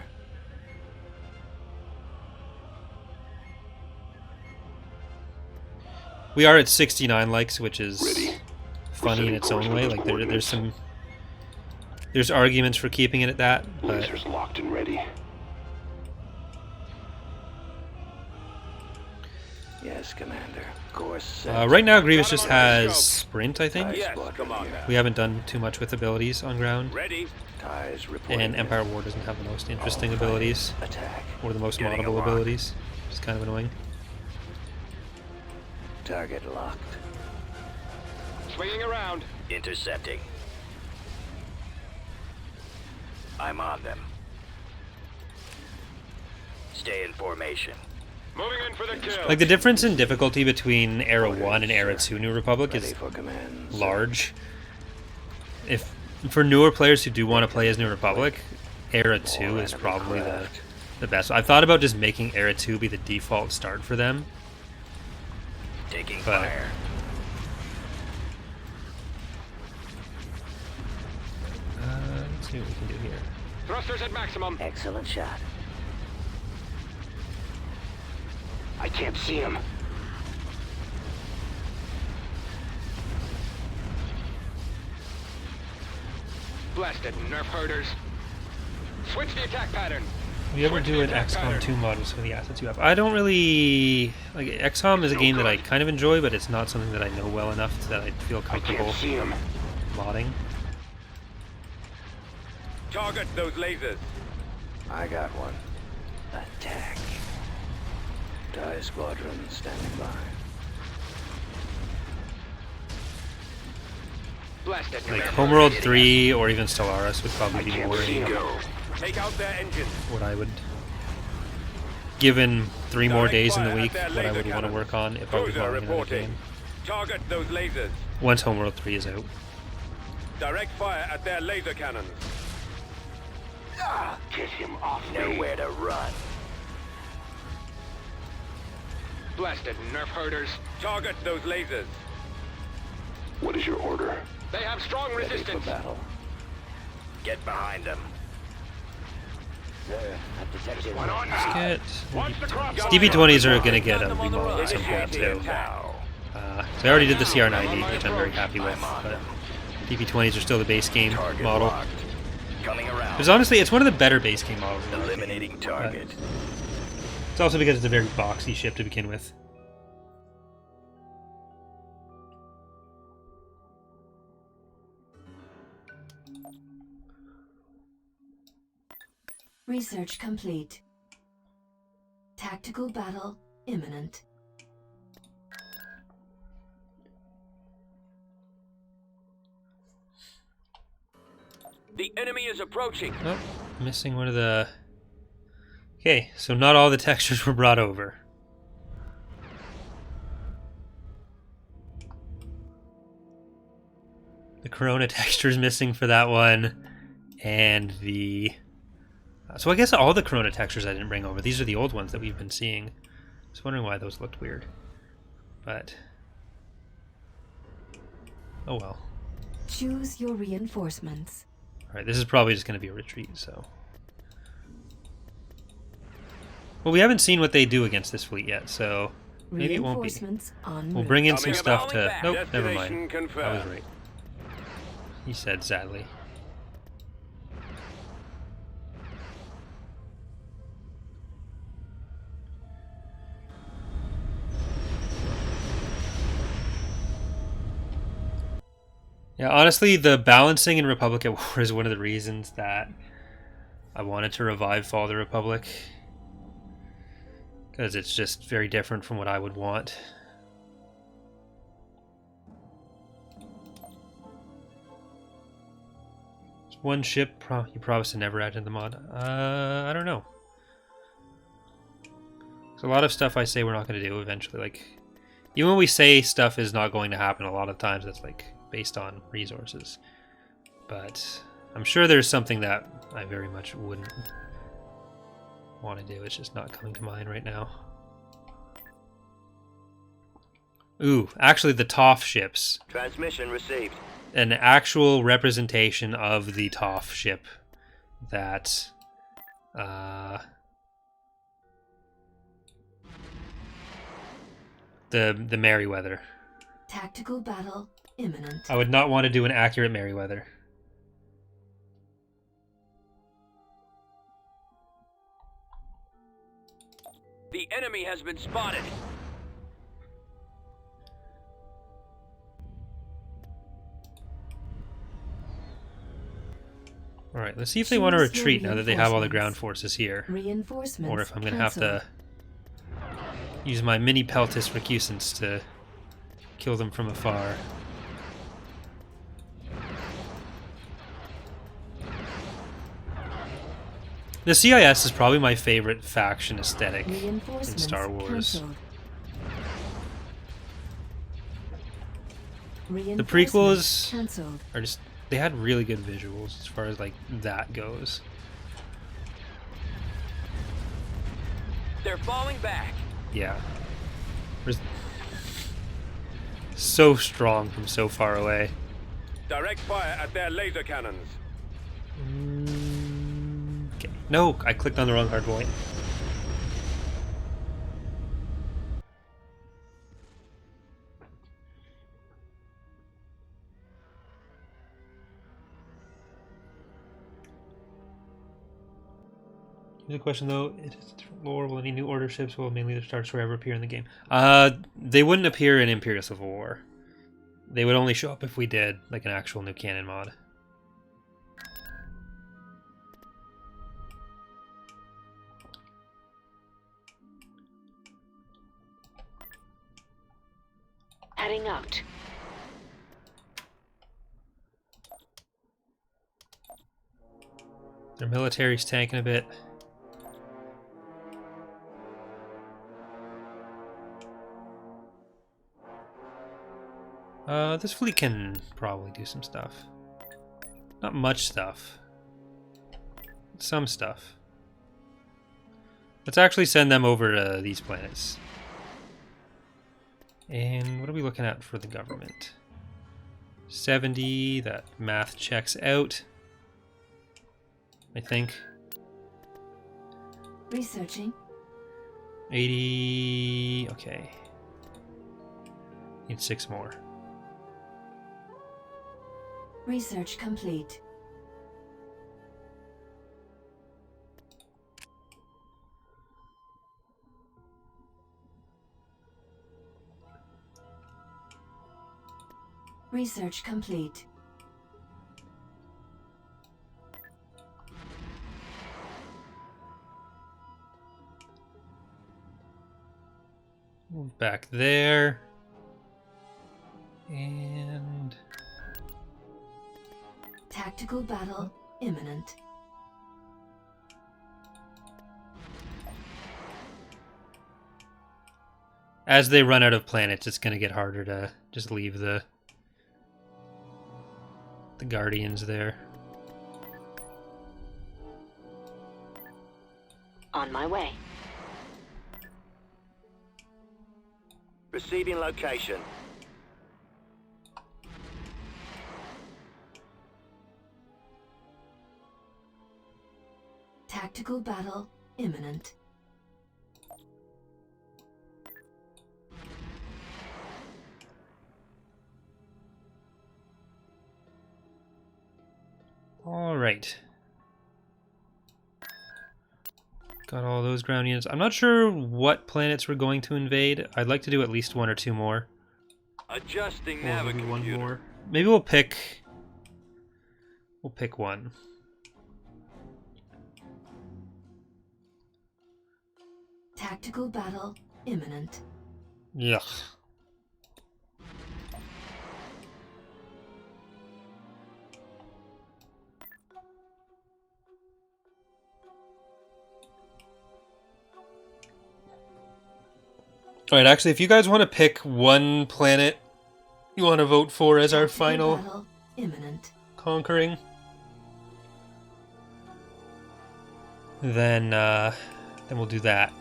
We are at 69 likes, which is Ready. funny in its own way. Like there's Coordinates. there's arguments for keeping it at that, but Lasers locked and ready. Yes, Commander. Course set. right now Grievous just has sprint, I think. Yes, Commander. We haven't done too much with abilities on ground, Ready. Ties reporting. and Empire War doesn't have the most interesting All abilities fighters Attack. or the most Getting a moddable lock. abilities, which is kind of annoying. Target locked. Swinging around. Intercepting. I'm on them. Stay in formation. Moving in for the kill. Like the difference in difficulty between Era 1 and Era 2 New Republic Ready is for command. sir. large. If for newer players who do want to play as New Republic, Era 2 is enemy probably craft. the best. I thought about just making Era 2 be the default start for them. Taking But- fire. Let's see what we can do here. Thrusters at maximum. Excellent shot. I can't see him. Blasted nerf herders. Switch the attack pattern. We ever Switch do the an attack XCOM pattern. 2 mod with some of the assets you have? I don't really... Like, XCOM is a game that I kind of enjoy, but it's not something that I know well enough that I feel comfortable him. modding. Target those lasers. I got one. Attack. TIE squadron standing by. Blasted Like, nerf Homeworld herders. 3 or even Stellaris would probably be more Go. Take out their engines. what I would... Given 3 more Direct days in the fire at week, their what I laser would want to cannons. work on if I was Cruiser modding another reporting. game. Target those lasers. Once Homeworld 3 is out. Direct fire at their laser cannons. Get him off me. Nowhere to run. Blasted nerf herders. Target those lasers. What is your order? They have strong Ready for resistance. battle. Get behind them. One on Let's get Watch the crop. DB20s are gonna get a remodel at some point too. Now. So I already did the CR90, which I'm very happy with. But DB20s are still the base game Target model. locked. Coming around. Because honestly, it's one of the better base game models. In my opinion. Eliminating target. It's also because it's a very boxy ship to begin with. Research complete. Tactical battle imminent. The enemy is approaching. Oh, missing one of the... Okay, so not all the textures were brought over. The Corona texture is missing for that one. And the... So I guess all the Corona textures I didn't bring over. These are the old ones that we've been seeing. I was wondering why those looked weird. But... oh well. Choose your reinforcements. Alright, this is probably just going to be a retreat, so... Well, we haven't seen what they do against this fleet yet, so maybe it won't be. We'll bring in some stuff to... Nope, never mind. I was right. He said, sadly. Yeah, honestly, the balancing in Republic at War is one of the reasons that I wanted to revive Fall of the Republic. Because it's just very different from what I would want. There's one ship you promised to never add in the mod. I don't know. There's a lot of stuff I say we're not going to do eventually. Like, even when we say stuff is not going to happen, a lot of times that's like based on resources. But I'm sure there's something that I very much wouldn't want to do. It's just not coming to mind right now. Ooh, actually the TOF ships. Transmission received. An actual representation of the TOF ship that the Merryweather. Tactical battle imminent. I would not want to do an accurate Merryweather. The enemy has been spotted. Alright, let's see if they want to retreat now that they have all the ground forces here. Reinforcements Or if I'm going to have to use my mini Peltis recusants to kill them from afar. The CIS is probably my favorite faction aesthetic in Star Wars. The prequels are just, they had really good visuals as far as like that goes. They're falling back. Yeah. So strong from so far away. Direct fire at their laser cannons. Okay. No, I clicked on the wrong hard point. Here's a question though. It is a different lore. Will any new order ships will mainly the Star Destroyer ever appear in the game? They wouldn't appear in Imperial Civil War. They would only show up if we did like an actual new canon mod. Heading out. Their military's tanking a bit. This fleet can probably do some stuff. Not much stuff. some stuff. Let's actually send them over to these planets. And what are we looking at for the government? 70, that math checks out, I think. Researching. 80, okay. Need 6 more. Research complete. Research complete. Move back there. And Tactical battle imminent. as they run out of planets, it's going to get harder to just leave the Guardians there. On my way. Receiving location. Tactical battle imminent. All right. Got all those ground units. I'm not sure what planets we're going to invade. I'd like to do at least 1 or 2 more. Adjusting Or maybe navigator. 1 more. Maybe we'll pick one. Tactical battle imminent. Yuck. Alright, actually, if you guys want to pick one planet you want to vote for as our final Battle imminent. conquering, then we'll do that.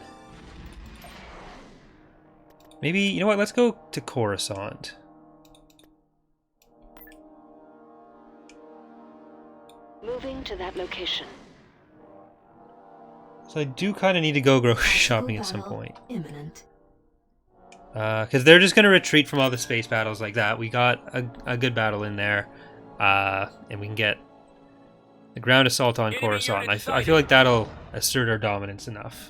Maybe, you know what, let's go to Coruscant. Moving to that location. So I do kind of need to go grocery shopping at some Battle point. imminent. Because they're just going to retreat from all the space battles like that. We got a good battle in there. And we can get the ground assault on Coruscant. I feel like that'll assert our dominance enough.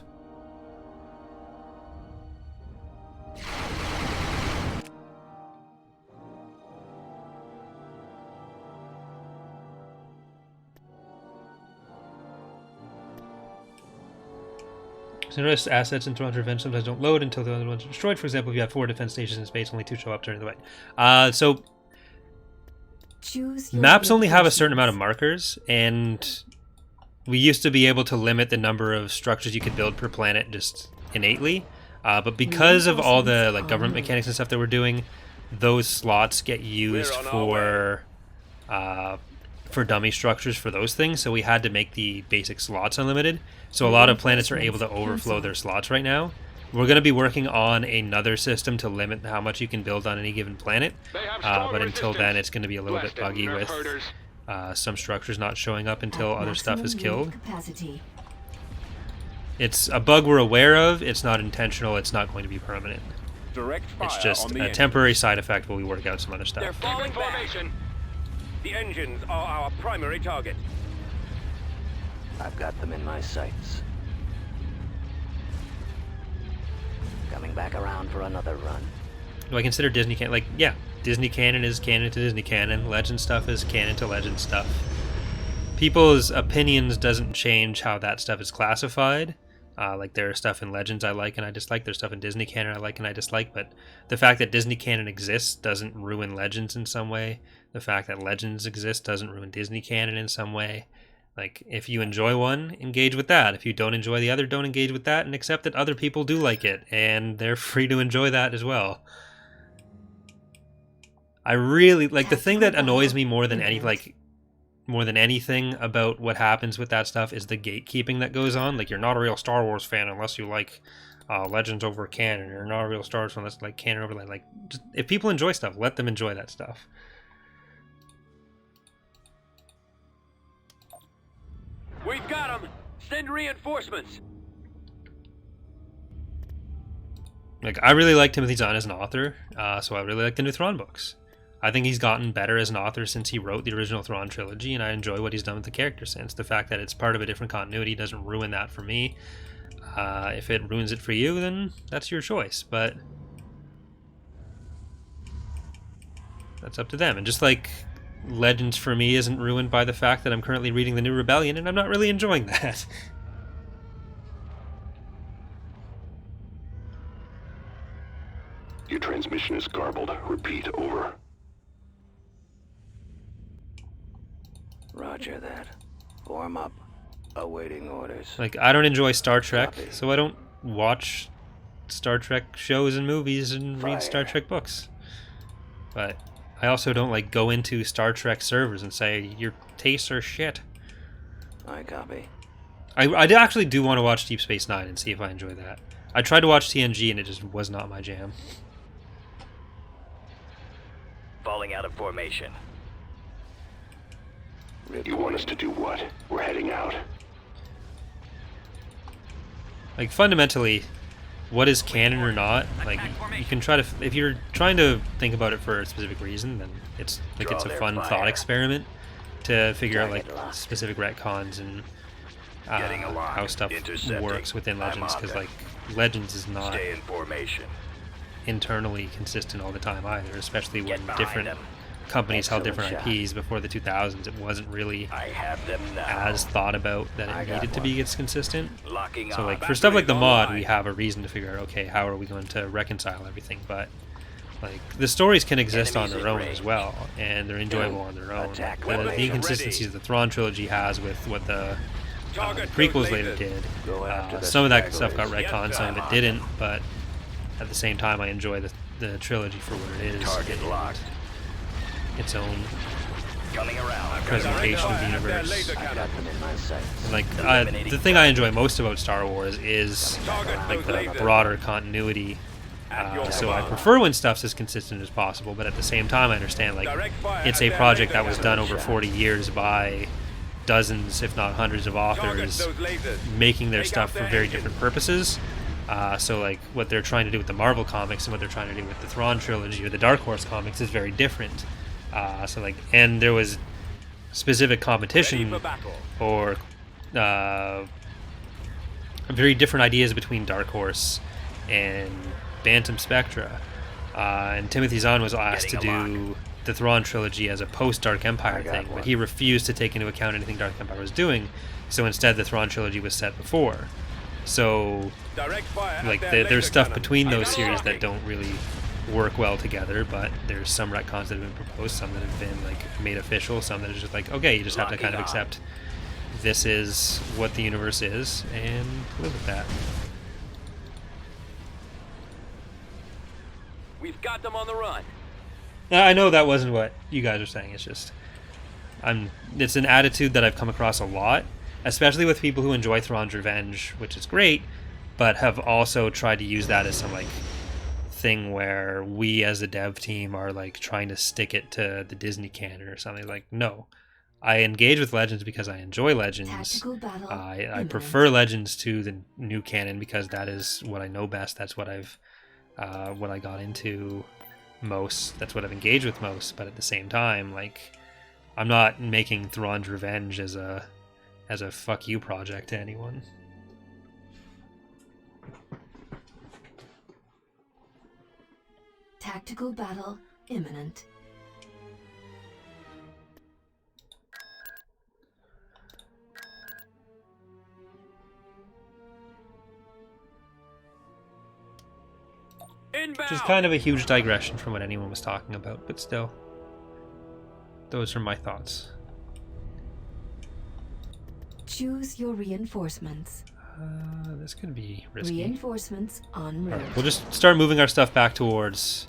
So notice assets in Toronto Revenge sometimes don't load until the other ones are destroyed. For example, if you have 4 defense stations in space, only 2 show up during the fight. So Choose your maps only have a certain locations. amount of markers, and we used to be able to limit the number of structures you could build per planet just innately. But because of all the like government mechanics and stuff that we're doing, those slots get used for dummy structures for those things. So we had to make the basic slots unlimited. So a lot of planets are able to overflow their slots right now. We're going to be working on another system to limit how much you can build on any given planet. But until then, it's going to be a little bit buggy with some structures not showing up until other stuff is killed. Capacity. It's a bug we're aware of. It's not intentional. It's not going to be permanent. Direct fire It's just on the a engine. temporary side effect while we work out some other They're stuff. falling back. The engines are our primary target. I've got them in my sights. Coming back around for another run. Do I consider Disney canon? Like, yeah, Disney canon is canon to Disney canon. Legend stuff is canon to Legend stuff. People's opinions doesn't change how that stuff is classified. Like, there are stuff in Legends I like and I dislike. There's stuff in Disney canon I like and I dislike. But the fact that Disney canon exists doesn't ruin Legends in some way. The fact that Legends exist doesn't ruin Disney canon in some way. Like, if you enjoy one, engage with that. If you don't enjoy the other, don't engage with that, and accept that other people do like it, and they're free to enjoy that as well. I really, like, the thing that annoys me more than any, like, more than anything about what happens with that stuff is the gatekeeping that goes on. Like, you're not a real Star Wars fan unless you like Legends over canon. You're not a real Star Wars fan unless you like canon over like. Just, if people enjoy stuff, let them enjoy that stuff. We've got them. Send reinforcements. Like, I really like Timothy Zahn as an author, so I really like the new Thrawn books. I think he's gotten better as an author since he wrote the original Thrawn trilogy, and I enjoy what he's done with the character since. The fact that it's part of a different continuity doesn't ruin that for me. If it ruins it for you, then that's your choice, but that's up to them. And just like Legends for me isn't ruined by the fact that I'm currently reading The New Rebellion, and I'm not really enjoying that. Your transmission is garbled. Repeat, over. Roger that. Form up. Awaiting orders. Like, I don't enjoy Star Trek, so I don't watch Star Trek shows and movies and read Star Trek books. But I also don't, like, go into Star Trek servers and say, your tastes are shit. I copy. I actually do want to watch Deep Space Nine and see if I enjoy that. I tried to watch TNG and it just was not my jam. Falling out of formation. You want us to do what? We're heading out. Like, fundamentally, what is canon or not? Like, you can try to, if you're trying to think about it for a specific reason, then it's like it's a fun thought experiment to figure out like specific retcons and how stuff works within Legends, because like Legends is not internally consistent all the time either, especially when different companies held different IPs before the 2000s. It wasn't really as thought about that it needed to be as consistent. So like for stuff like the mod, we have a reason to figure out, okay, how are we going to reconcile everything? But like the stories can exist on their own as well, and they're enjoyable on their own. The inconsistencies the Thrawn trilogy has with what the prequels later did, some of that stuff got retconned, some of it didn't, but at the same time I enjoy the trilogy for what it is. Its own presentation of the universe. And like the thing I enjoy most about Star Wars is like the broader continuity. So I prefer when stuff's as consistent as possible, but at the same time I understand like it's a project that was done over 40 years by dozens, if not hundreds of authors making their stuff for very different purposes. So like what they're trying to do with the Marvel comics and what they're trying to do with the Thrawn trilogy or the Dark Horse comics is very different. So like, and there was specific competition or very different ideas between Dark Horse and Bantam Spectra. And Timothy Zahn was asked to do the Thrawn trilogy as a post-Dark Empire thing, but he refused to take into account anything Dark Empire was doing, so instead the Thrawn trilogy was set before. So like there's stuff between those series that don't really work well together, but there's some retcons that have been proposed, some that have been like made official, some that are just like, okay, you just have to kind of accept this is what the universe is and live with that. We've got them on the run. Now, I know that wasn't what you guys are saying. It's just it's an attitude that I've come across a lot, especially with people who enjoy Thrawn's Revenge, which is great, but have also tried to use that as some like thing where we as a dev team are like trying to stick it to the Disney canon or something. Like, no, I engage with Legends because I enjoy Legends. I prefer Legends to the new canon because that is what I know best. That's what what I got into most. That's what I've engaged with most. But at the same time, like, I'm not making Thrawn's Revenge as a fuck you project to anyone. Tactical battle imminent. Which is kind of a huge digression from what anyone was talking about, but still, those are my thoughts. Choose your reinforcements. This could be risky. Reinforcements en route. Right, we'll just start moving our stuff back towards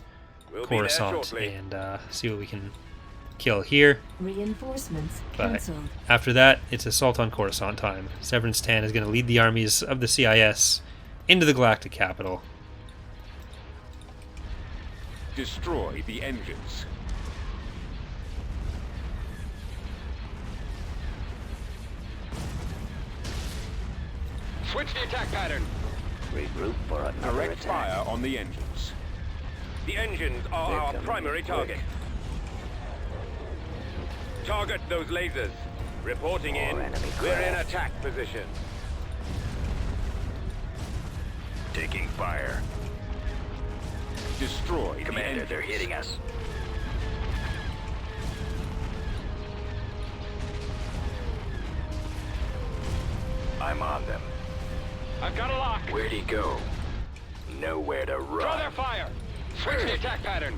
Coruscant and see what we can kill here. Reinforcements But cancelled. after that, it's assault on Coruscant time. Severance 10 is going to lead the armies of the CIS into the galactic capital. Destroy the engines. Switch the attack pattern. Regroup for another Direct attack. fire on the engines. The engines are They're our coming primary in target. Target those lasers. Reporting in. More enemy We're in craft. attack position. Taking fire. Destroy the Commander, engines. they're hitting us. I'm on them. I've got a lock. Where'd he go? Nowhere to Draw their run. fire. Switch the attack pattern.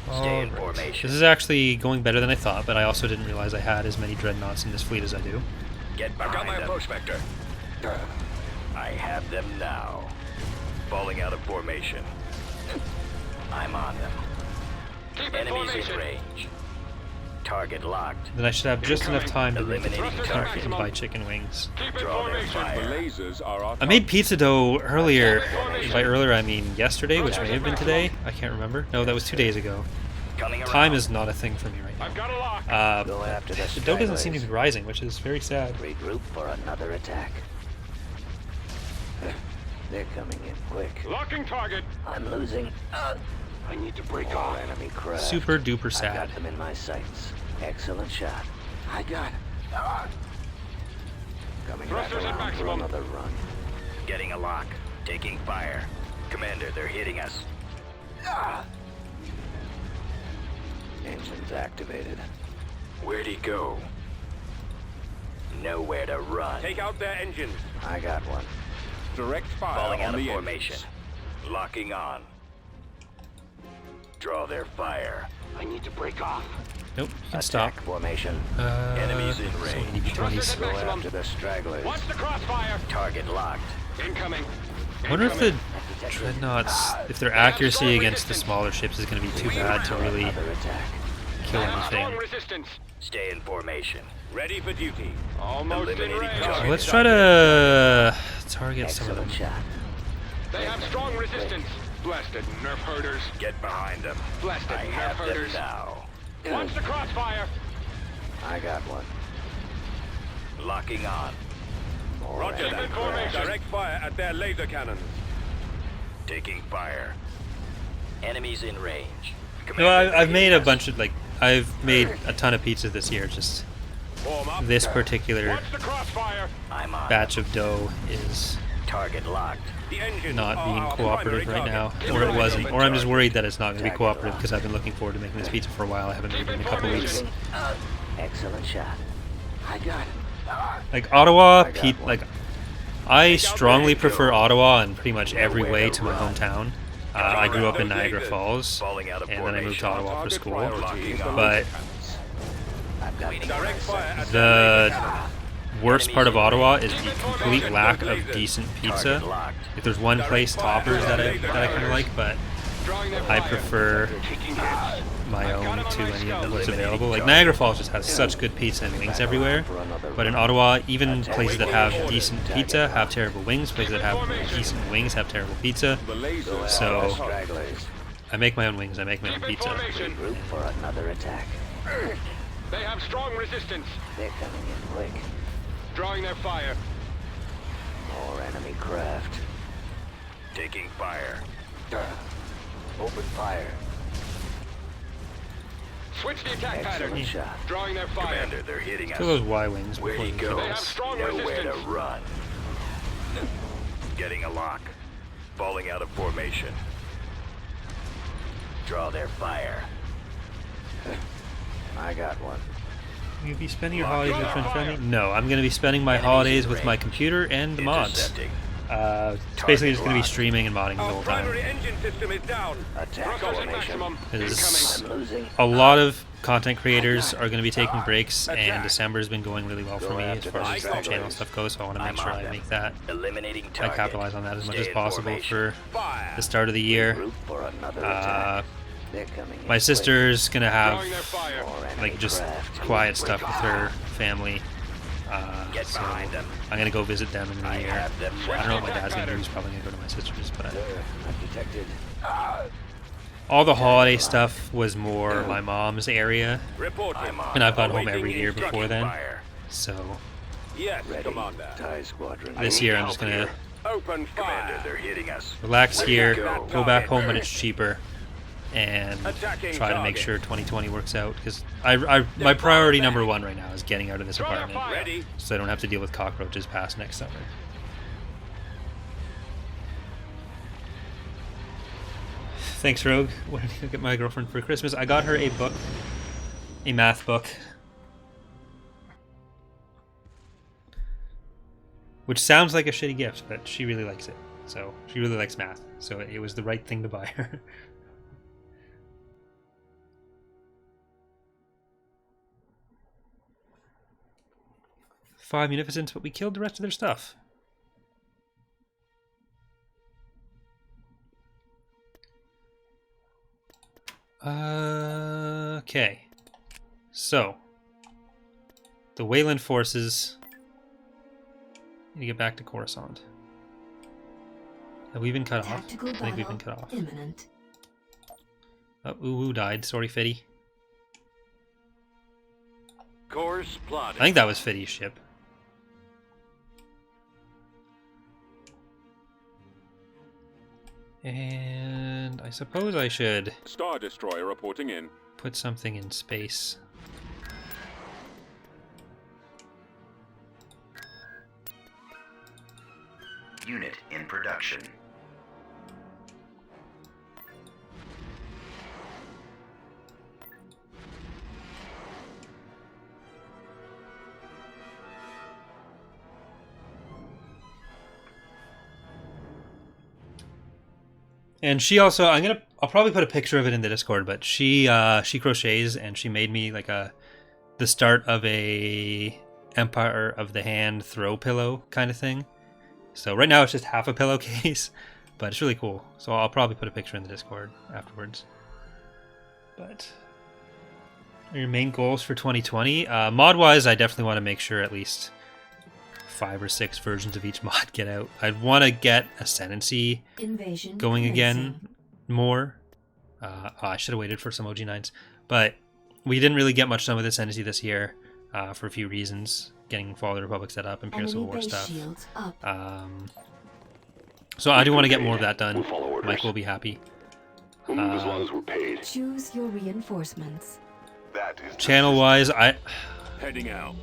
Stay in Alright. formation. This is actually going better than I thought, but I also didn't realize I had as many dreadnoughts in this fleet as I do. Get I've got behind my them. approach vector. I have them now. Falling out of formation. I'm on them. Keep in Enemies in formation. range. Target locked. Then I should have just enough time to make Eliminating the target. target and buy chicken wings. Keep in Draw their formation. The fire. lasers are our I made target. pizza dough earlier. By earlier, I mean yesterday, which may have been today. I can't remember. No, that was 2 days ago. Coming around. Time is not a thing for me right I've got a lock. now. Go after the The dough doesn't seem to be stragglers. rising, which is very sad. Regroup for another attack. They're coming in quick. Locking target. I'm losing. I need to break All off. enemy craft. Super duper I sad. got them in my sights. Excellent shot. I got. Coming back Thrusters at around for maximum. another run. Getting a lock. Taking fire. Commander, they're hitting us. Engines activated. Where'd he go? Nowhere to run. Take out their engines. I got one. Direct fire Falling on out of the formation. engines. Locking on. Draw their fire. I need to break off. Nope, you can stop. Attack formation. Enemies in so range. many Thrusters B-20s. at Go maximum. after the stragglers. Watch the crossfire. Target locked. Incoming. I wonder if the Detected. dreadnoughts, if their accuracy against the smaller ships is going to be too bad to really Another attack. kill Strong anything. resistance. Stay in formation. Ready for duty. Almost in Eliminating range. target. So let's try to target some of them. Excellent shot. They have strong resistance. Blasted nerf herders. Get behind them. Blasted I nerf have them herders. now. Watch the crossfire. I got one. Locking on. More Roger enemy that. formation. Direct fire at their laser cannons. Taking fire. Enemies in range. No, Commander, I've they're made hitting a us. bunch of, like, I've made a ton of pizza this year. Just Form up. this particular Watch the crossfire. I'm on. batch of dough is Target locked. The engines not are being our cooperative primary right now, target. or it wasn't, or I'm just worried that it's not going to be Target cooperative locked. because I've been looking forward to making this pizza for a while. I haven't made it in a couple weeks. Excellent shot. I got it. Like Ottawa, I got one. like I strongly prefer Ottawa in pretty much every way to my hometown. I grew up in Niagara Falls, Falling out of and then I moved to formation. Ottawa for Target school. priority is the But laser cannons. I've got them in my Direct fire sights. at their the worst part of Ottawa is the complete lack of decent pizza. Target locked. If there's one place, Toppers, that I kind of like, but Drawing their I fire. prefer Taking hits. my I've got own him on to my any of scope. what's available. Like Niagara Falls just has such good pizza and wings everywhere, but in Ottawa, even places that have decent pizza have terrible wings. Places that have decent wings have terrible pizza. The lasers So- are our target. Stragglers. I make my own wings. I make my own Keep in pizza. formation. Regroup for another attack. They have strong resistance. They're coming in quick. Drawing their fire. More enemy craft. Taking fire. Open fire. Switch the attack pattern. Excellent shot. Drawing their fire. Commander, they're hitting Kill those us. Y wings Where'd before he you go? kill They have us. strong Nowhere to resistance. run. Getting a lock. Falling out of formation. Draw their fire. I got one. You be spending your holidays with friends family? No, I'm going to be spending my holidays with my computer and the mods. Intercepting. It's basically just going to be locked. streaming and modding the Our whole time. primary engine system is down. Attack Thrusters at formation. maximum. Is I'm losing. a lot of content creators are going to be taking breaks, and December has been going really well for me as far as the channel stuff goes, so I want to make sure I make that, Eliminating I target. capitalize on that as much Stay as in possible formation. for Fire. the start of the year. Regroup for another attack. They're coming. My sister's gonna have Drawing their fire. like just quiet stuff with her family. Get So behind them. I'm gonna go visit them in the new I year. have them. I don't know what my dad's gonna do. He's probably gonna go to my sister's, but I've detected. all the holiday stuff was more my mom's area, Reporting. and I've gone home Awaiting every year before instruction then. fire. So Yes, Ready. Commander. TIE squadron. this year I'm just gonna Open Commander, fire. they're hitting us. relax here, go. go back home when it's cheaper, and Attacking try to make target. sure 2020 works out. Because my priority number one right now is getting out of this Drawing apartment, fire. Ready. so I don't have to deal with cockroaches past next summer. Thanks, Rogue. What did I get my girlfriend for Christmas? I got her a book, a math book, which sounds like a shitty gift, but she really likes it. So she really likes math, so it was the right thing to buy her. Five munificence, but we killed the rest of their stuff. Okay. So, the Wayland forces need to get back to Coruscant. Have we been cut off? Tactical I think we've been battle cut off. imminent. Oh, Uwu died. Sorry, Fitty. Course I plotted. think that was Fitty's ship. And I suppose I should Star Destroyer reporting in. put something in space. Unit in production. And she also, I'll probably put a picture of it in the Discord, but she crochets, and she made me like the start of a Empire of the Hand throw pillow kind of thing. So right now it's just half a pillowcase, but it's really cool. So I'll probably put a picture in the Discord afterwards. But your main goals for 2020, mod-wise, I definitely want to make sure at least 5 or 6 versions of each mod get out. I'd want to get Ascendancy Invasion going again commencing. more. I should have waited for some OG9s, but we didn't really get much some of the Ascendancy this year for a few reasons. Getting Fall of the Republic set up, Imperial Civil Enemy War base stuff. shields up. So I do want to get more of that done. We'll follow orders. Mike will be happy. We'll move as long as we're paid. Choose your reinforcements. That is Channel-wise, Heading out.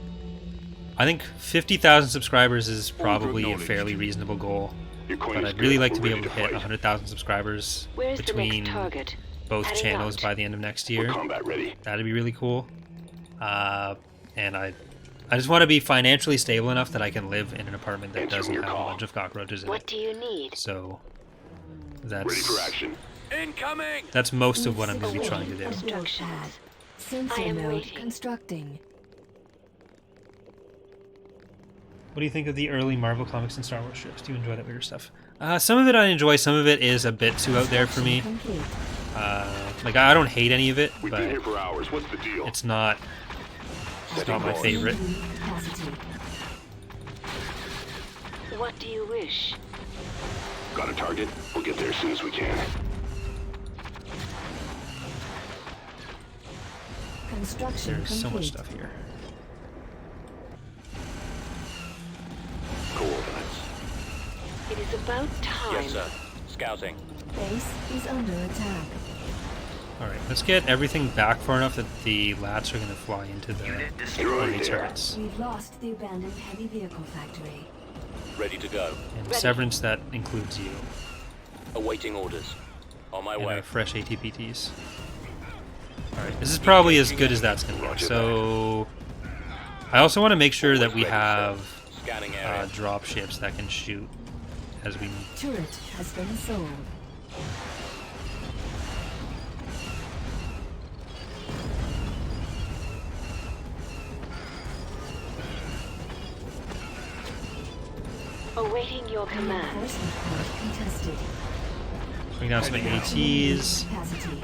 I think 50,000 subscribers is probably a acknowledged. fairly reasonable goal. Your coin But is I'd really good. like to be We're able to ready hit fight. 100,000 subscribers Where's the between next target? both Heading channels out. by the end of next We're year. combat ready. That'd be really cool. And I just want to be financially stable enough that I can live in an apartment that Answering doesn't your have a call. bunch of cockroaches in What it. do you need? So Ready for that's action. Incoming! that's most of what I'm going to be trying to do. Instructions. Pad. I Sensor am node waiting. constructing. What do you think of the early Marvel Comics and Star Wars strips? Do you enjoy that weird stuff? Some of it I enjoy. Some of it is a bit too out there for me. Complete. Like I don't hate any of it, We've been here but for hours. What's the deal? it's not my favorite. Capacity. What do you wish? Got a target? We'll get there as soon as we can. Construction There's so much complete. stuff here. Coordinates. It is about time. Scouting. Base is under attack. All right, let's get everything back far enough that the lats are going to fly into the Unit enemy destroyed. turrets. We've lost the abandoned heavy vehicle factory. Ready to go. And Ready. Severance, that includes you. Awaiting orders. On my And way. our fresh ATPTs. Alright, this is probably as good as that's going to go. So, I also want to make sure that we have Scanning area. drop ships that can shoot as we need. Turret has been sold. Awaiting your command. Reinforcement point contested. Bring down some ATs. Capacity.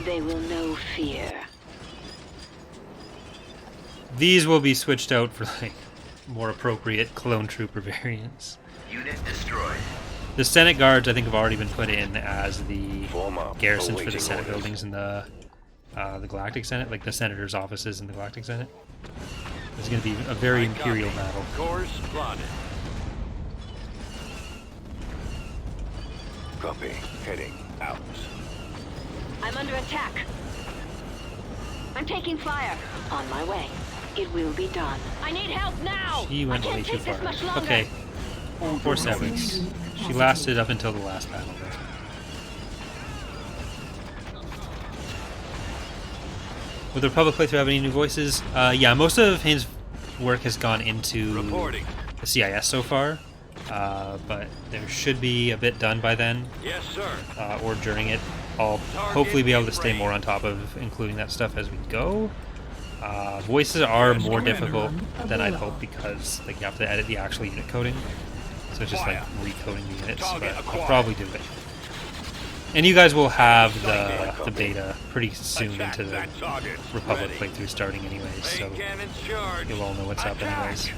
They will know fear. These will be switched out for like more appropriate clone trooper variants. Unit destroyed. The Senate guards, I think, have already been put in as the Form up. garrisons for the Awaiting Senate orders. buildings in the Galactic Senate, like the senators' offices in the Galactic Senate. It's going to be a very imperial battle. Course plotted. Copy. Heading out. I'm under attack. I'm taking fire. On my way. It will be done. I need help now. She went I way can't too take this far. much longer. Okay, 4 seconds. She lasted up until the last battle. Though. Will the Republic playthrough have any new voices? Yeah, most of his work has gone into Reporting. the CIS so far, but there should be a bit done by then, Yes, sir. or during it. I'll hopefully be able to stay more on top of including that stuff as we go. Voices are more difficult than I'd hoped because like you have to edit the actual unit coding, so it's just like recoding the units. But I'll probably do it. And you guys will have the beta pretty soon into the Republic playthrough starting anyways, so you'll all know what's up anyways.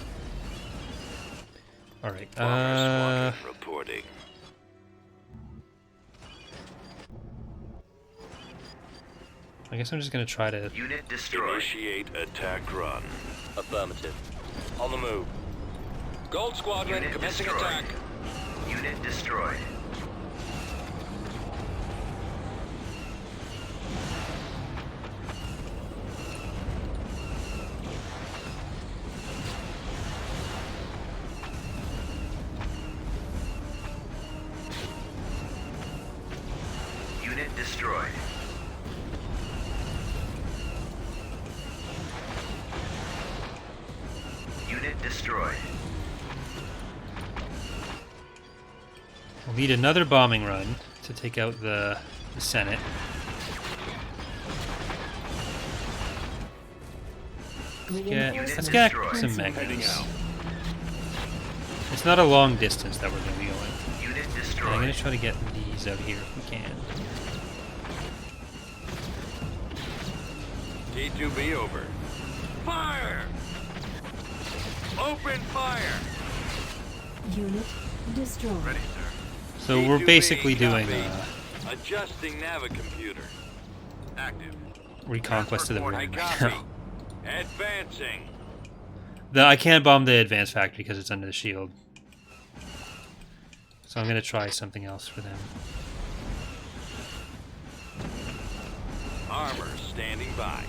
Alright, Reporting. I guess I'm just gonna try to... Unit destroyed. Initiate attack run. Affirmative. On the move. Gold Squadron Unit commencing destroyed. attack. Unit destroyed. Unit destroyed. Unit destroyed. We'll need another bombing run to take out the Senate. Let's get some megas. It's not a long distance that we're going to be going. Unit And I'm destroyed. going to try to get these out here if we can. T2B over. Fire! Open fire! Unit destroyed. Ready, sir. So we're T2B basically doing copy. Adjusting navicomputer. Active. reconquest of the I room right copy. now. Advancing. I can't bomb the advanced factory because it's under the shield. So I'm going to try something else for them. Armor standing by.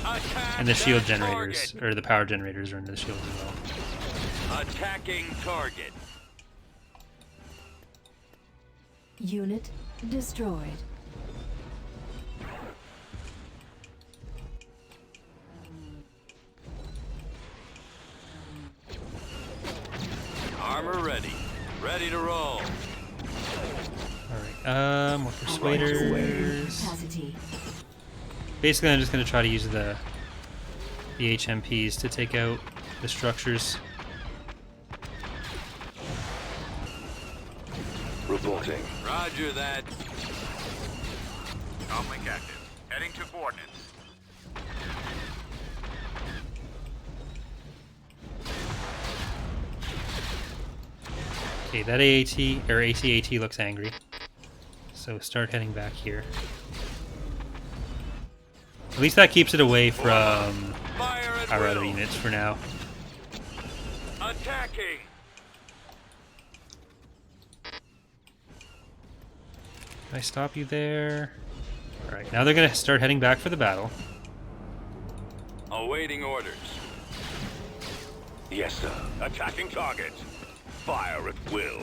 Attack And the shield that generators, target. or the power generators are under the shield as well. Attacking target. Unit destroyed. Armor ready. Ready to roll. Alright, more persuaders. Capacity. Basically, I'm just going to try to use the HMPs to take out the structures. Reporting. Roger that. Comlink active. Heading to coordinates. Okay, that AAT, or ACAT looks angry. So start heading back here. At least that keeps it away from Fire at our other will. units for now. Attacking. Can I stop you there? Alright, now they're going to start heading back for the battle. Awaiting orders. Yes, sir. Attacking target. Fire at will.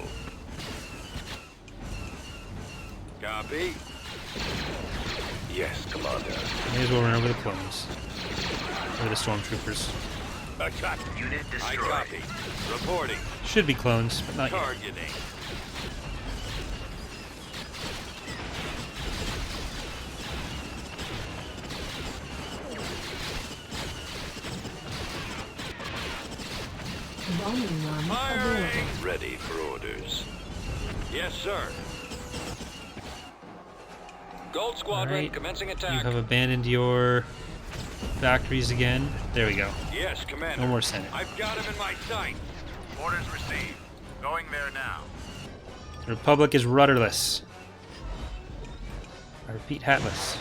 Copy. Yes, Commander. May as well run over the clones. Or the stormtroopers. Attack. Unit I destroyed. copy. Reporting. Should be clones, but not yet. Targeting. Bombing run Firing. available. Ready for orders. Yes, sir. Gold Squadron Alright. commencing You attack. have abandoned your factories again. There we go. Yes, Commander. No more Senate. I've got him in my sight. Orders received. Going there now. The Republic is rudderless. I repeat, hatless.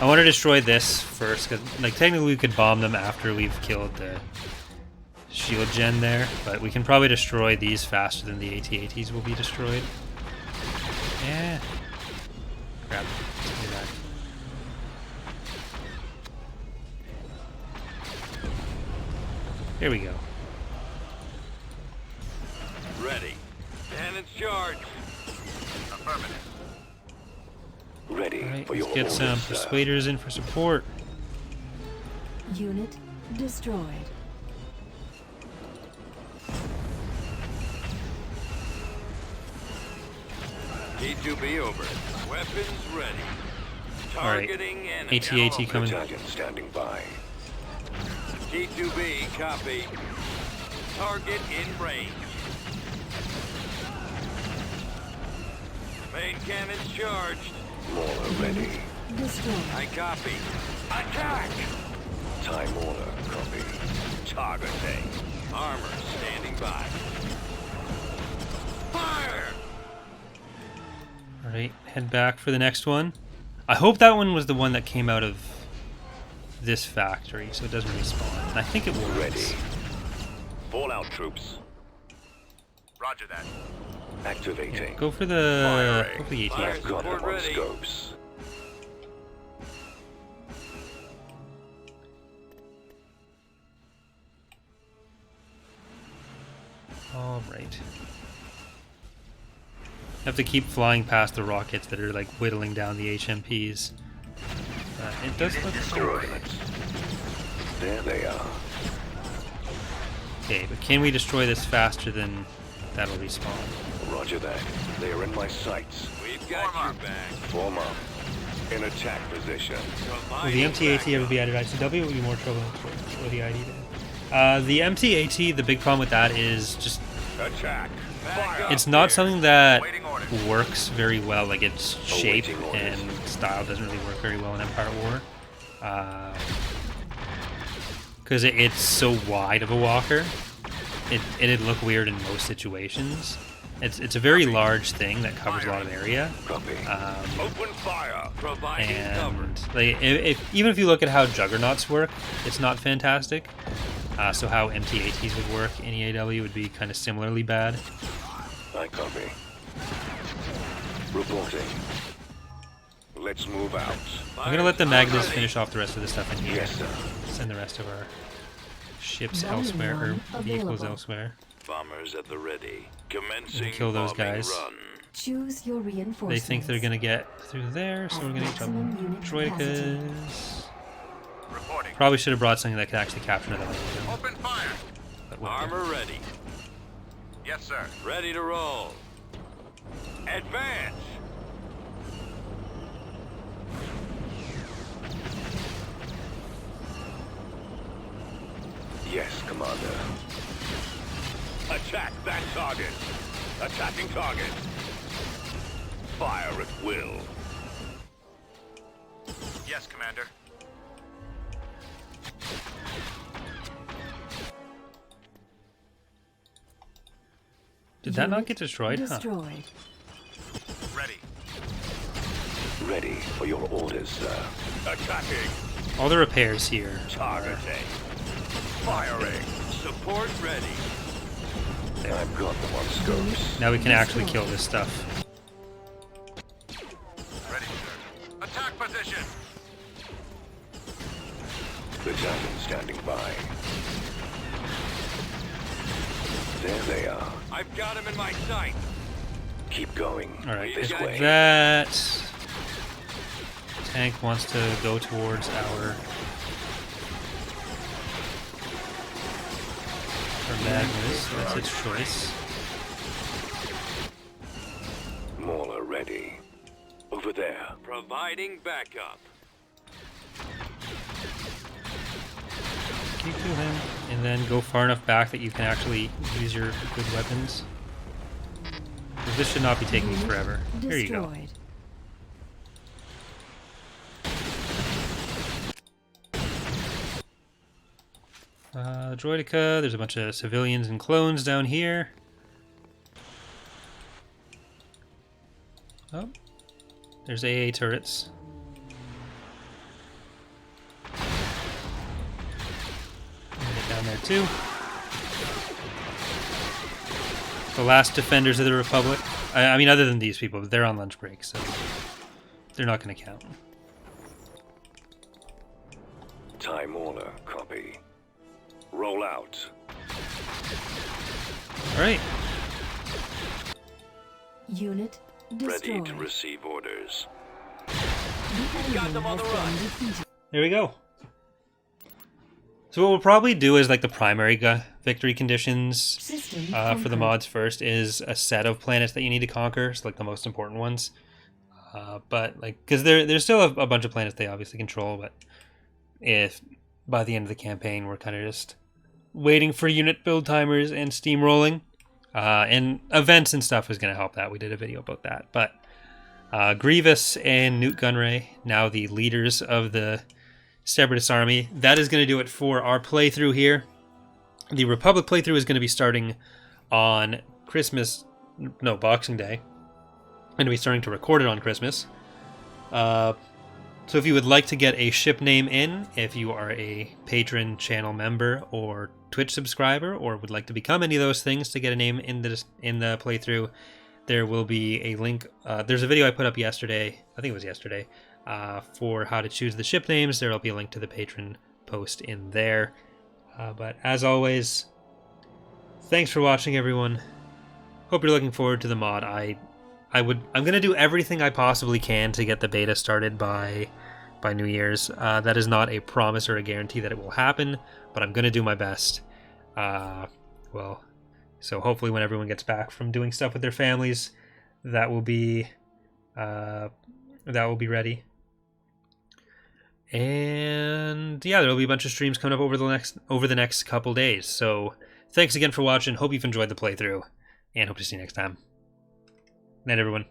I want to destroy this first, because like technically we could bomb them after we've killed the shield gen there, but we can probably destroy these faster than the AT-ATs will be destroyed. Yeah. Crap. Let's do that. Here we go. Ready. Cannons charged. Affirmative. Ready Alright, for your let's get some orders, sir. persuaders in for support. Unit destroyed. T2B over. Weapons ready. Alright. Targeting enemy. AT-AT coming. Battalion standing by. T2B, copy. Target in range. Main cannons charged. Mauler ready. Destroyed. I copy. Attack! Time order copy. Targeting. Armor standing by. Fire! Alright, head back for the next one. I hope that one was the one that came out of this factory, so it doesn't respawn. And I think it will. Ready. Fallout troops. Roger that. Activating. Go for the AT. Fire I've got them support on ready. scopes. Alright. Have to keep flying past the rockets that are like whittling down the HMPs. It does look Coordinates. There they are. okay, but can we destroy this faster than that'll respawn? Roger that. They are in my sights. We've got your back. Form up. In attack position. Will the MT-AT ever be added ICW? It would be more trouble for the ID to. The MT-AT, the big problem with that is just Attack. Fire. it's not something that Waiting orders. works very well. Like its shape Awaiting orders. and style doesn't really work very well in Empire War. Because it's so wide of a walker, it'd look weird in most situations. It's a very large thing that covers a lot of area. Copy. Open fire. Providing cover. And like, even if you look at how juggernauts work, it's not fantastic. So how MT-ATs would work in EAW would be kind of similarly bad. I copy. Reporting. Let's move out. I'm gonna let the Magnus finish off the rest of the stuff in here. Yes, sir. Send the rest of our ships Volume elsewhere, or one vehicles available. elsewhere. Bombers at the ready. Commencing Kill those bombing guys. run. Choose your reinforcements. They think they're gonna get through there, so we're gonna get Maximum some unit droidekas. Reporting. Probably should have brought something that could actually capture another one. Open fire. But whatever. Armor ready. Yes, sir. Ready to roll. Advance. Yes, Commander. Attack that target. Attacking target. Fire at will. Yes, Commander. Did that not Unit get destroyed? Huh. Destroyed. Ready. Ready for your orders, sir. Attacking. All the repairs here. Targeting. Firing. Support ready. I've got them on scopes. Now we can actually kill this stuff. Ready, sir. Attack position. Battalion standing by. There they are. I've got him in my sight. Keep going. Alright, This if way. that tank wants to go towards our Magnus, that's its choice. Mauler ready. Over there. Providing backup. Can you kill him in And then go far enough back that you can actually use your good weapons. This should not be taking forever. There you go. Droideka, there's a bunch of civilians and clones down here. Oh, there's AA turrets. Get down there too. The last defenders of the Republic. I mean, other than these people, they're on lunch break, so they're not going to count. Time order, copy. Roll out. All right. Unit destroyed. Ready to receive orders. Got them on the run. There we go. So what we'll probably do is like the primary victory conditions for the mods first is a set of planets that you need to conquer, so like the most important ones. But like, because there's still a bunch of planets they obviously control, but if by the end of the campaign we're kind of just waiting for unit build timers and steamrolling, and events and stuff is going to help that. We did a video about that. But Grievous and Newt Gunray, now the leaders of the Separatist army, that is going to do it for our playthrough here. The Republic playthrough is going to be starting on Boxing Day. I'm going to be starting to record it on Christmas. So if you would like to get a ship name in, if you are a patron, channel member, or Twitch subscriber, or would like to become any of those things to get a name in the playthrough, there will be a link. There's a video I put up yesterday, I think it was yesterday, for how to choose the ship names. There will be a link to the patron post in there. But as always, thanks for watching, everyone. Hope you're looking forward to the mod. I'm gonna do everything I possibly can to get the beta started by New Year's. That is not a promise or a guarantee that it will happen, but I'm gonna do my best. So hopefully when everyone gets back from doing stuff with their families, that will be ready. And yeah, there will be a bunch of streams coming up over the next couple days. So thanks again for watching. Hope you've enjoyed the playthrough, and hope to see you next time. Night, everyone.